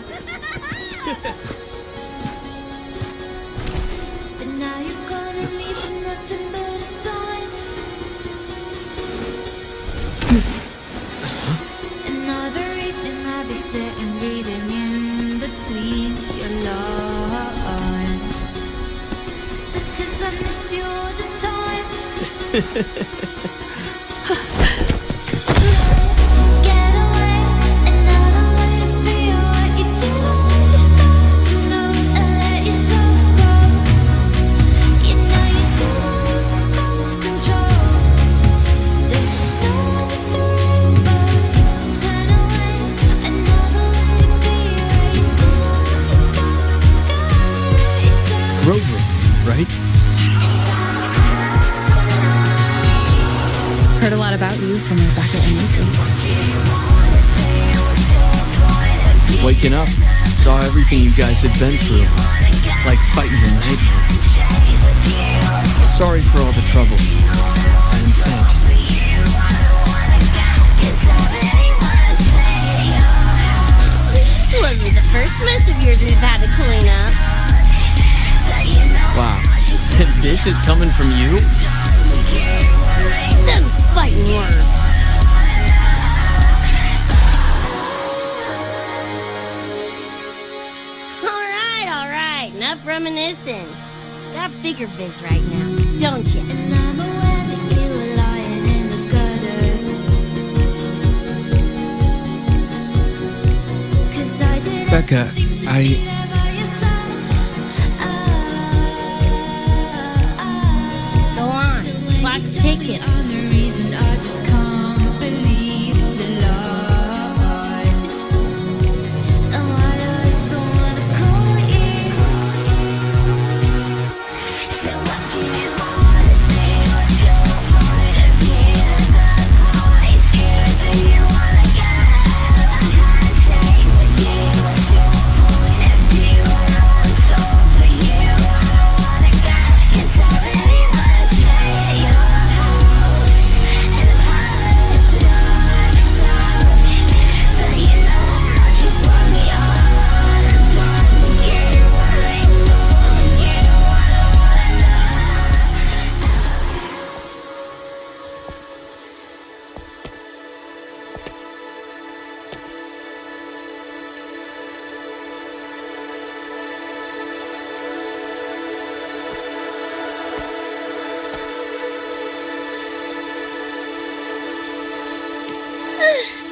But now you're gonna leave with nothing but a sign. Another evening I'll be sitting reading in between your lines. Because I miss you all the time. Get away, another way to feel what you didn't want yourself to know, and let yourself go. You know you didn't lose your self-control. There's snow under the rainbow. Turn away, another way to be where you didn't want yourself to go. Let yourself Rover, right? Heard a lot about you from Rebecca and Lucy. Waking up, saw everything you guys had been through. Like fighting a nightmare. Sorry for all the trouble. And thanks. Wasn't the first mess of yours we've had to clean up. Wow. And this is coming from you? Them's fighting words. enough reminiscing. Got bigger biz right now, don't you? And I'm aware that you were lying in the gutter. 'Cause I did Becca, everything to be there by your side. Go on, clock's ticking. I'm the reason I just can't believe the lies. And why do I so wanna call you? So what do you wanna do? What's your point of view? The boy's scared that you wanna get out. I'm gonna stay with you. What's your point of view? I want all for you. I don't wanna go. Can somebody wanna stay at your house? And the palace dark side. But you know how much you put me on. I'm done. You wanna ignore. You wanna know.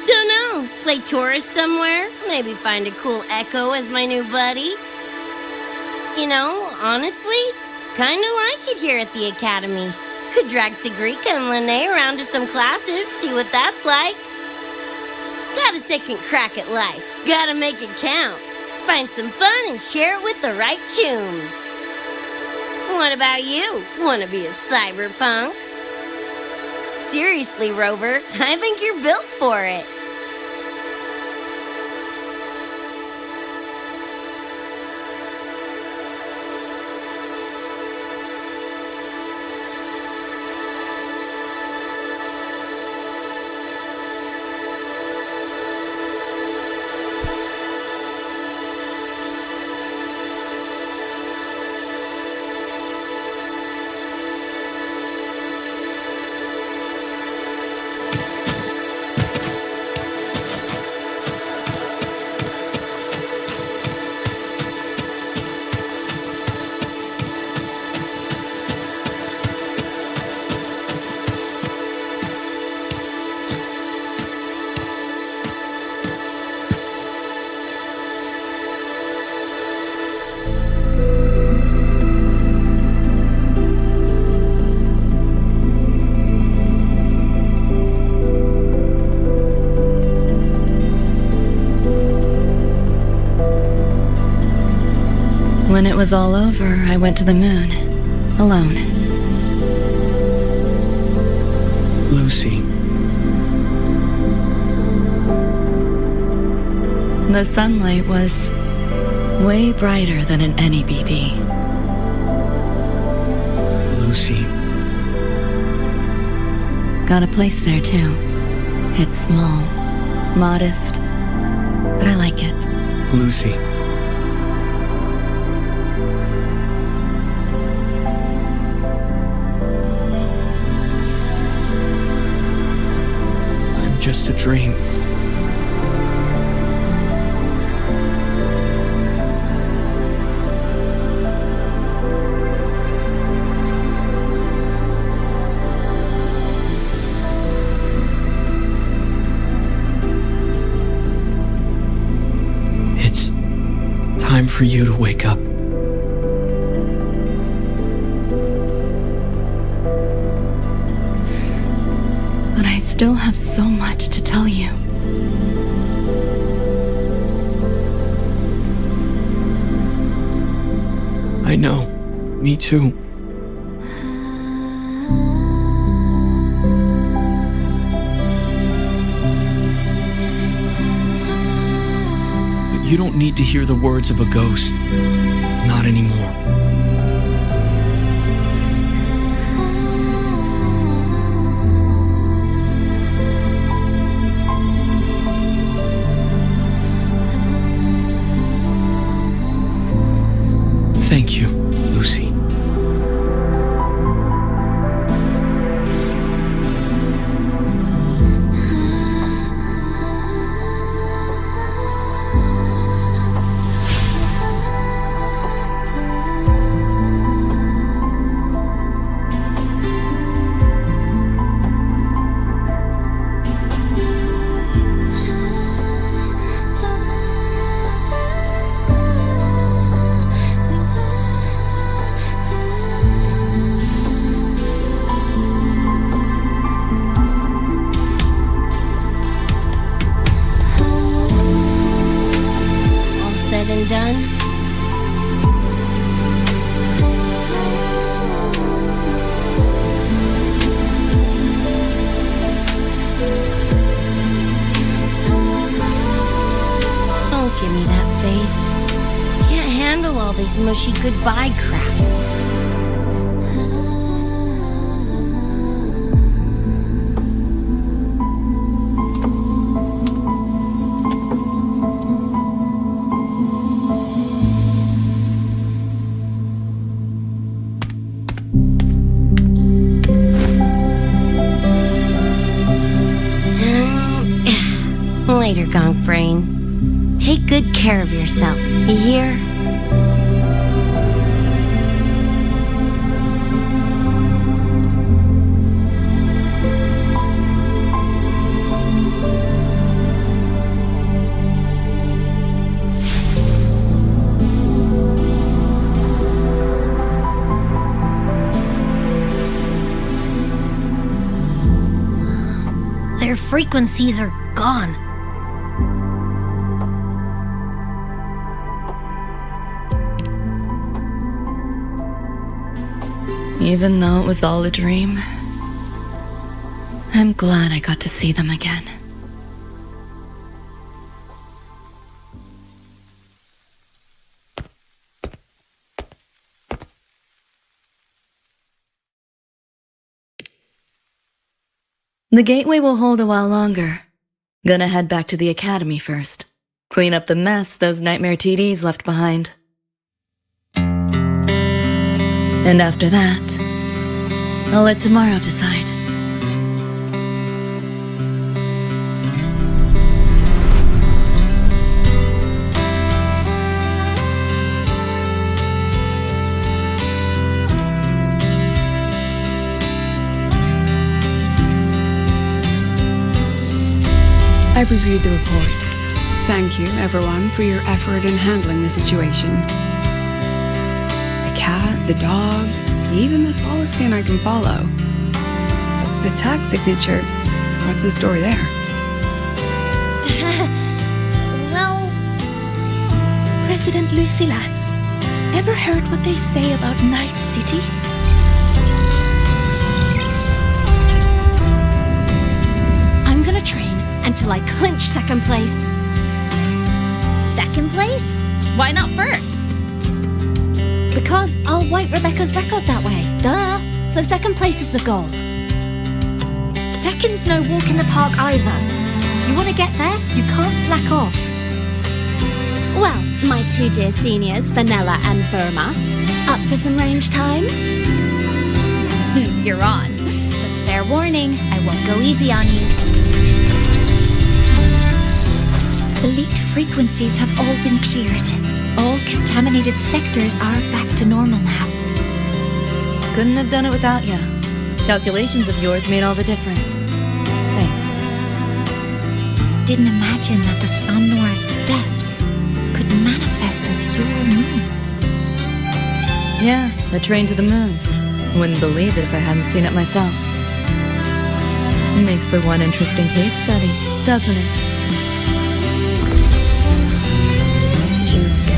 Don't know. Play tourist somewhere? Maybe find a cool Echo as my new buddy? You know, honestly, kinda like it here at the Academy. Could drag Sigrika and Lene around to some classes, see what that's like. Got a second crack at life. Gotta make it count. Find some fun and share it with the right tunes. What about you? Wanna be a cyberpunk? Seriously, Rover, I think you're built for it. When it was all over, I went to the moon. Alone. Lucy, The sunlight was way brighter than in any BD. Lucy, Got a place there too. It's small, modest, but I like it. Lucy. I'm just a dream. It's time for you to wake up. But I still have so much to tell you. I know. Me too. But you don't need to hear the words of a ghost. Not anymore. Thank you, Lucy. and done. Don't give me that face. Can't handle all this mushy goodbye crap. Later, Gonk Brain. Take good care of yourself, you hear? Their frequencies are gone. Even though it was all a dream, I'm glad I got to see them again. The gateway will hold a while longer. Gonna head back to the academy first. Clean up the mess those nightmare TDs left behind. And after that, I'll let tomorrow decide. I've reviewed the report. Thank you, everyone, for your effort in handling the situation. The cat, the dog, even the solid skin I can follow. The tag signature, what's the story there? Well, President Lucilla, ever heard what they say about Night City? I'm gonna train until I clinch second place. Second place? Why not first? Because I'll wipe Rebecca's record that way. Duh. So second place is the goal. Second's no walk in the park either. You want to get there, you can't slack off. Well, my two dear seniors, Vanilla and Verma, up for some range time? You're on. But fair warning, I won't go easy on you. The leaked frequencies have all been cleared. All contaminated sectors are back to normal now. Couldn't have done it without you. Calculations of yours made all the difference. Thanks. Didn't imagine that the Sun Noir's depths could manifest as your moon. Yeah, a train to the moon. Wouldn't believe it if I hadn't seen it myself. Makes for one interesting case study, doesn't it?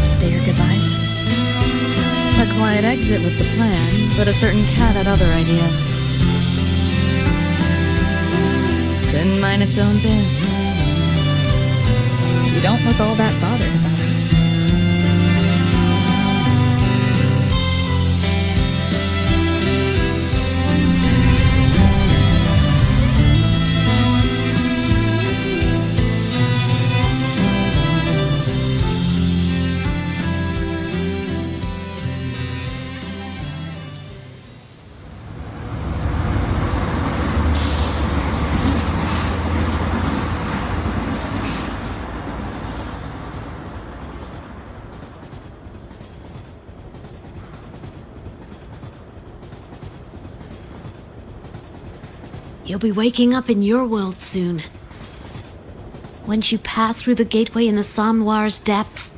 Say your goodbyes. A quiet exit was the plan, but a certain cat had other ideas. Couldn't mind its own biz. You don't look all that bothered about it. You'll be waking up in your world soon. Once you pass through the gateway in the Sun Noir's depths,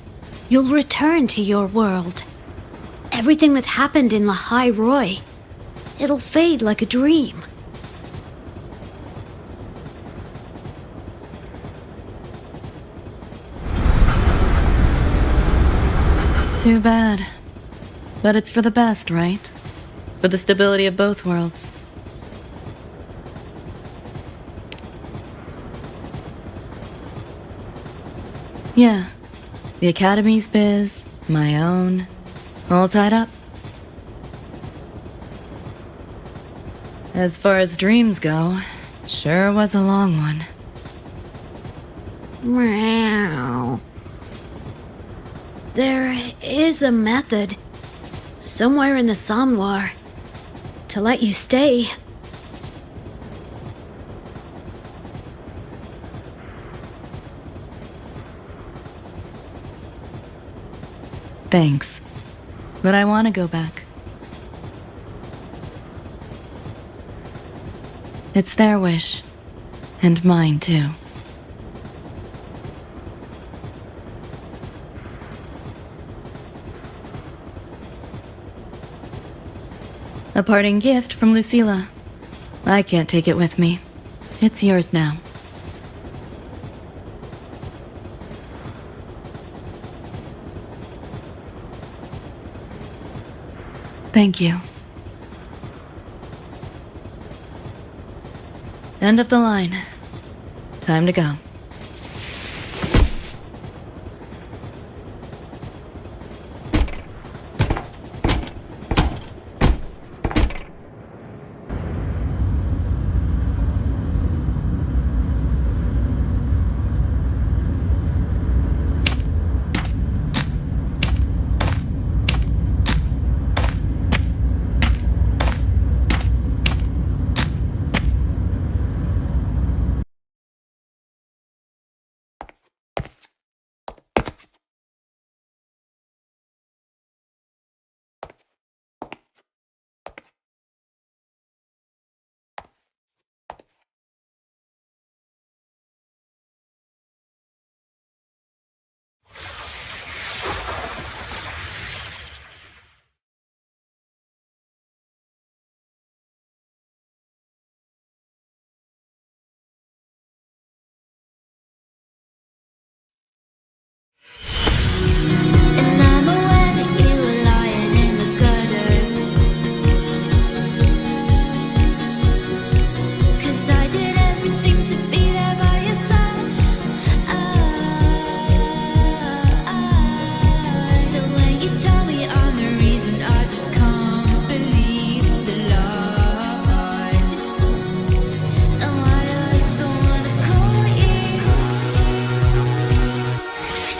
you'll return to your world. Everything that happened in Lahai Roy, it'll fade like a dream. Too bad. But it's for the best, right? For the stability of both worlds. Yeah. The Academy's biz, my own, all tied up. As far as dreams go, sure was a long one. Meow. There is a method, somewhere in the Somnoir, to let you stay. Thanks. But I want to go back. It's their wish. And mine, too. A parting gift from Lucilla. I can't take it with me. It's yours now. Thank you. End of the line. Time to go. And I'm aware that you were lying in the gutter, 'cause I did everything to be there by your side. So when you tell me I'm the reason, I just can't believe the lies. And why do I still wanna call you?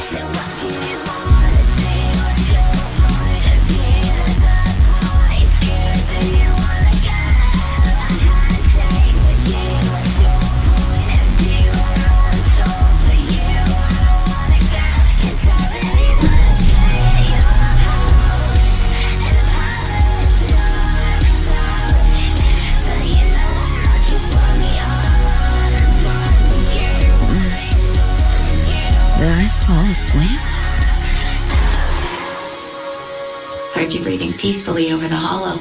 So what do you wanna do? What's your point of view? That boy scared that you wanna go. A handshake with you. What's your point of view? I want all for you. I don't wanna go, 'cause I really wanna stay at your house. And the palace looks lovely, but you know how you put me on. I'm fine with you. Did I fall asleep? Heard you breathing peacefully over the hollow.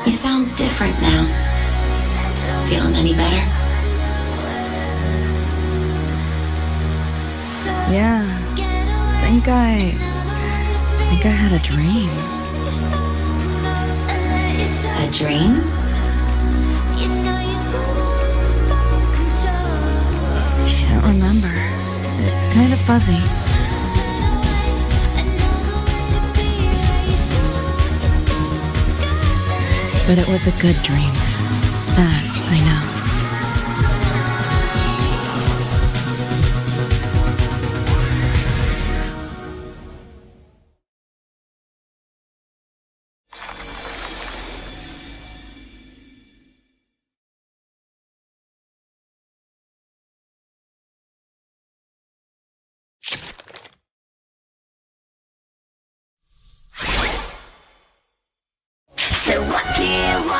You sound different now. Feeling any better? Yeah. Think I had a dream. A dream? Can't remember. It's kind of fuzzy. But it was a good dream. That I know. So what do you want?